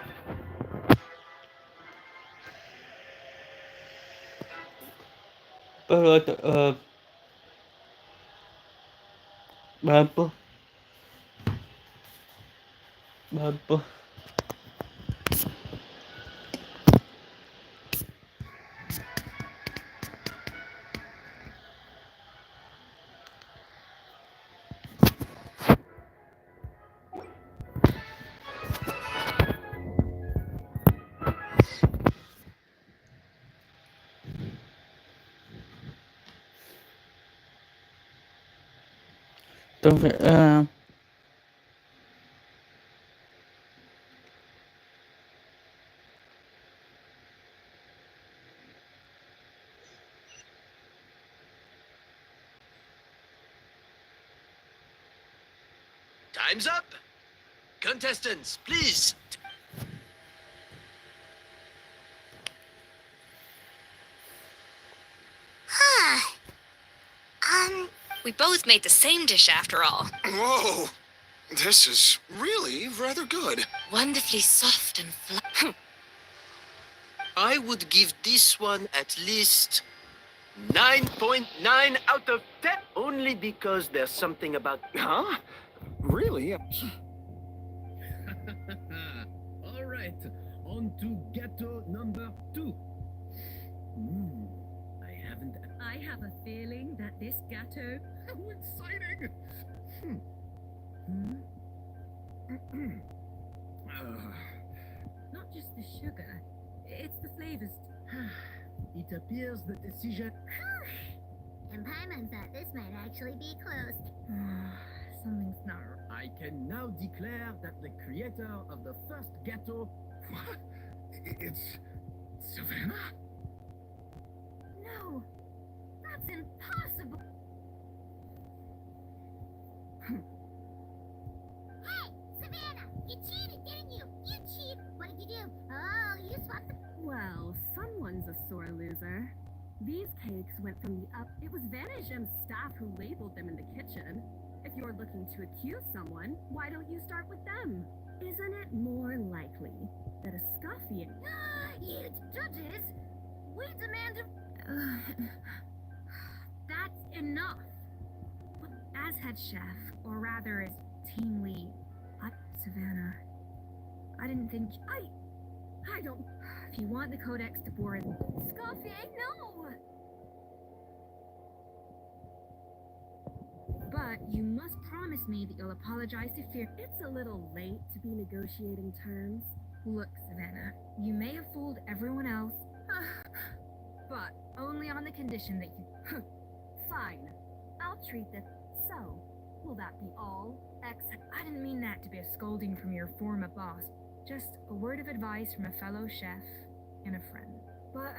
Berapa? Berapa? Tapi, Time's up. Contestants, please. Huh. We both made the same dish after all. Whoa! This is really rather good. Wonderfully soft and I would give this one at least 9.9 out of 10. Only because there's something about... Huh? Really? All right, on to ghetto number 2. I have a feeling that this gâteau... How exciting! Not just the sugar, it's the flavors. It appears the decision... And Paimon thought this might actually be close. Something's not right. I can now declare that the creator of the first ghetto... What? It's... Savannah? No! That's impossible! Hey, Savannah! You cheated, didn't you? You cheat! What did you do? Oh, you swapped the... Well, someone's a sore loser. These cakes went from the up... It was Vanishem's staff who labeled them in the kitchen. If you're looking to accuse someone, why don't you start with them? Isn't it more likely that Escoffier... You judges! We demand a... That's enough! As head chef, or rather as team lead, Savannah, I didn't think... I don't... If you want the codex to board... Escoffier, no! But you must promise me that you'll apologize to Fear. It's a little late to be negotiating terms. Look, Savannah, you may have fooled everyone else, but only on the condition that you... Fine. I'll treat this. So, will that be all? I didn't mean that to be a scolding from your former boss. Just a word of advice from a fellow chef and a friend. But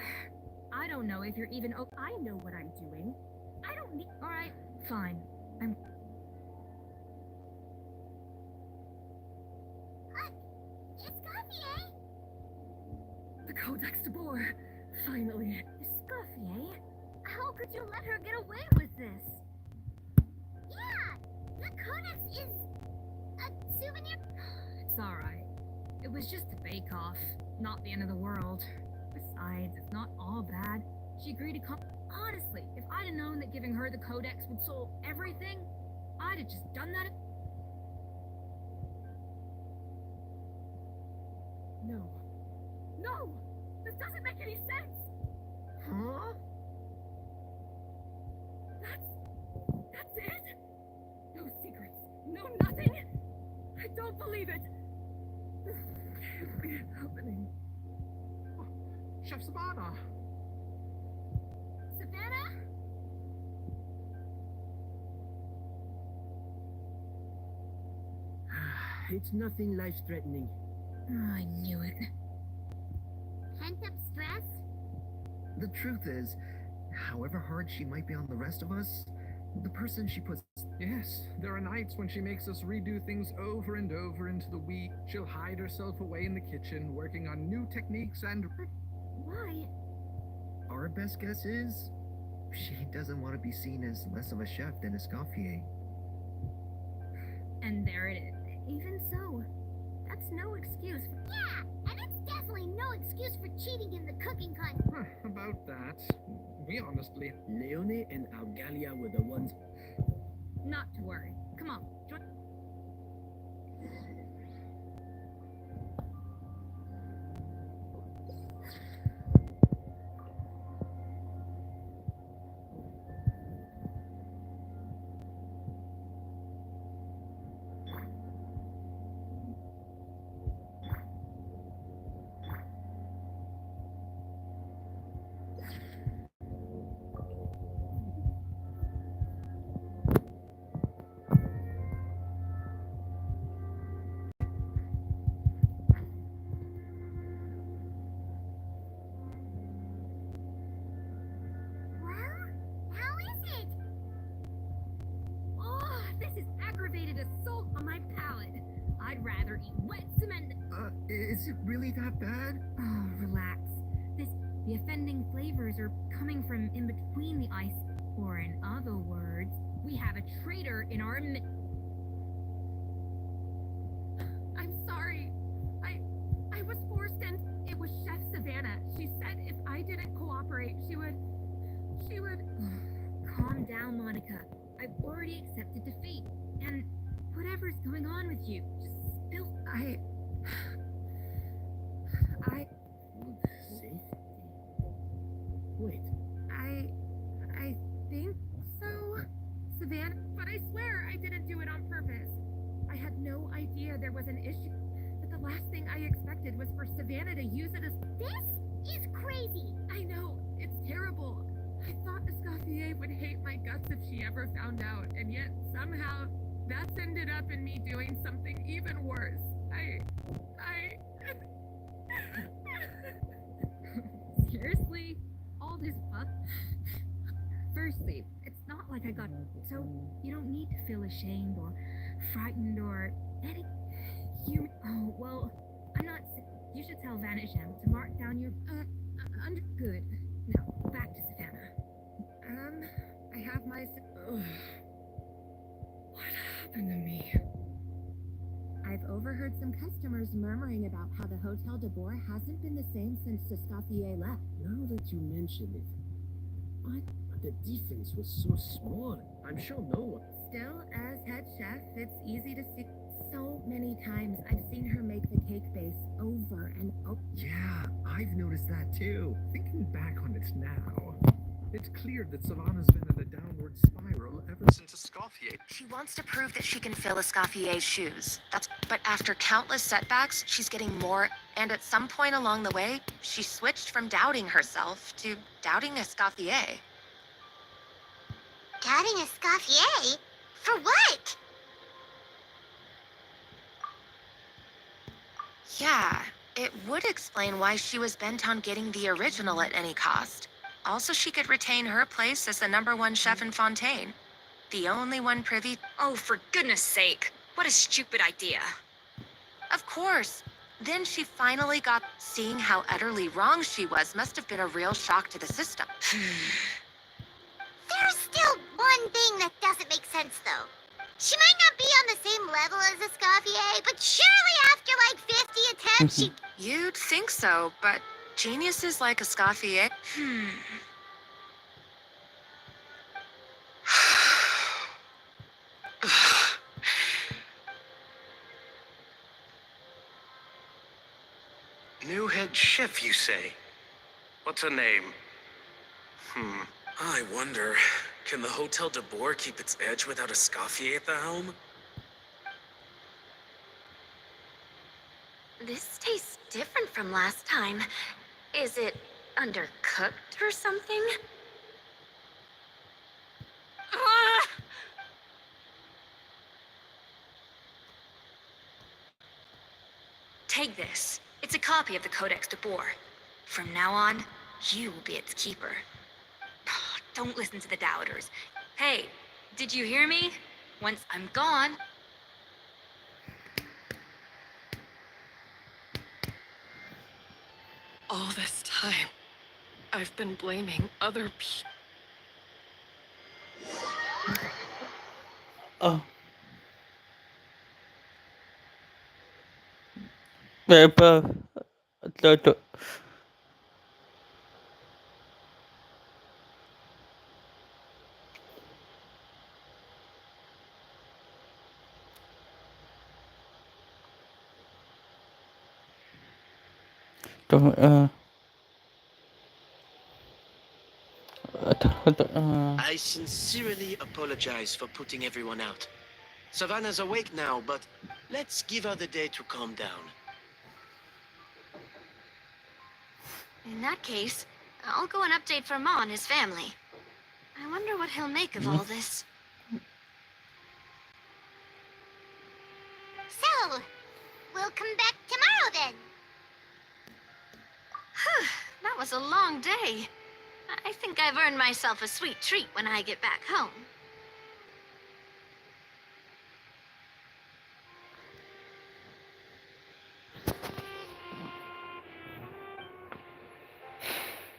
I don't know if you're even... I know what I'm doing. I don't need... Alright, fine. Escoffier! The Codex de Boer! Finally. Escoffier? How could you let her get away with this? Yeah! The Codex is... a souvenir... It's alright. It was just a bake-off. Not the end of the world. Besides, it's not all bad. She agreed to come... Honestly, if I'd have known that giving her the Codex would solve everything, I'd have just done that. No. No! This doesn't make any sense! Huh? That's it? No secrets. No nothing? I don't believe it. This can't be happening. Oh, Chef Savannah! Savannah? It's nothing life-threatening. Oh, I knew it. Pent-up stress? The truth is, however hard she might be on the rest of us, the person she puts... Yes, there are nights when she makes us redo things over and over into the wee. She'll hide herself away in the kitchen, working on new techniques and... Why? Our best guess is, she doesn't want to be seen as less of a chef than Escoffier. And there it is. Even so, that's no excuse. Yeah, and it's definitely no excuse for cheating in the cooking contest. About that, we honestly... Leone and Algalia were the ones... Not to worry. Come on, join... Assault on my palate. I'd rather eat wet cement. Is it really that bad? Oh, relax. The offending flavors are coming from in between the ice. Or in other words, we have a traitor in our midst. I'm sorry. I was forced and it was Chef Savannah. She's I didn't cooperate, she would... Calm down, Monica. I've already accepted defeat. And whatever's going on with you, just spill... Safe? Wait. I think so, Savannah, but I swear I didn't do it on purpose. I had no idea there was an issue, but the last thing I expected was for Savannah to use it as... This is crazy. I know, it's terrible. I thought Escoffier would hate my guts if she ever found out, and yet somehow that's ended up in me doing something even worse. Seriously? All this fuck? Firstly, it's not like I got... So, you don't need to feel ashamed or frightened or any... Oh, well, I'm not... You should tell Vanisham to mark down your... Good. Now, back to Savannah. I have my... What happened to me? I've overheard some customers murmuring about how the Hotel de Boer hasn't been the same since Escoffier left. Now that you mention it, the difference was so small. I'm sure no one... Still, as head chef, it's easy to see. So many times I've seen her make the cake base over and over. Yeah, I've noticed that too. Thinking back on it now, it's clear that Savannah's been in a downward spiral ever since Escoffier. She wants to prove that she can fill Escoffier's shoes. But after countless setbacks, she's getting more, and at some point along the way, she switched from doubting herself to doubting Escoffier. Doubting Escoffier? For what? Yeah, it would explain why she was bent on getting the original at any cost. Also, she could retain her place as the #1 chef in Fontaine. The only one privy... Oh, for goodness sake. What a stupid idea. Of course. Then she finally got... Seeing how utterly wrong she was must have been a real shock to the system. There's still one thing that doesn't make sense, though. She might not be on the same level as Escoffier, but surely after like 50 attempts, she... You'd think so, but geniuses like Escoffier... New head chef, you say? What's her name? I wonder, can the Hotel de Boer keep its edge without Escoffier at the helm? This tastes different from last time. Is it undercooked or something? Take this. It's a copy of the Codex de Boer. From now on, you will be its keeper. Don't listen to the doubters. Hey, did you hear me? Once I'm gone... All this time, I've been blaming other people. Oh. Paper. Tuh. I sincerely apologize for putting everyone out. Savannah's awake now, but let's give her the day to calm down. In that case, I'll go and update for Ma and his family. I wonder what he'll make of all this. So, we'll come back tomorrow then. That was a long day. I think I've earned myself a sweet treat when I get back home.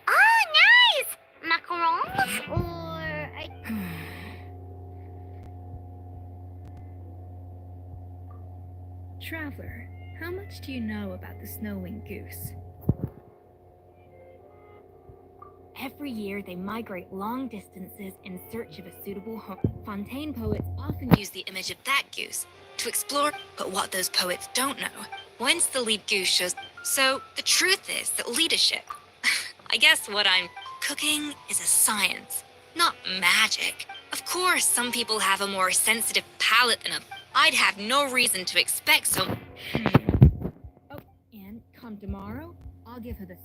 Oh, nice! Macarons or... Traveler, how much do you know about the snow-winged goose? Every year, they migrate long distances in search of a suitable home. Fontaine poets often Use the image of that goose to explore, but what those poets don't know, once the lead goose shows. So the truth is that leadership, I guess what I'm cooking is a science, not magic. Of course, some people have a more sensitive palate than I'd have no reason to expect so. Oh, and come tomorrow, I'll give her the.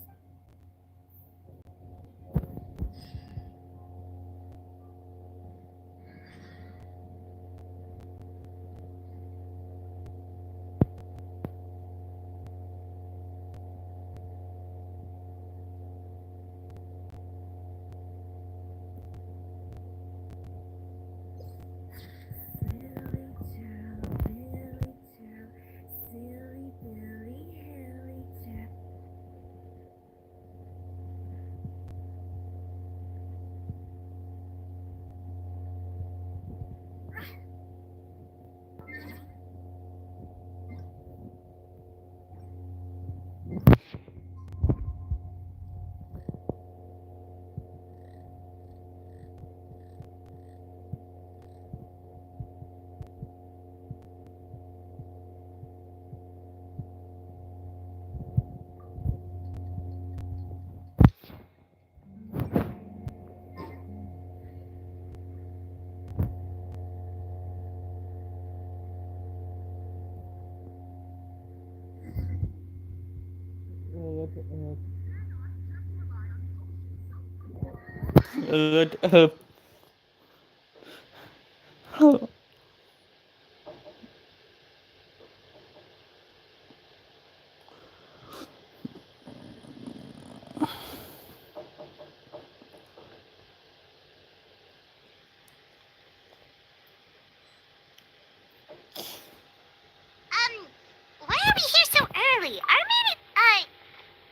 Why are we here so early? Our minute,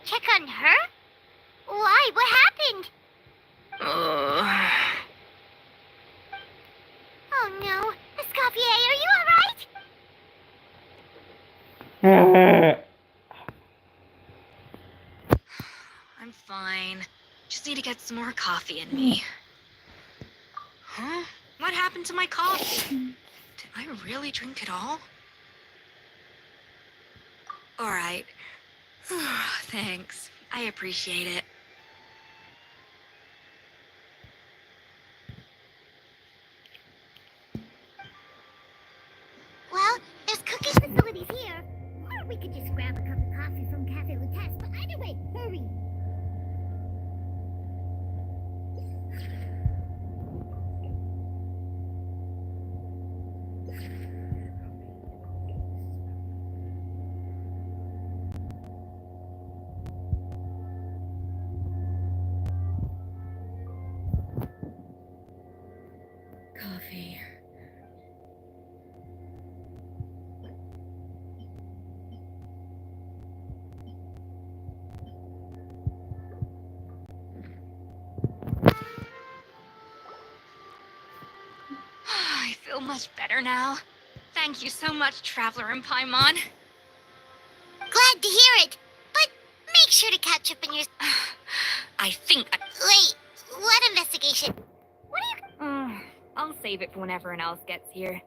check on her? Why? What happened? Oh no. Escoffier, are you alright? I'm fine. Just need to get some more coffee in me. Huh? What happened to my coffee? Did I really drink it all? All right. Thanks. I appreciate it. Well, there's cooking facilities here. Or we could just grab a cup of coffee from Cafe Lutece, but either way, hurry. Coffee. I feel much better now. Thank you so much, Traveler and Paimon. Glad to hear it, but make sure to catch up on your... I think Wait, what investigation? What are you... I'll save it for when everyone else gets here.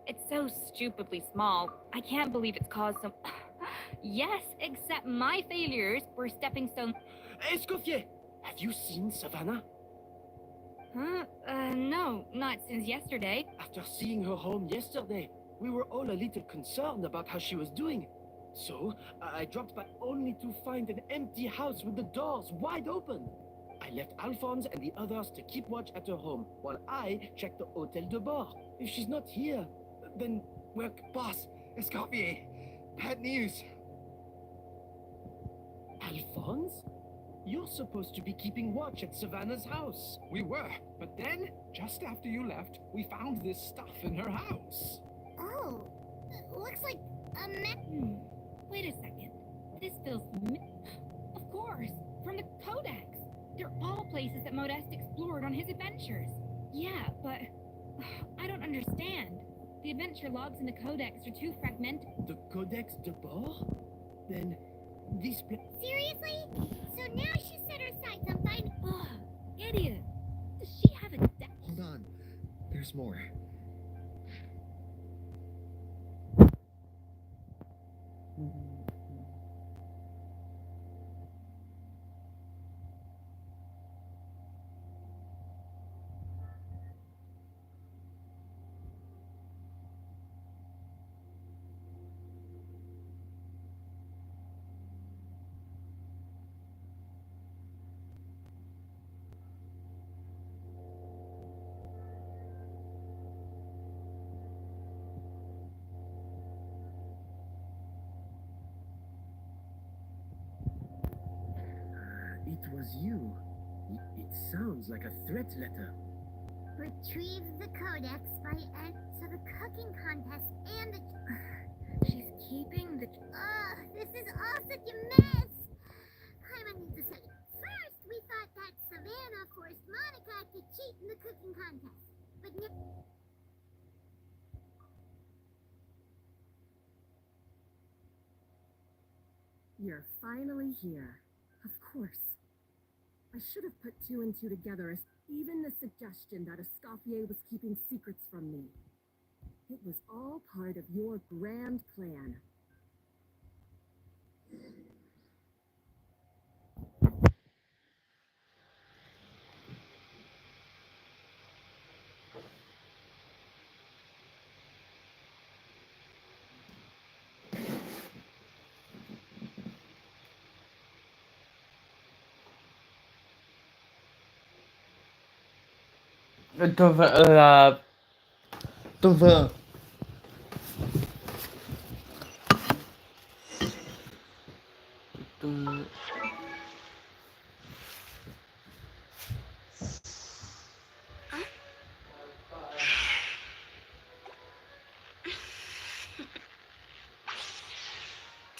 It's so stupidly small. I can't believe it's caused some... Yes, except my failures were stepping stone... Escoffier, have you seen Savannah? Huh? No, not since yesterday. After seeing her home yesterday, we were all a little concerned about how she was doing. So, I dropped by only to find an empty house with the doors wide open. I left Alphonse and the others to keep watch at her home, while I checked the Hotel de Bord. If she's not here, then we're... Boss, Escoffier, bad news. Alphonse? You're supposed to be keeping watch at Savannah's house. We were, but then, just after you left, we found this stuff in her house. Oh, looks like a Wait a second. This feels Of course, from the Codex. They're all places that Modeste explored on his adventures. Yeah, but I don't understand. The adventure logs in the Codex are too fragmented. The Codex de Bord? Then, this Seriously? So now she set her sights on finding... idiot! Does she have a Hold on. There's more. It was you. It sounds like a threat letter. Retrieve the codex by to the cooking contest and the... She's keeping the... Ugh, this is all such a mess! Paimon needs to say, first we thought that Savannah forced Monica to cheat in the cooking contest. But You're finally here. Of course. I should have put two and two together, as even the suggestion that Escoffier was keeping secrets from me. It was all part of your grand plan. Tôi vợ là tôi vợ tôi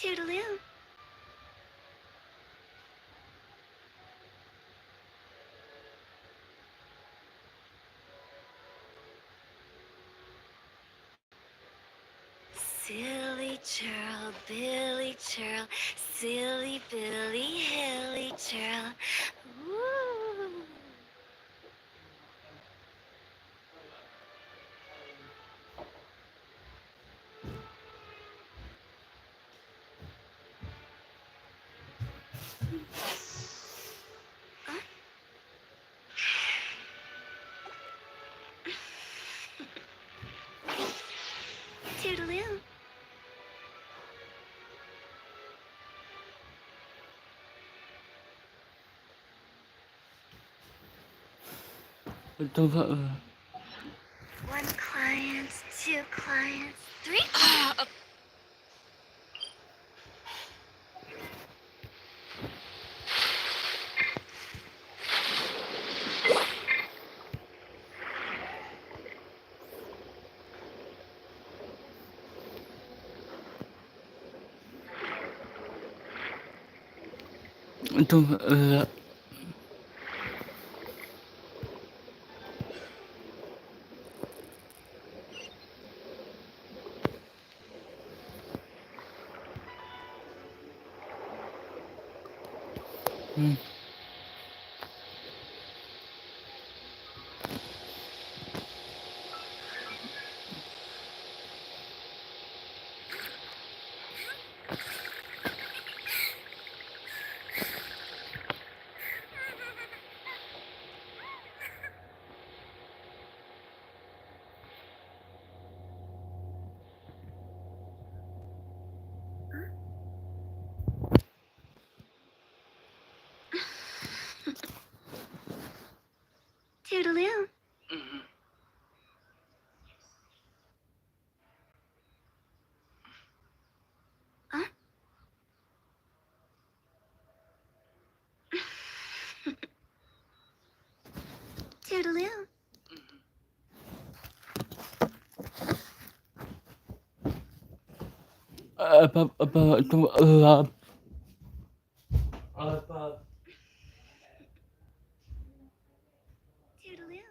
Toodaloo. Silly churl, Billy churl, silly Billy, hilly churl. Woo! Toodaloo. tôi vợ One client, two clients, three tôi vợ là Toodaloo. Huh? Toodaloo. tôi vợ là Toodaloo.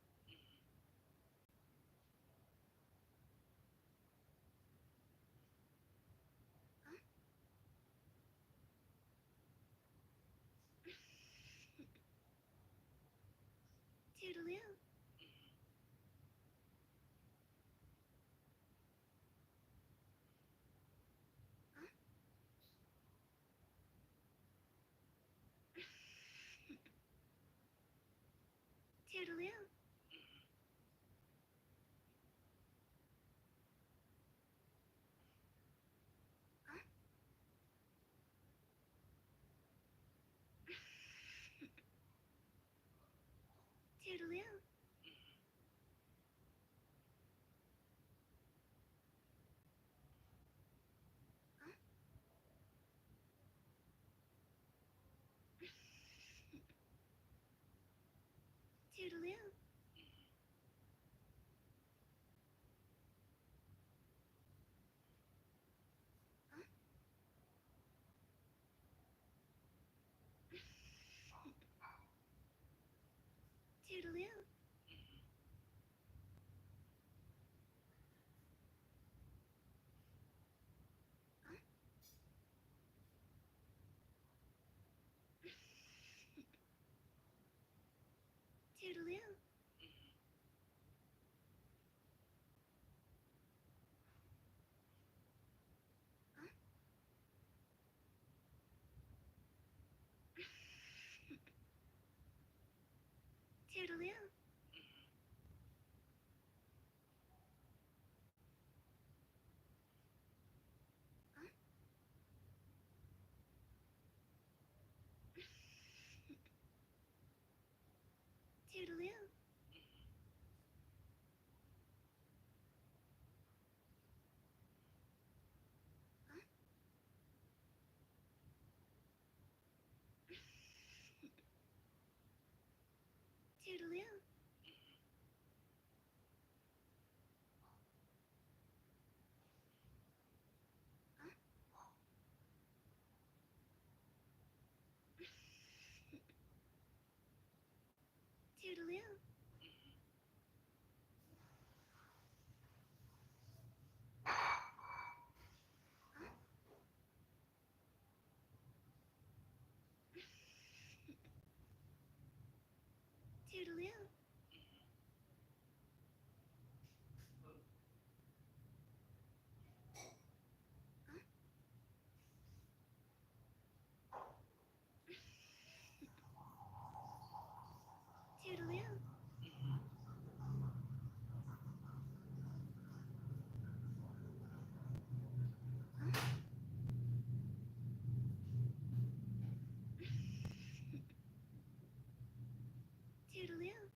Toodaloo. Toodaloo. Toodaloo. Toodaloo. Toodaloo. Toodaloo. Toodaloo. Toodaloo. Toodaloo. Toodaloo. Toodaloo. Toodaloo. Toodaloo.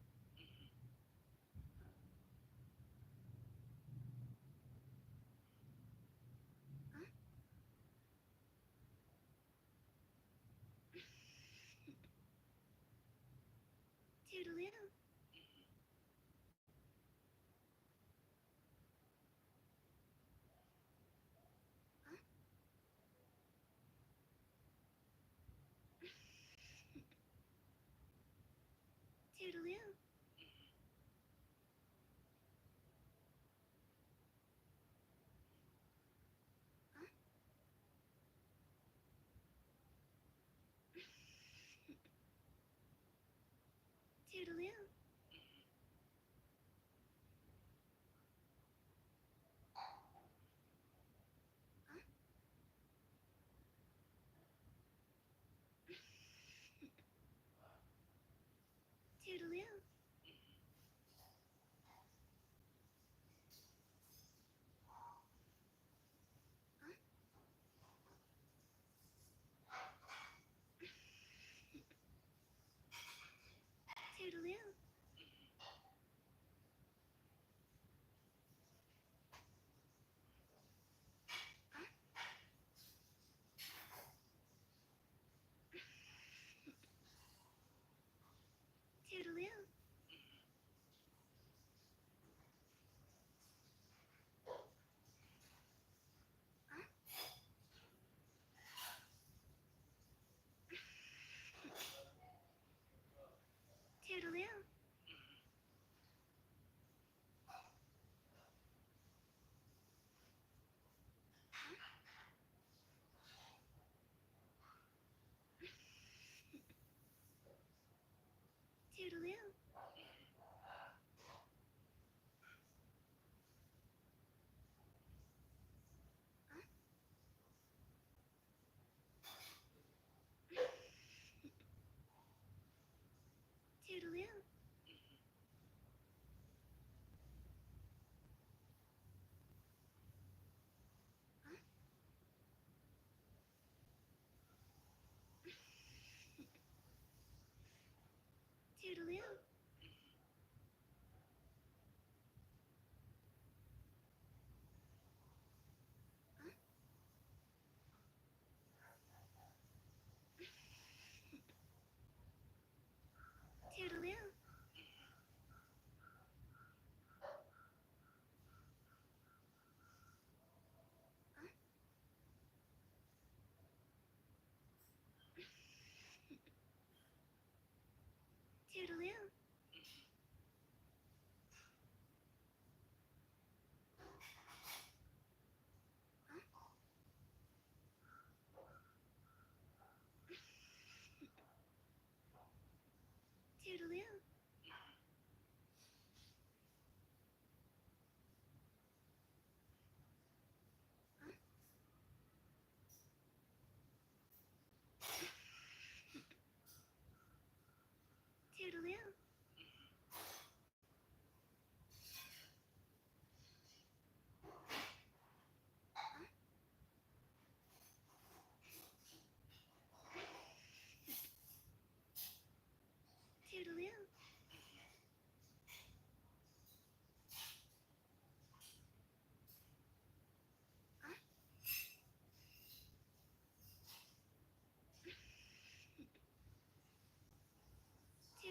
Toodaloo. Toodaloo. Toodaloo. Toodaloo.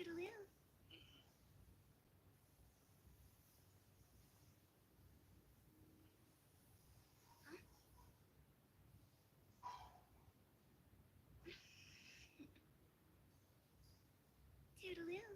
Toodaloo. Toodaloo.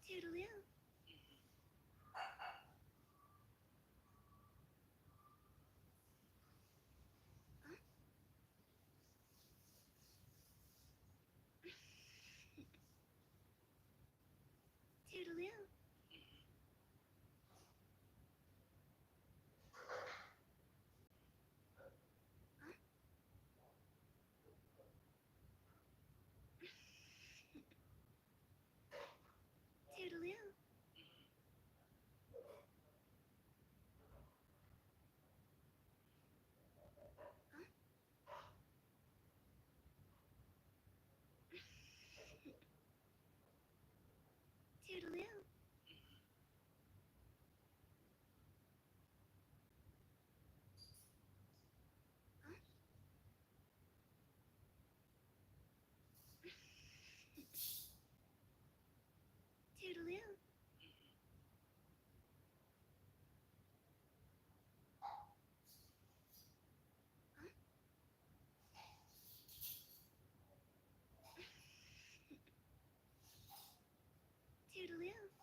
Toodaloo. Toodaloo. Toodaloo. Toodaloo. Toodaloo. Toodaloo. Toodaloo.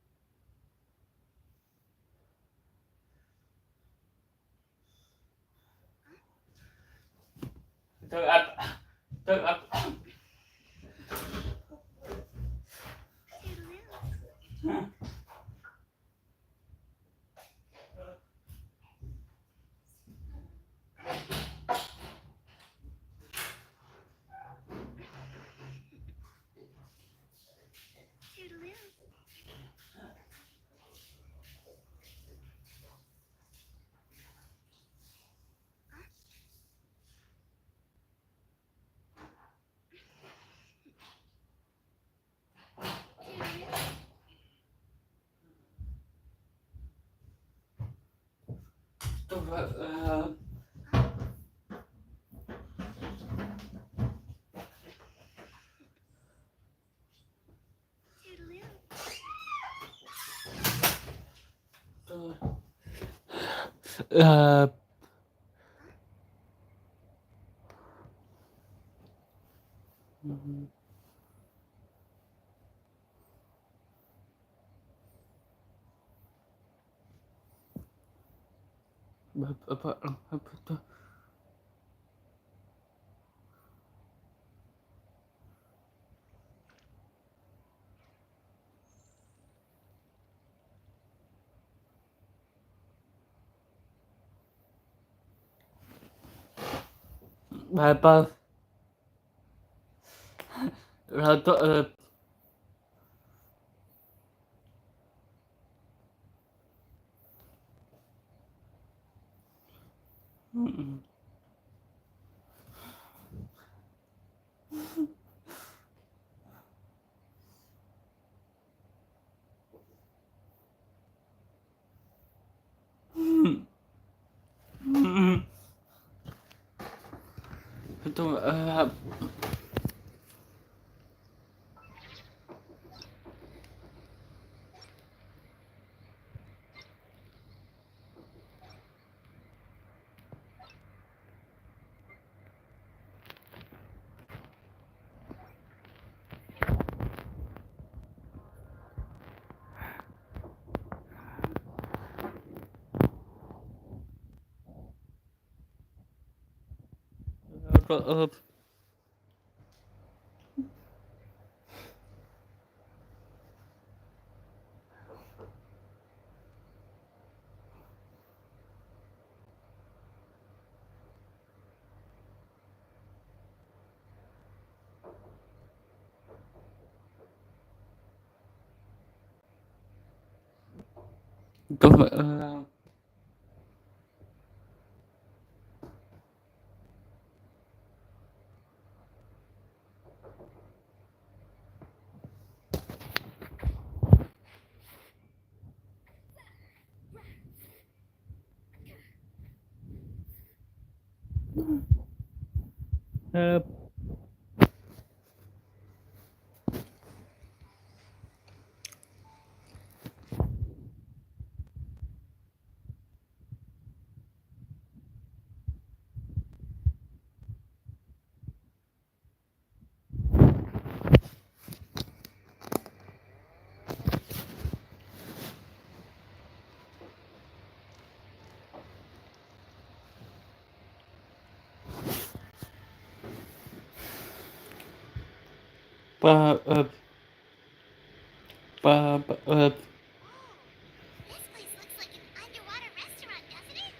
This place looks like an underwater restaurant, doesn't it?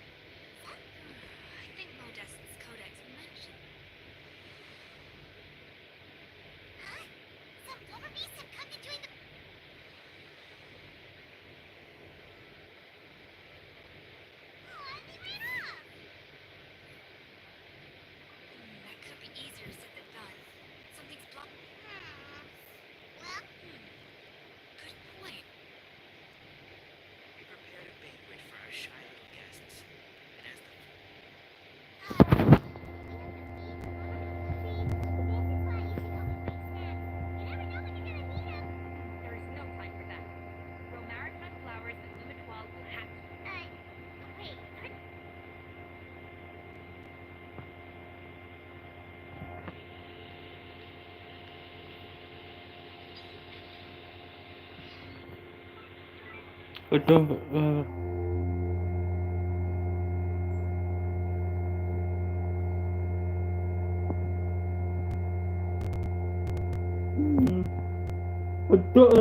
I think Modest's codex mentioned. Huh? Some blubber beasts have come to join the... Oh, they ran off! That could be easier said than done. Something's blocked. Well, Good point. We prepared a banquet for our shy little guests. And as the There is no time for that. Grow maritime flowers and Lumitoile will hatch. wait, Untuk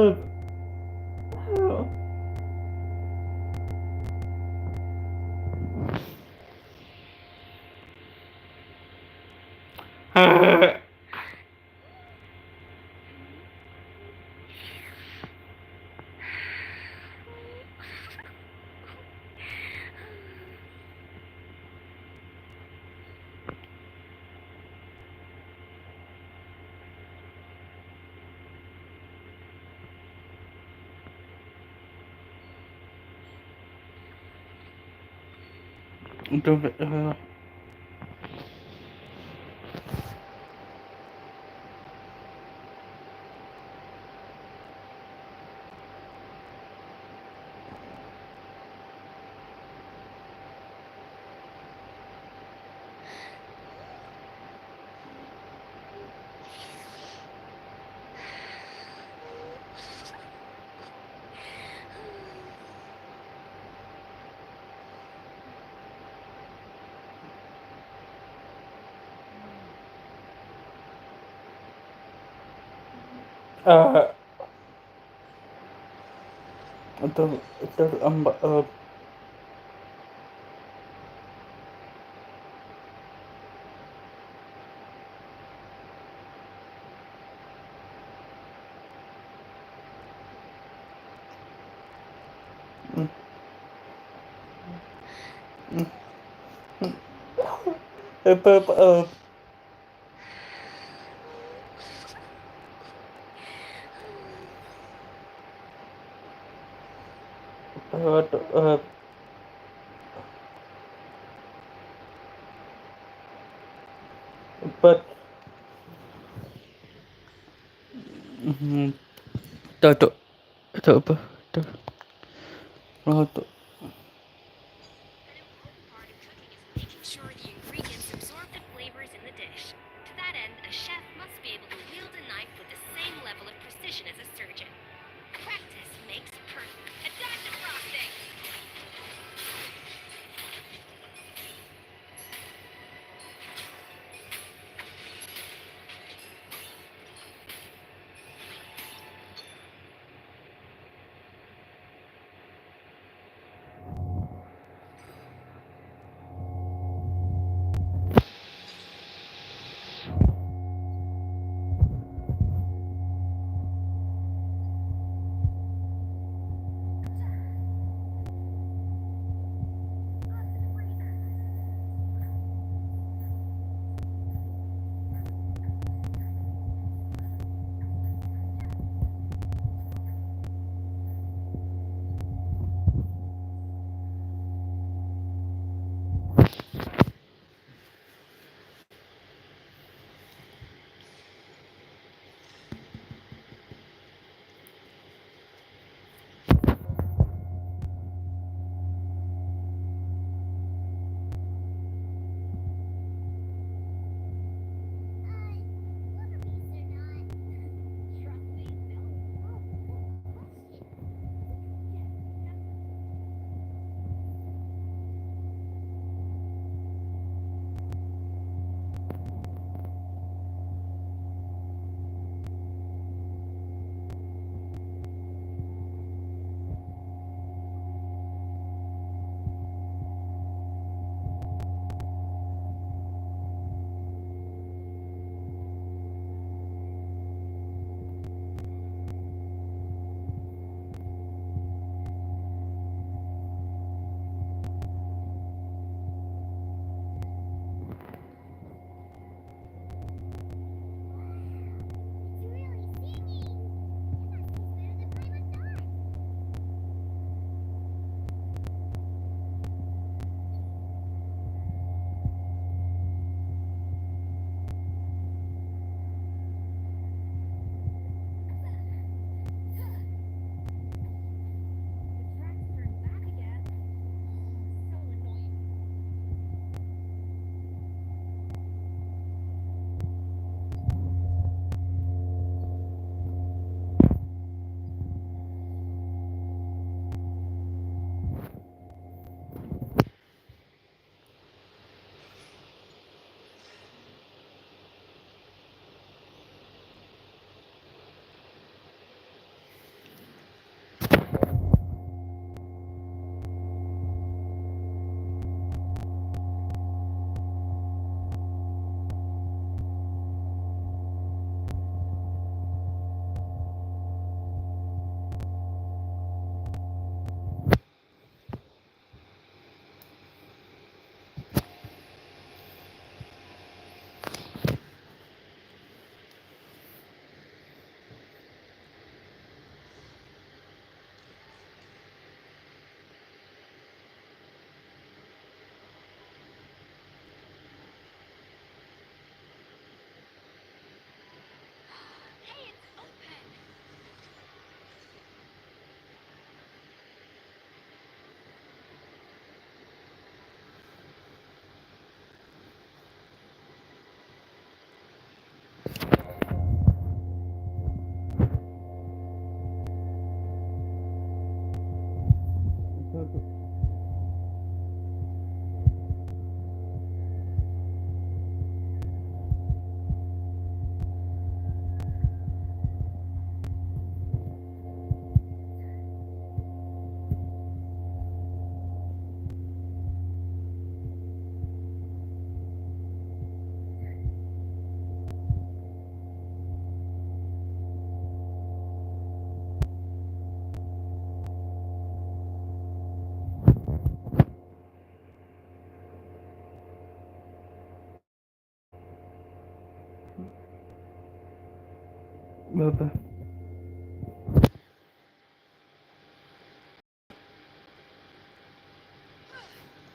but tuh apa tuh tuh Making sure the ingredients absorb the flavors in the dish. To that end, a chef must be able to wield a knife with the same level of precision as a surgeon. Practice makes perfect. And time to frosting! Berapa?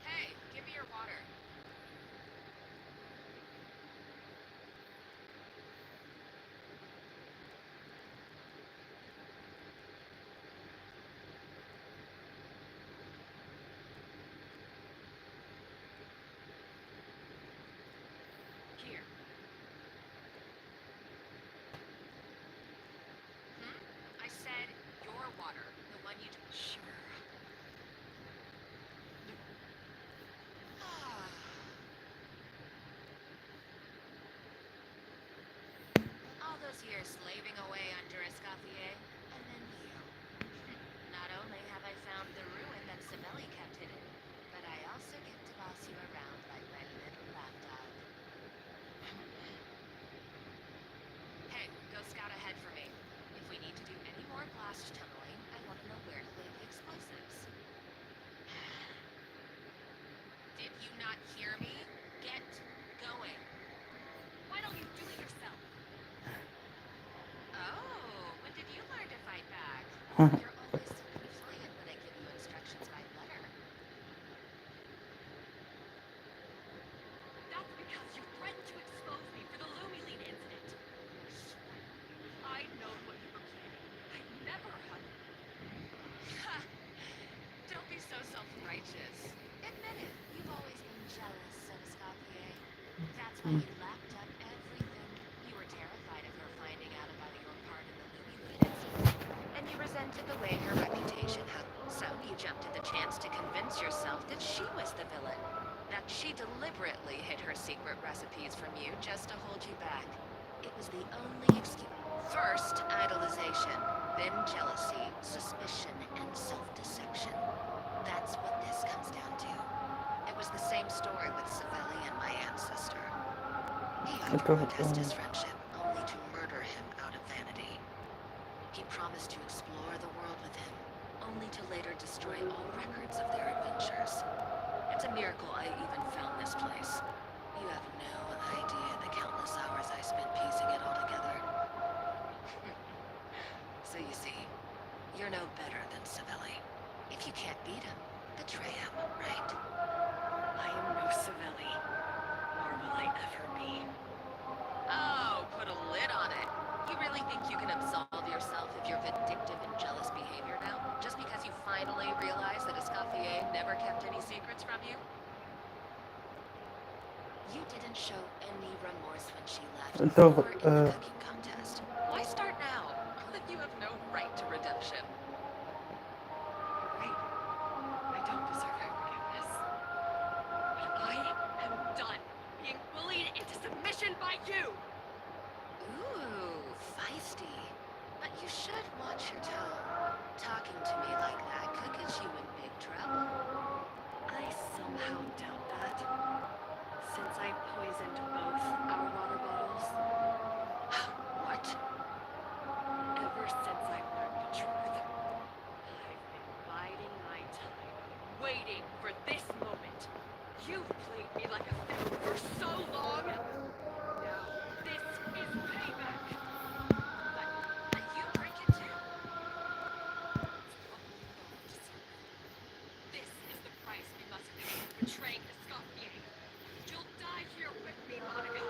Hey, give me your water. Here. I said your water, the one you... Sure. All those years slaving away under Escoffier, and then you. Not only have I found the ruin that Saweria kept hidden, but I also get to boss you around like my little lapdog. Hey, go scout ahead for me. If we need to do any more blast tunneling, I want to know where to lay the explosives. Did you not hear me? Get going. Why don't you do it yourself? Oh, when did you learn to fight back? You're always so fluent when I give you instructions by letter. That's because you threatened to expose me for the Lumiline incident. I know what you were planning. I never had... Ha! Don't be so self-righteous. Admit it. You've always been jealous of Escoffier. That's why you lapped up everything. You were terrified of her finding out about your part in the Lumiline incident. And you resented the way her reputation hung. So you jumped at the chance to convince yourself that she was the villain. That she deliberately hid her secret recipes from you just to hold you back. It was the only excuse. First, idolization, then jealousy, suspicion, and self-deception. That's what this comes down to. It was the same story with Saweria and my ancestor. He offered to test his friendship, only to murder him out of vanity. He promised to explore the world with him, only to later destroy all records of their adventures. It's a miracle I even found this place. You have no idea the countless hours I spent piecing it all together. So you see, you're no better than Saweria. If you can't beat him, betray him, right? I am no Saweria, nor will I ever be. Oh, put a lid on it. You really think you can absolve yourself of your vindictive and jealous behavior now, just because you finally realized that Escoffier never kept any secrets from you? You didn't show any remorse when she left, Untuk, or in the cooking contest. Why start now? You have no right to redemption. Right. I don't deserve her forgiveness. But I am done being bullied into submission by you! Ooh, feisty. But you should watch your tone. Talking to me like that could get you in big trouble. I somehow doubt that. Since I poisoned both our water bottles. What? Ever since I learned the truth, I've been biding my time, waiting for this moment. You've played me like a fiddle for so long. Now, this is payback. But you drink it too. It's what we both deserve. This is the price we must pay for betraying Escoffier. You'll die here with me, Monica.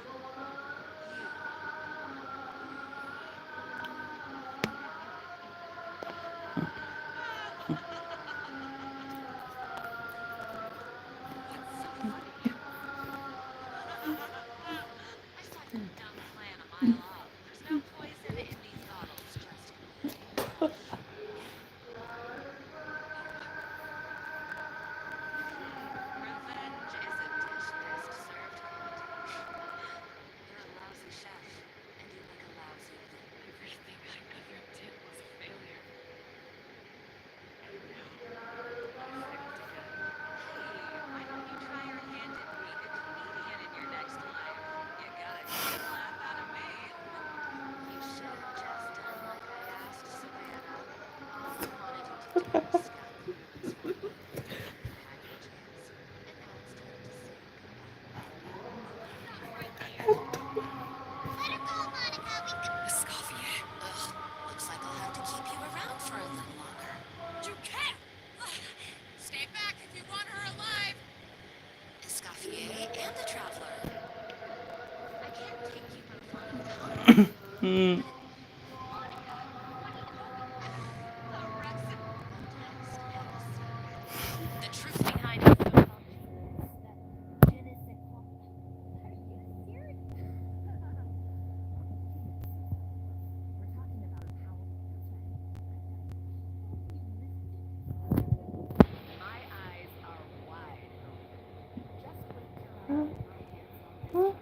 Hmm. The truth behind it, though. My eyes are wide open. Just wait till I get my hands on this.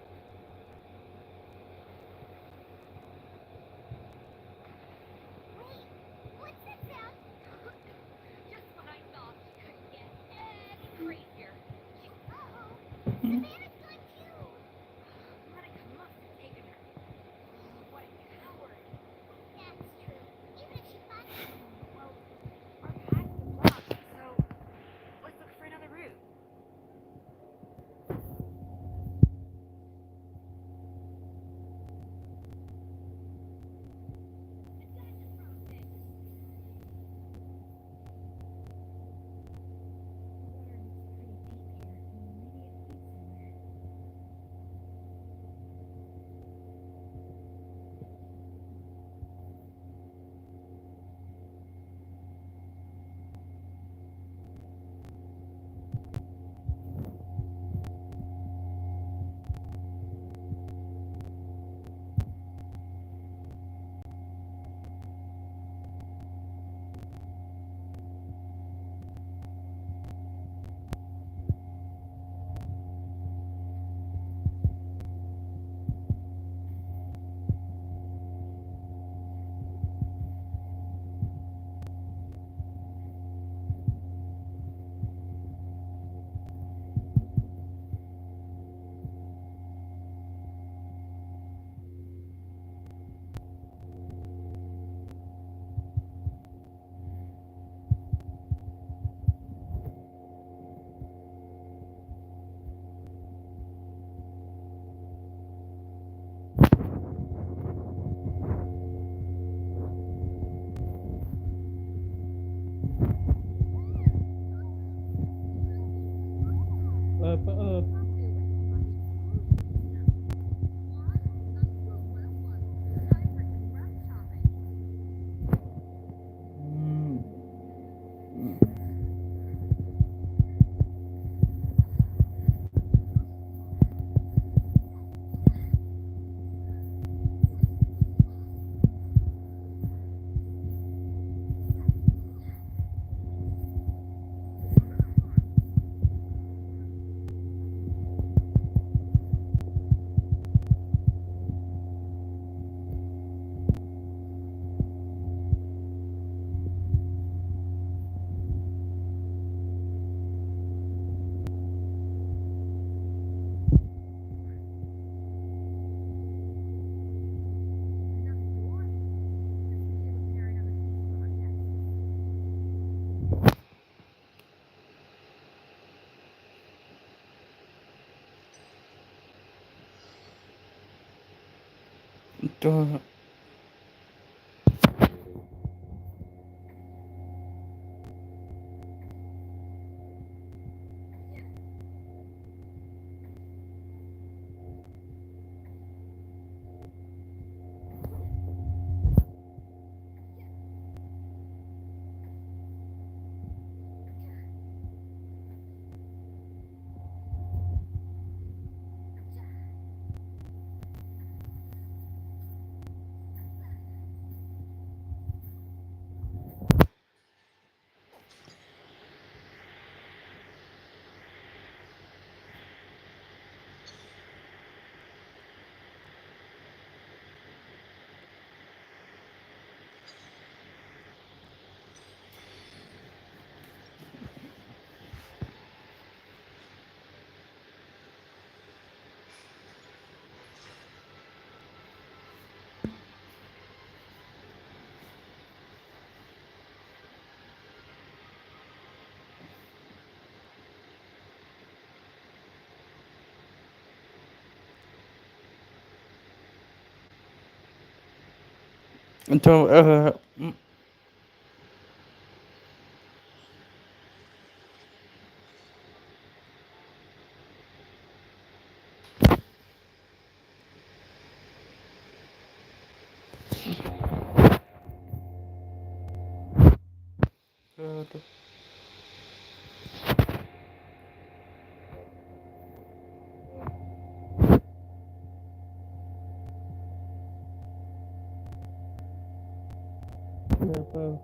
What's that sound? Just when I thought she couldn't get any crazier. Uh-oh. Savannah's gone too. Monica must have taken her. What a coward. That's true. Even if she finds her. Well, our paths are blocked, so let's look for another route. Duh. So, tuh. Kenapa?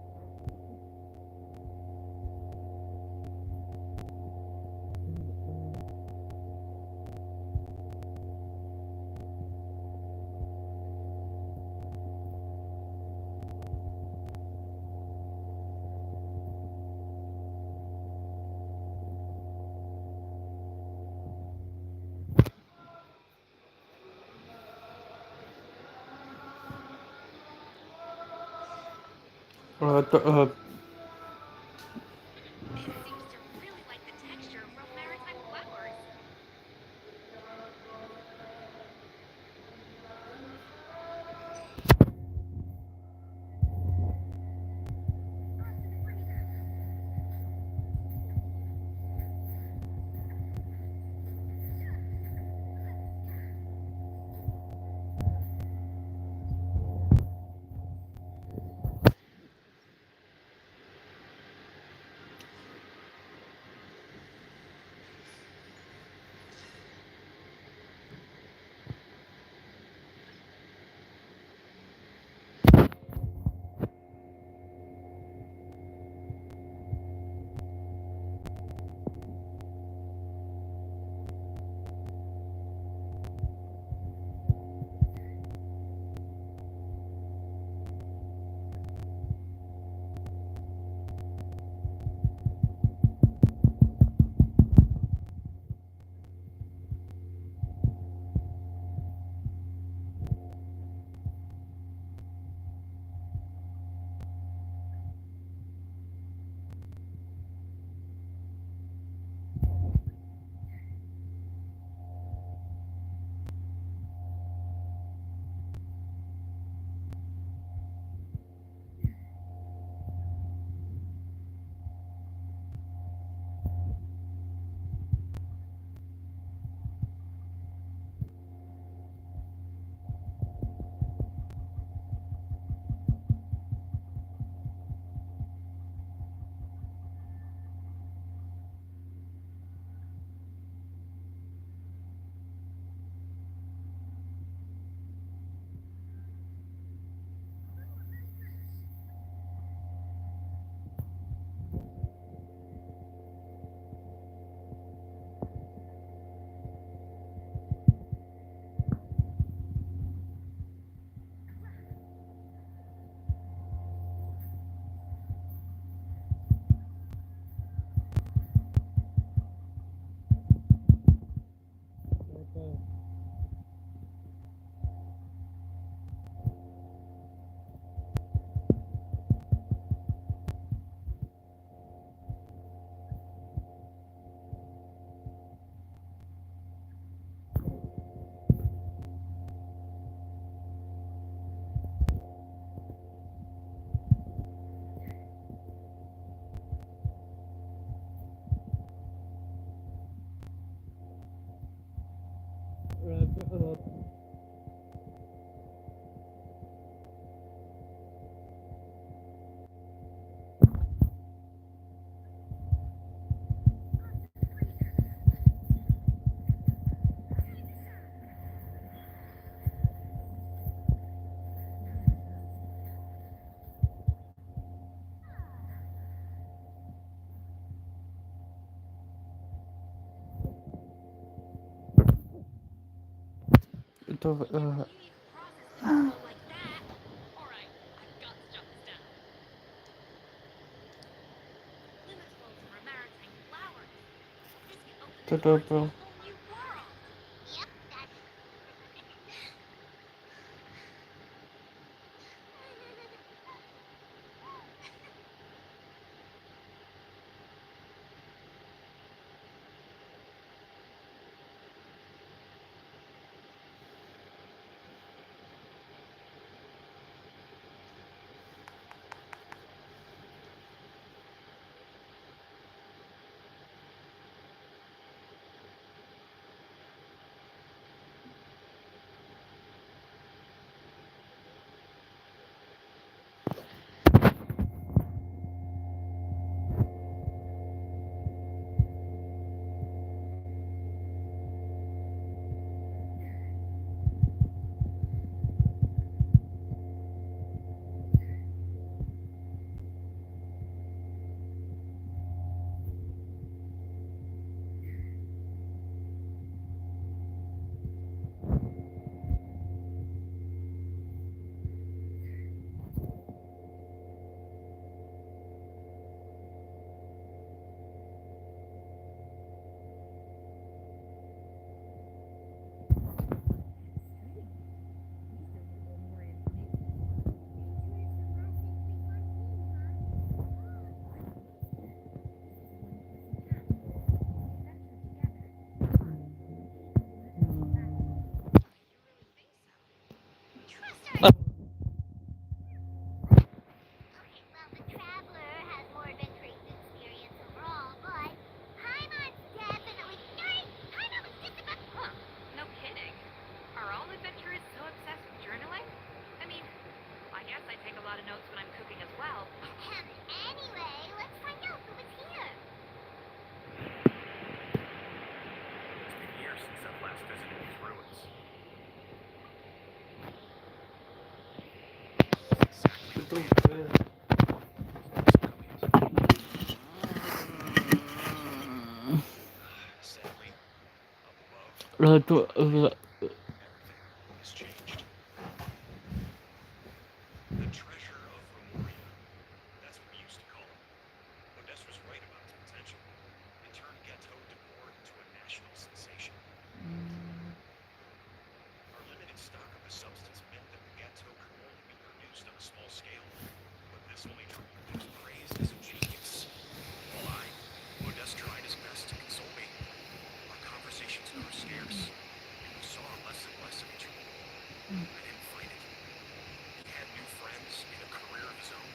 Itu bro. the Traveler has more adventuring experience overall, but Paimon's definitely... Paimon was just about... Huh, no kidding. Are all adventurers so obsessed with journaling? I mean, I guess I take a lot of notes when I'm cooking as well. Anyway, let's find out who was here. It's been years since I've last visited these ruins. Has changed. The treasure of Saweria. That's what we used to call it. Modeste was right about its potential. It turned Ghetto de Boer into a national sensation. Our limited stock of the substance meant that the Ghetto could only be produced on a small scale. But this only tripled its praise as a genius. While Modeste tried his best to console me, our conversations grew scarce, and we saw less and less of each other. I didn't fight it. He had new friends and a career of his own.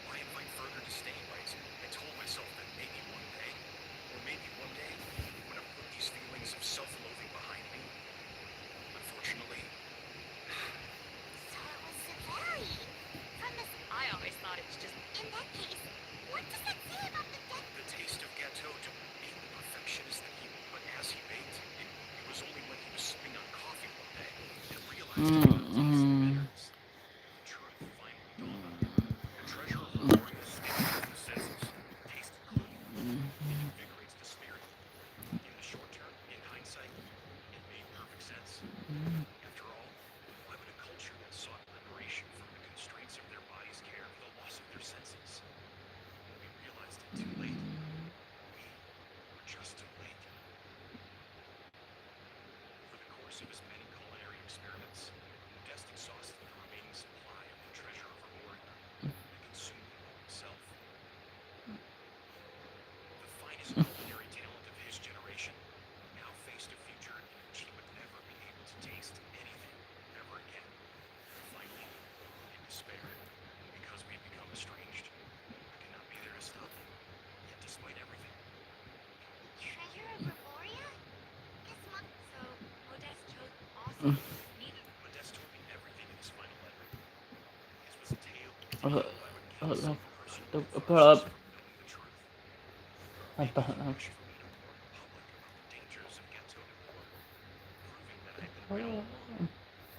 Why invite further disdain, right? I told myself that maybe one day, when I've put these feelings of self-loathing behind me. Unfortunately, So it was Saweria. From the... I always thought it was just... In that case, what does that say about the death? the taste of Ghetto to being the perfectionist that he, but as he baked, it was only when he was sipping on coffee one day and realized how it tasted bitter. The truth finally dawned on him. The treasure of Saweria stimulates the senses, tastes good, and invigorates the spirit. In the short term, in hindsight, it made perfect sense. After all, why would a culture that sought liberation from the constraints of their bodies care for the loss of their senses? We realized it too late. We were just too late. Over the course of his many culinary experiments, Modeste exhausted the remaining supply of the treasure of Saweria and consumed it all himself. The finest culinary talent of his generation now faced a future in which he would never be able to taste anything ever again. Finally, in despair, because we had become estranged, I could not be there to stop him. Yet despite everything, Treasure of Saweria? Guess what? So, Modeste chose awesome. Neither... Modeste told me everything in his final letter. His was a tale that I would count some personal catharsis from knowing the truth. Maybe he wished for me to warn the public about the dangers of Ghetto de Boer, proving that I had been right all along.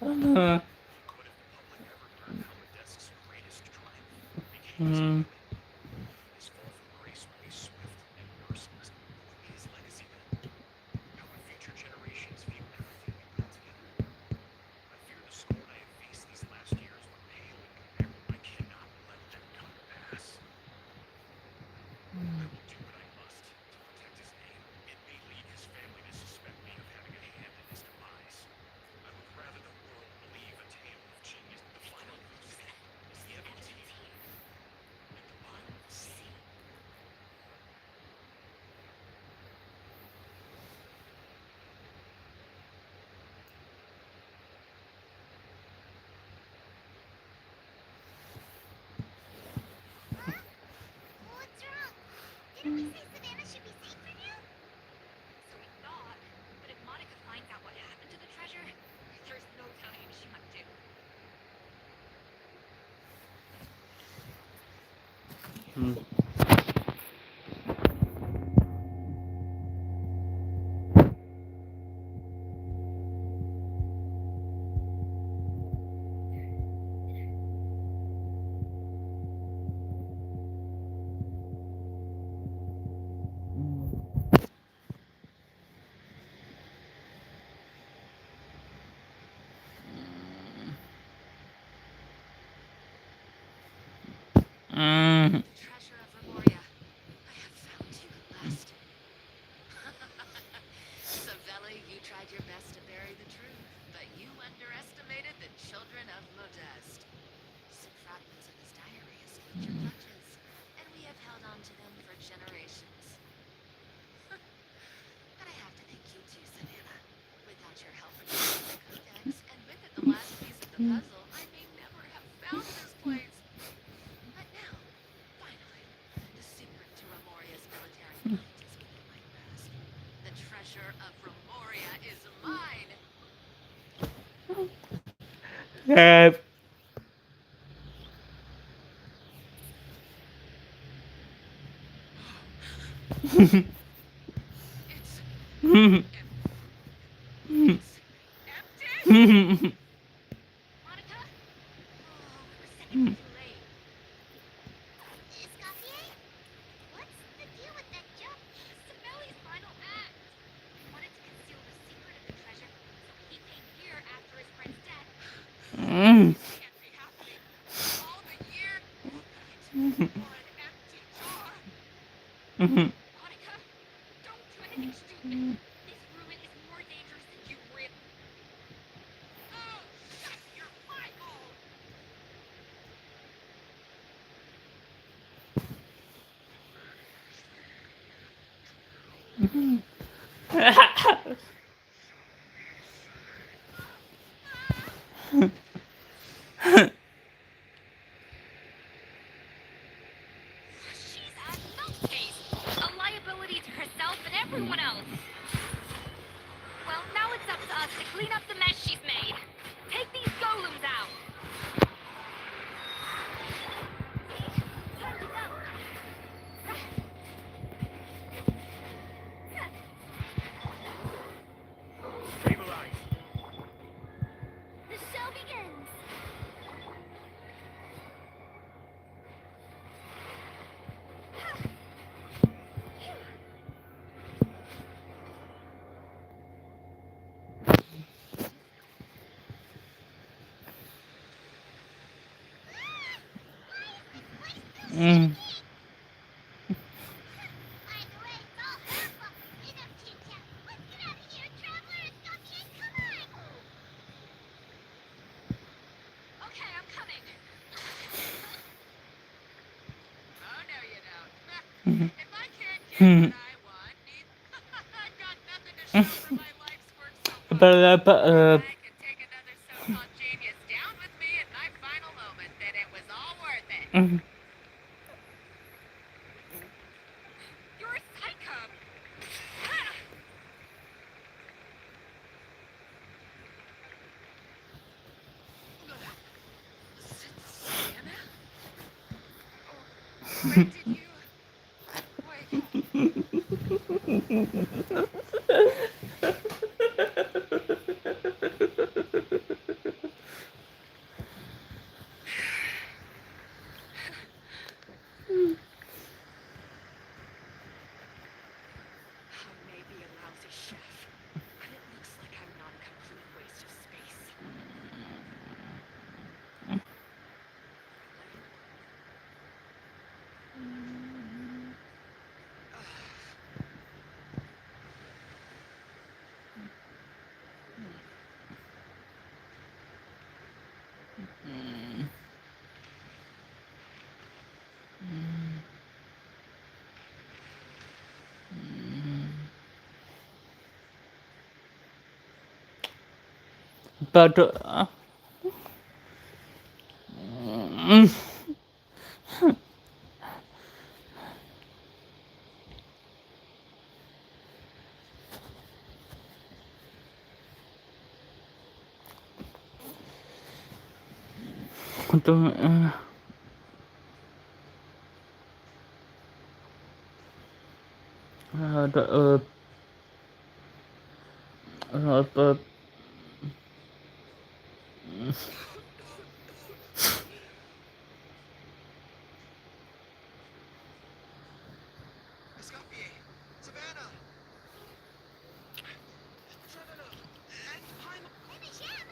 But if the public ever learned how Modeste's greatest triumph became his enemy, his fall from grace would be swift and merciless. What would be his legacy then? How would future generations view everything we built together? I fear the scorn I have faced these last years would pale in comparison. I cannot let that come to pass. I will do what I must to protect his name. It may lead his family to suspect me of having a hand in his demise. I would rather the world believe a tale of genius. The final news is the Updateee and the bottom of the sea. What's wrong? Didn't we say Savannah should be safe for now? So we thought, but if Monica finds out what happened to the treasure, there's no telling what she might do. Treasure of Saweria, I have found you at last. Saweria, you tried your best to bury the truth, but you underestimated the children of Modeste. Some fragments of his diary escaped your clutches, and we have held on to them for generations. But I have to thank you too, Savannah. Without your help in the codex, and with it the last piece of the puzzle, I Escoffier? What's the deal with that joke? Sabelli's final act. He wanted to conceal the secret of the treasure, so he came here after his friend's death. Can't be happening. All the year for an empty jar. Monica, don't do anything stupid. This ruin is more dangerous than you realize. Oh, shut your pie hole! She's a nutcase, a liability to herself and everyone else. Well, now it's up to us to clean up the mess she's made. Take these golems out. Time to go. Stabilize. The show begins. Mm. By the way, it's all her fault. Enough chit-chat. Let's get out of here, traveler. Escoffier, come on. Okay, I'm coming. Oh, no, you don't. If I can't get what I want, I've got nothing to show for my life's work so far. I can take another so-called genius down with me at my final moment, then it was all worth it. You're a psycho. When did you I may be a lousy chef, but it looks like I'm not a complete waste of space. But Escoffier. Savannah. Traveler. And I'm... Hey, Michelle.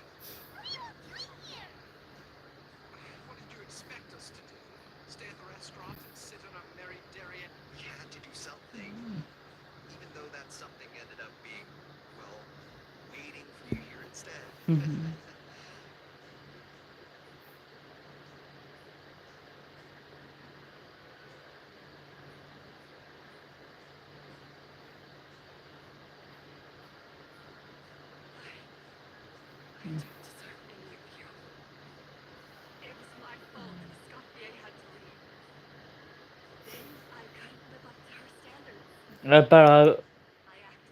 What are you all doing here? What did you expect us to do? Stay at the restaurant and sit on our merry dairy and... We had to do something. Even though that something ended up being, well, waiting for you here instead. I don't deserve any of you. It was my fault that Escoffier had to leave. Then I couldn't live up to her standards. I acted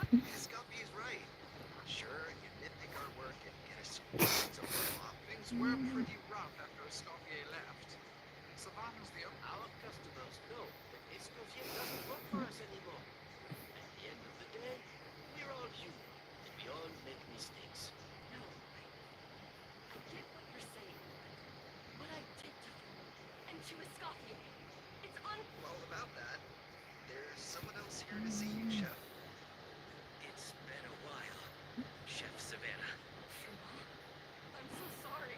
Escoffier's right. Sure, you nitpick our work and get us some off. Things were pretty rough after Escoffier left. Savannah's the Our customers know that Escoffier doesn't work for us anymore. At the end of the day, we're all human, and we all make mistakes. No, I get what you're saying, but I did to you and to Escoffier. It's Well, about that, there's someone else here to see you, Chef. It's been a while, Chef Savannah. I'm so sorry.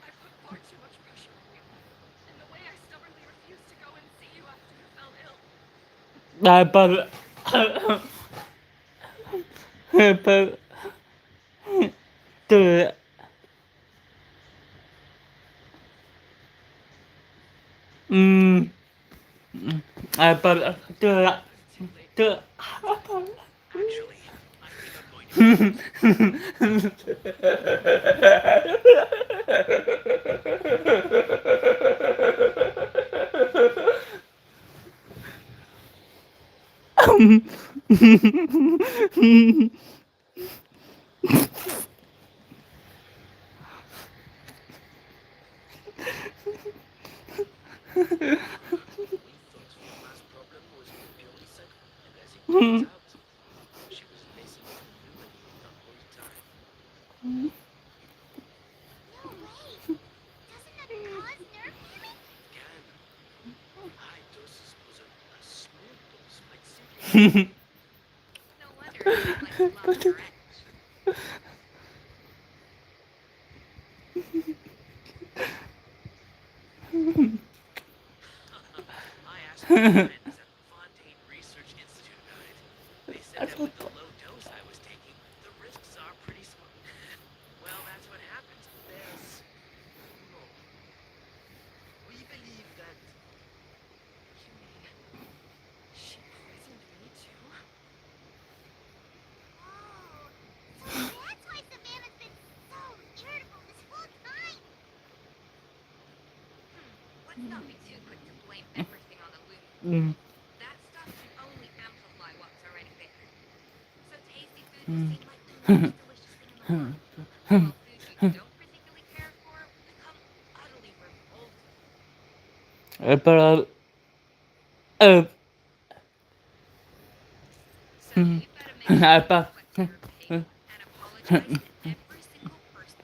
I put far too much pressure on you. And the way I stubbornly refused to go and see you after you fell ill. They said that with the low dose I was taking, the risks are pretty small. Well, that's what happens. There's more. We believe that She poisoned me too? Oh, so that's why Savannah's been so irritable this whole time. Let's not be too quick to blame everything on the loot. That stuff can only amplify what's already there. So tasty food will seem like the most delicious thing in the world. While food you don't particularly care for will become utterly revolting. So you better make sure you reflect your opinion and apologize to every single person.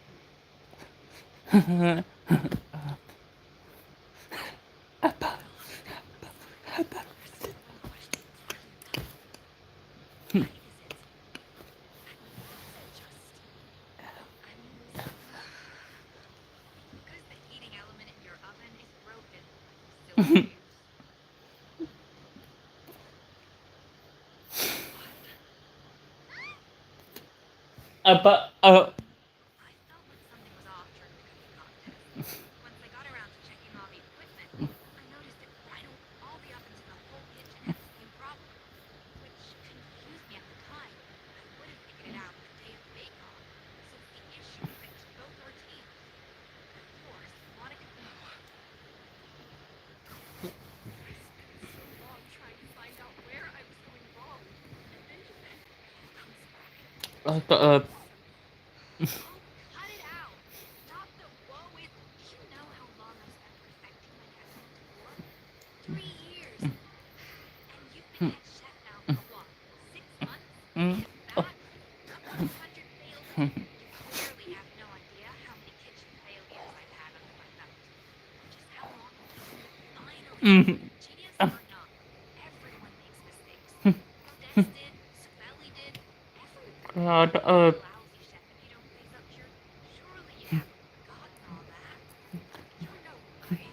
Because the heating element in your oven is broken. Still use. I felt like something was off during the cooking contest. Once I got around to checking all the equipment, I noticed that all the ovens in the whole kitchen had the same problem, which confused me at the time. I would have figured it out the day of the bake-off, since the issue affected both our teams. Of course, Monica So long trying to find out where I was going wrong. And then it comes back. Cut it out. Stop the woe is. You know how long I spent perfecting my casserole for? 3 years. And you've been head chef now for what? 6 months? If that? Couple of hundred fails. You clearly have no idea how many kitchen failures I've had under my belt. Just how long it took me to finally, genius or not, everyone makes mistakes. Codex did, Sabelli did, everyone. Lousy chef if you don't face up to your. Surely you haven't forgotten all that. You know, right?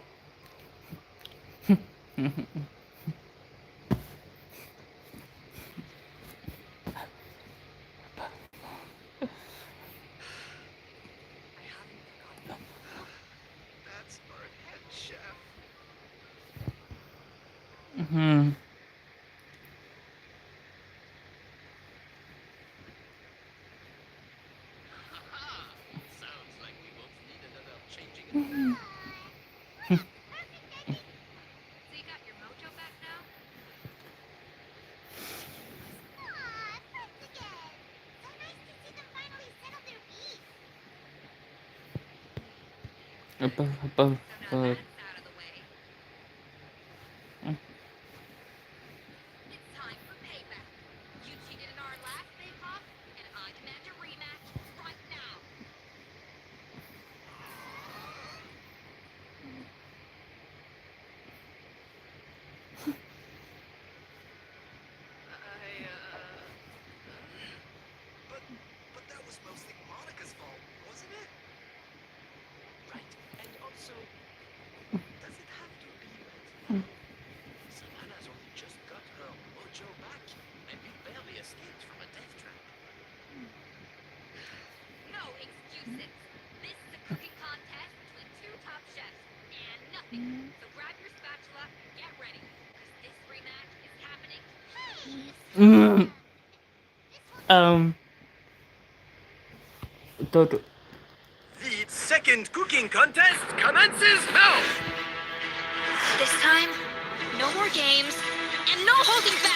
But that was mostly Monica's fault, wasn't it? Right. And also, does it have to be that? Savannah's only just got her mojo back, and you barely escaped from a death trap. No excuses. This is a cooking contest between two top chefs and nothing. So grab your spatula and get ready, because this rematch is happening. Tuh. The second cooking contest commences now! This time, no more games and no holding back.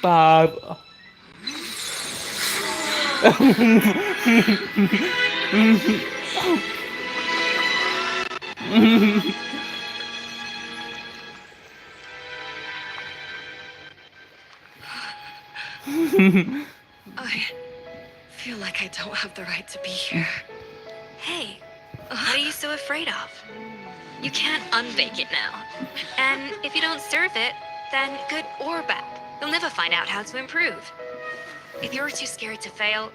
Bob. I feel like I don't have the right to be here. Hey, what are you so afraid of? You can't unbake it now. And if you don't serve it, then good or bad, you'll never find out how to improve. If you're too scared to fail,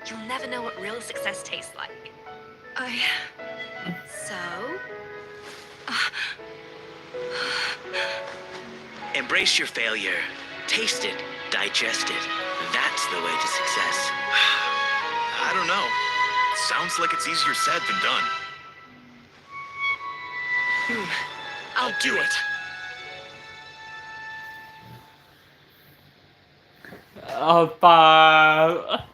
you'll never know what real success tastes like. So? Embrace your failure. Taste it. Digest it. That's the way to success. I don't know. Sounds like it's easier said than done. I'll do it. Bob.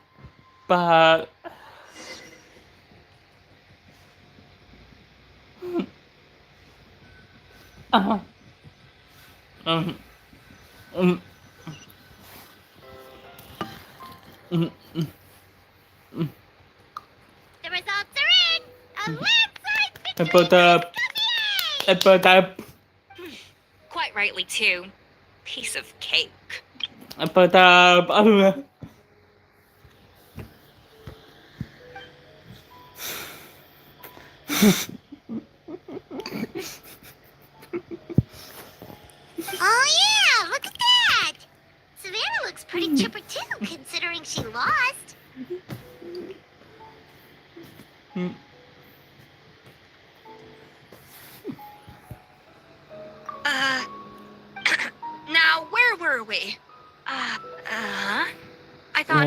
The results are in! A landslide victory Put up. Quite rightly, too. Piece of cake. Put up. Oh yeah, look at that! Savannah looks pretty chipper too, considering she lost. Now, where were we? I thought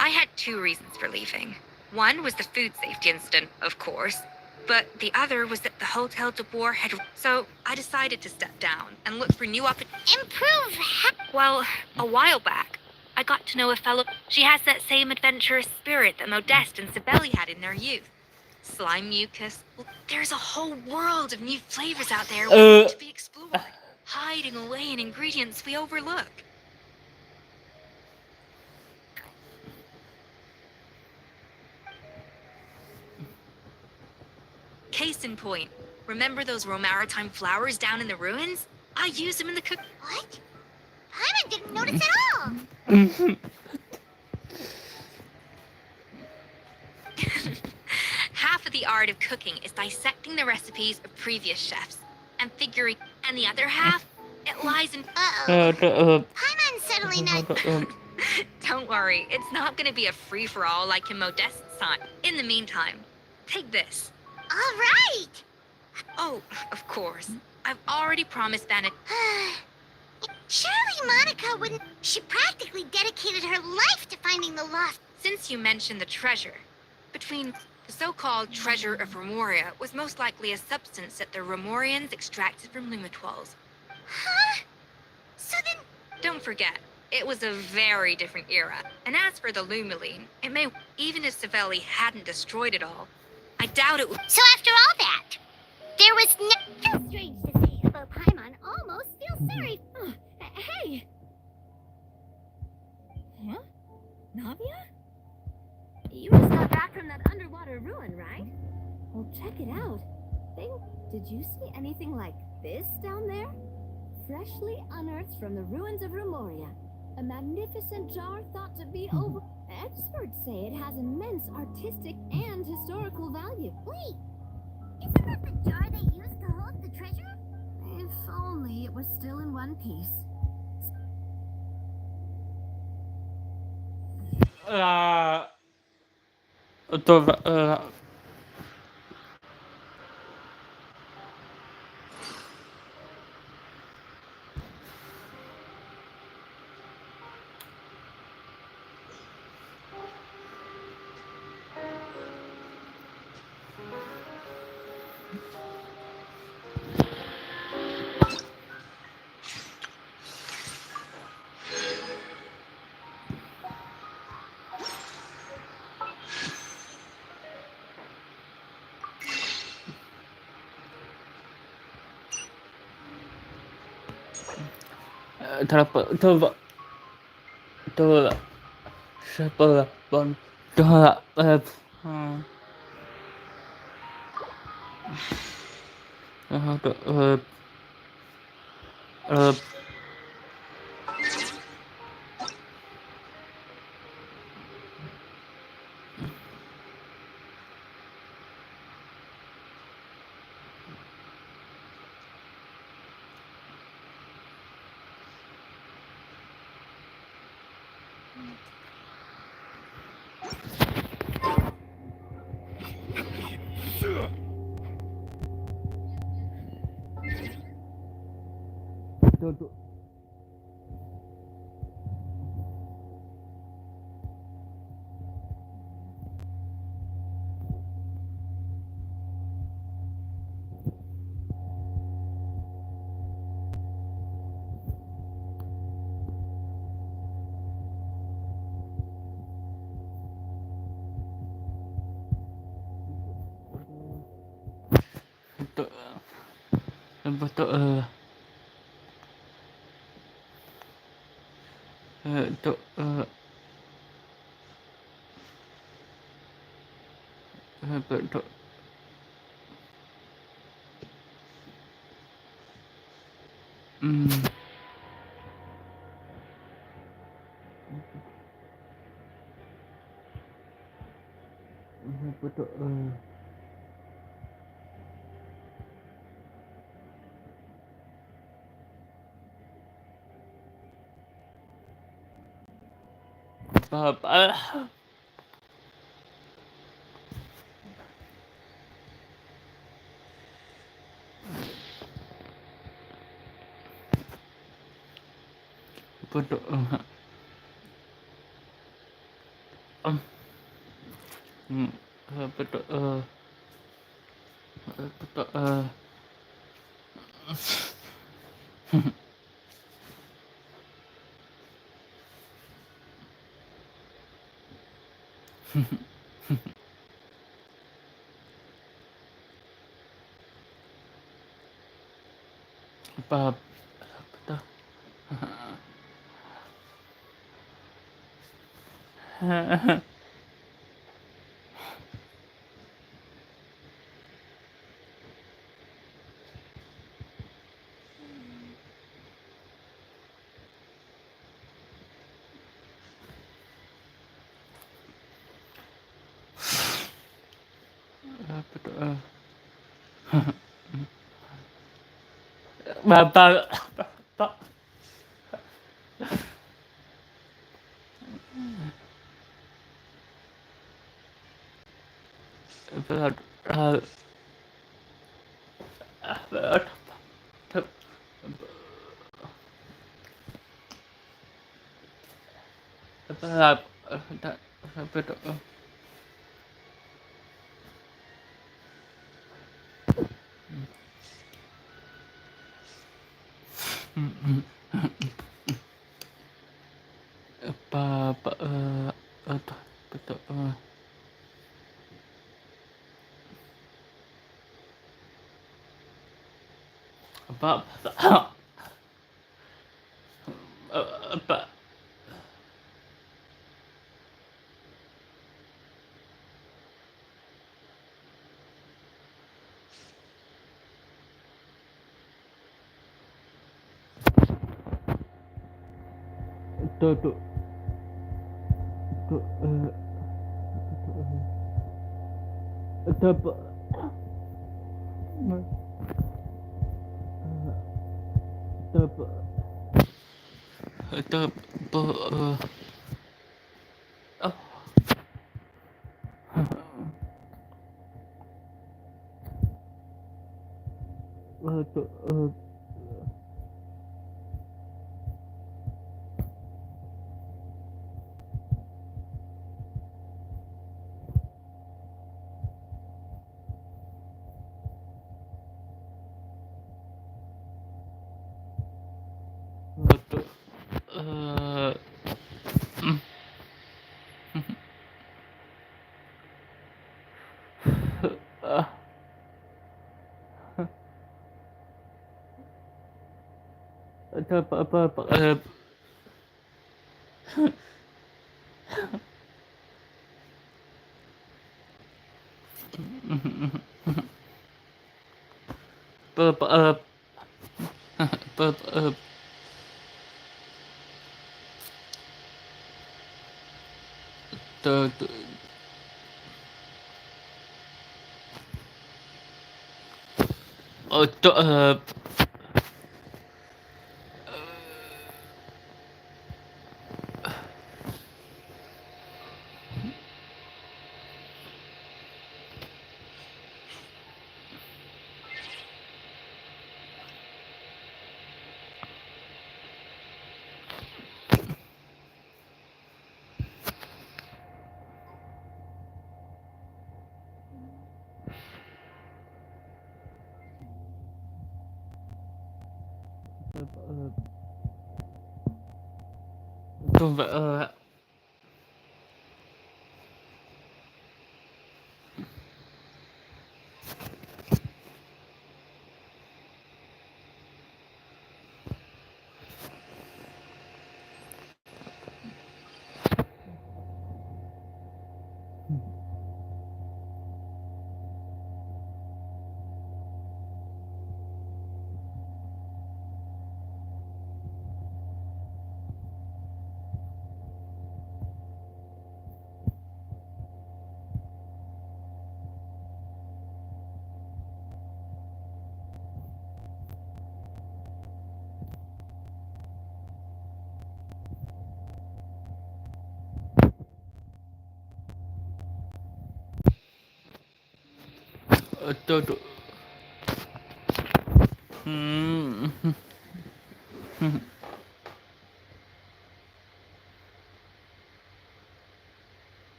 I had two reasons for leaving. One was the food safety incident, of course, but the other was that the Hotel de Boer had... So I decided to step down and look for new opportunities. Improve Well, a while back, I got to know a fellow... She has that same adventurous spirit that Modeste and Sibeli had in their youth. Slime mucus. There's a whole world of new flavors out there waiting to be explored, hiding away in ingredients we overlook. Case in point, remember those Romaritime flowers down in the ruins? I used them in the cook... What? Paimon didn't notice at all. Half of the art of cooking is dissecting the recipes of previous chefs and figuring, and the other half, It lies in. Paimon's suddenly not. Don't worry, it's not gonna be a free-for-all like in Modeste's time. In the meantime, take this. All right. Oh, of course. I've already promised Vanna. Surely Monica wouldn't. She practically dedicated her life to finding the lost. Since you mentioned the treasure, between the so-called treasure of Remoria was most likely a substance that the Remorians extracted from Lumitwalls. Huh? So then. Don't forget, it was a very different era. And as for the Lumiline, it may, even if Savelli hadn't destroyed it all, I doubt it would. So after all that, there was no. How strange to say about Paimon. Almost feel sorry. Hey! Huh? Navia? You just got back from that underwater ruin, right? Well, check it out. Did you see anything like this down there? Freshly unearthed from the ruins of Remoria. A magnificent jar thought to be over... Experts say it has immense artistic and historical value. Wait, isn't that the jar they used to hold the treasure? If only it was still in one piece.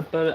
apa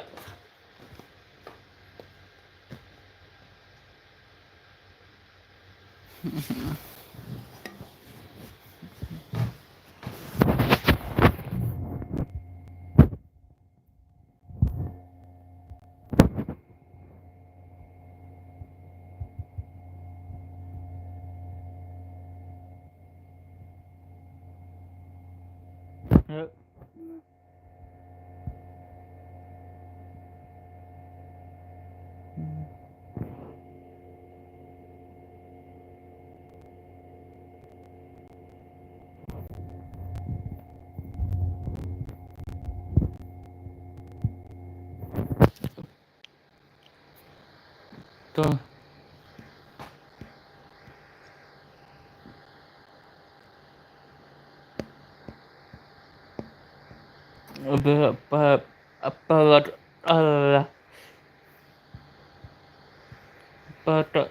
But but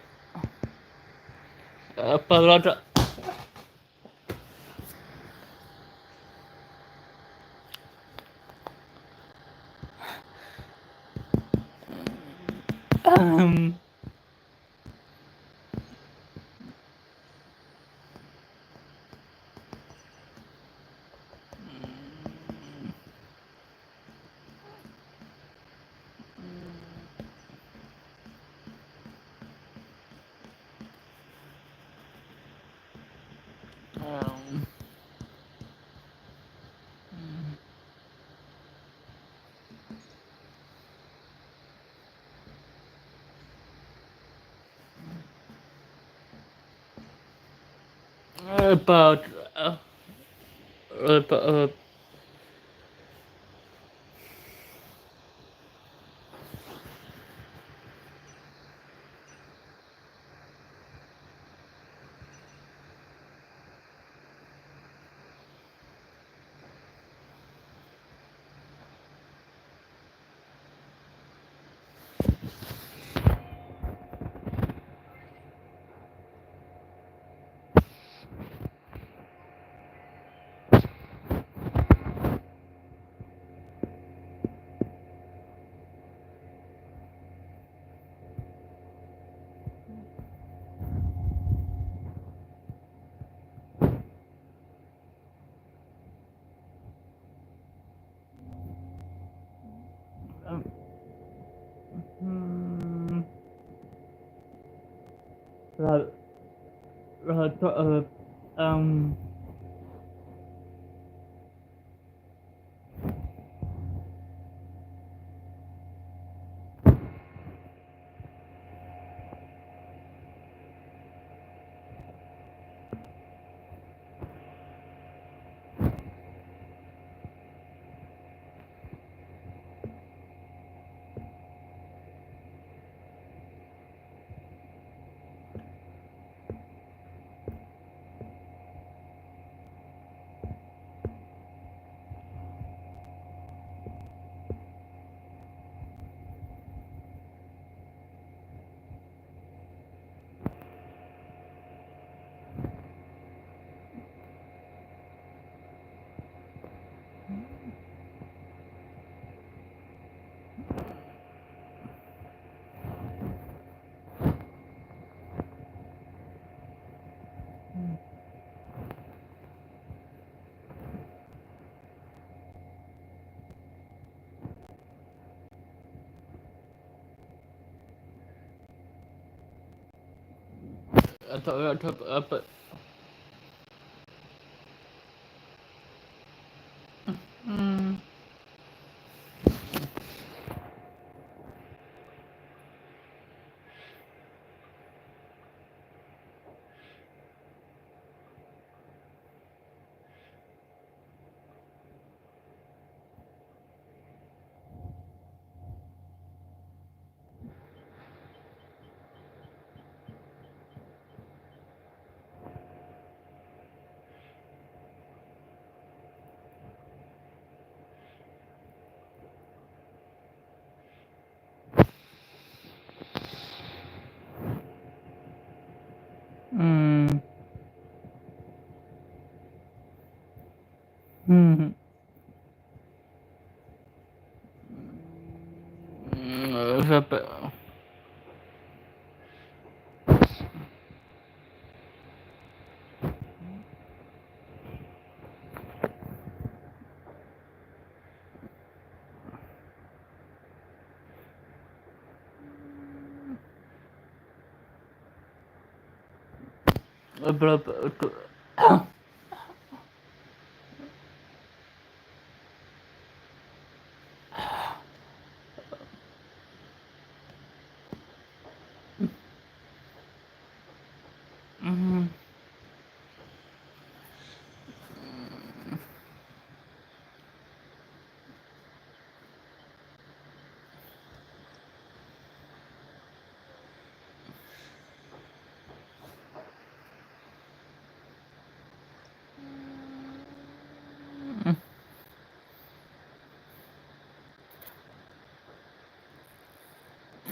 um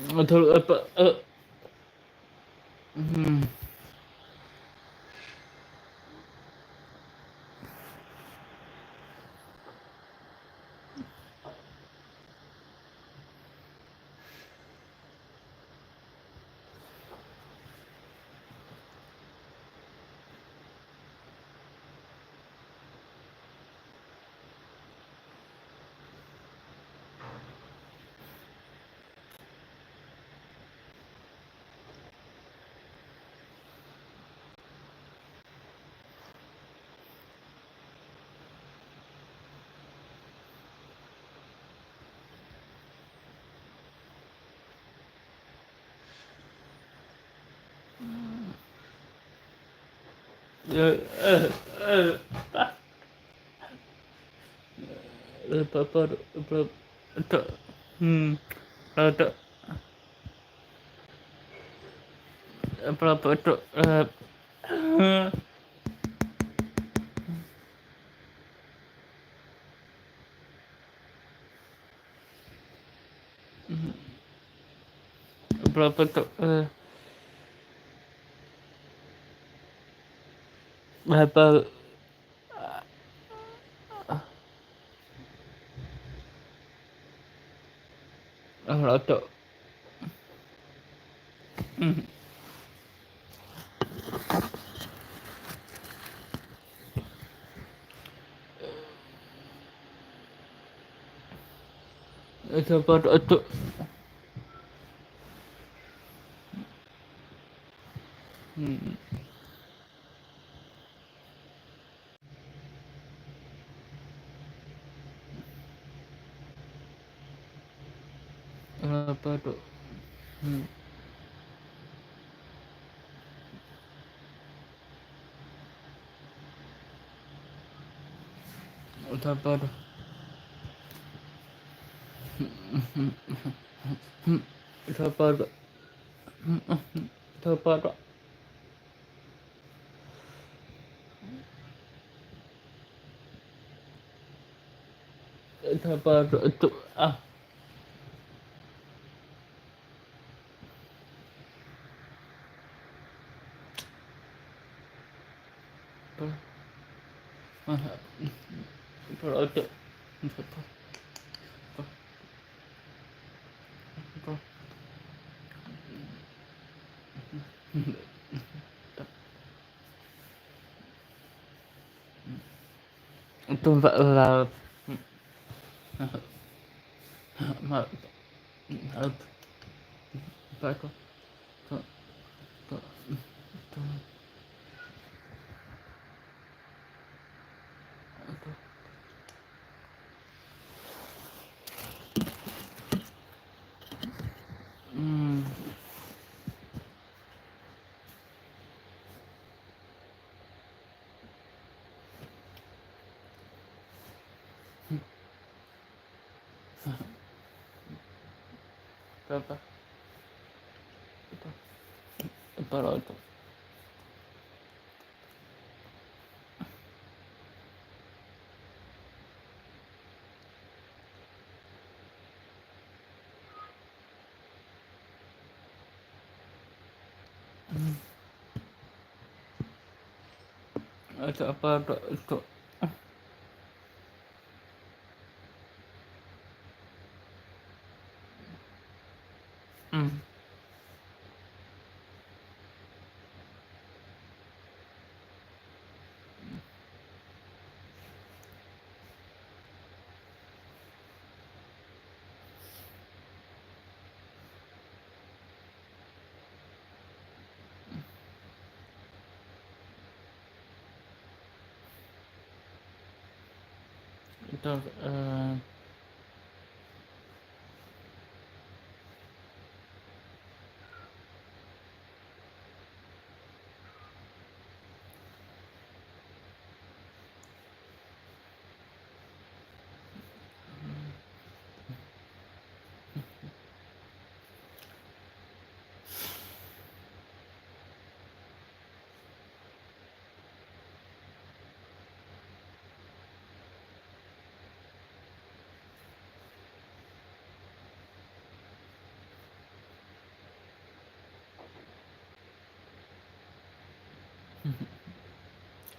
about about Hmm. Berapa tuh? Berapa? Berapa? Berapa? Berapa tuh? Berapa tuh? Berapa tuh? Berapa tuh? Berapa tuh? Ah. Berapa tuh? Itu Mbak Lal. Maaf. Apa itu? Berapa? Berapa itu? Itu apa itu? Itu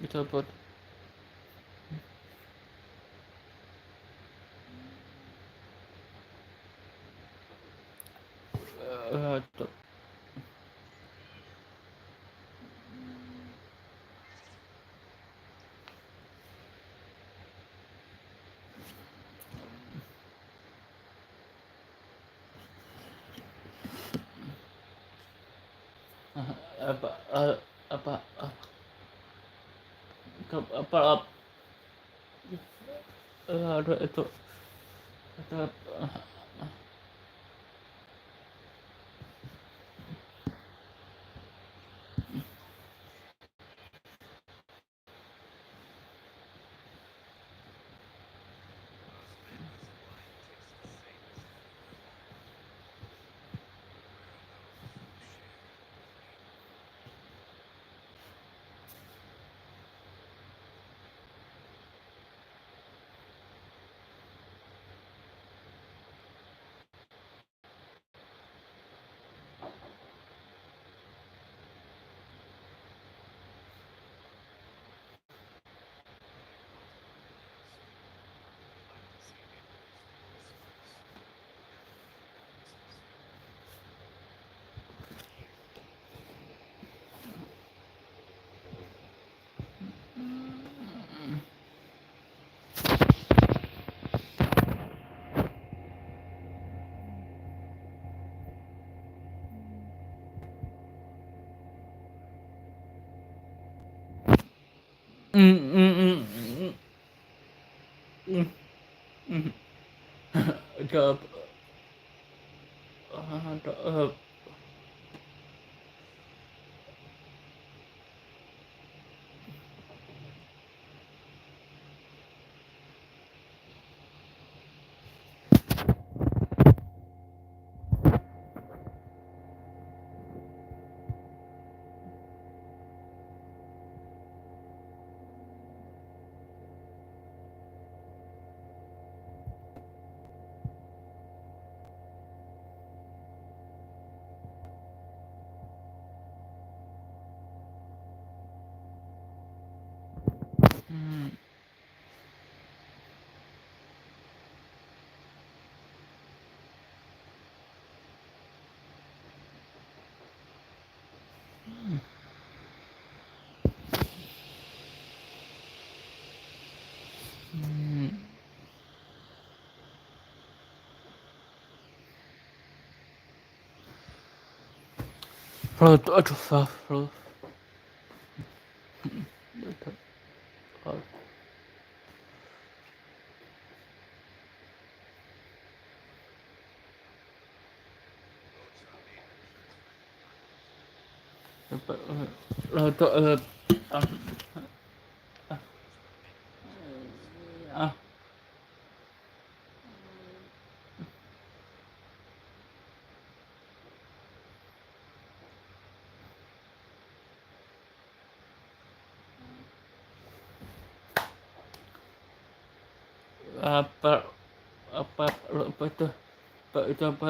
Dapat to apa apa apa ada itu ada ada aduh apa itu itu apa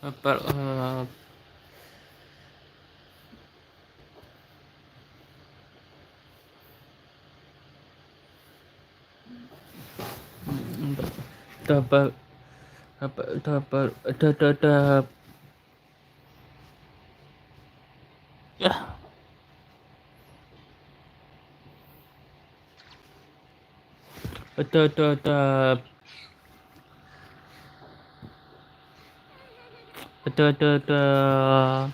dapat apa dapat dapat dapat dapat ya dapat betul betul betul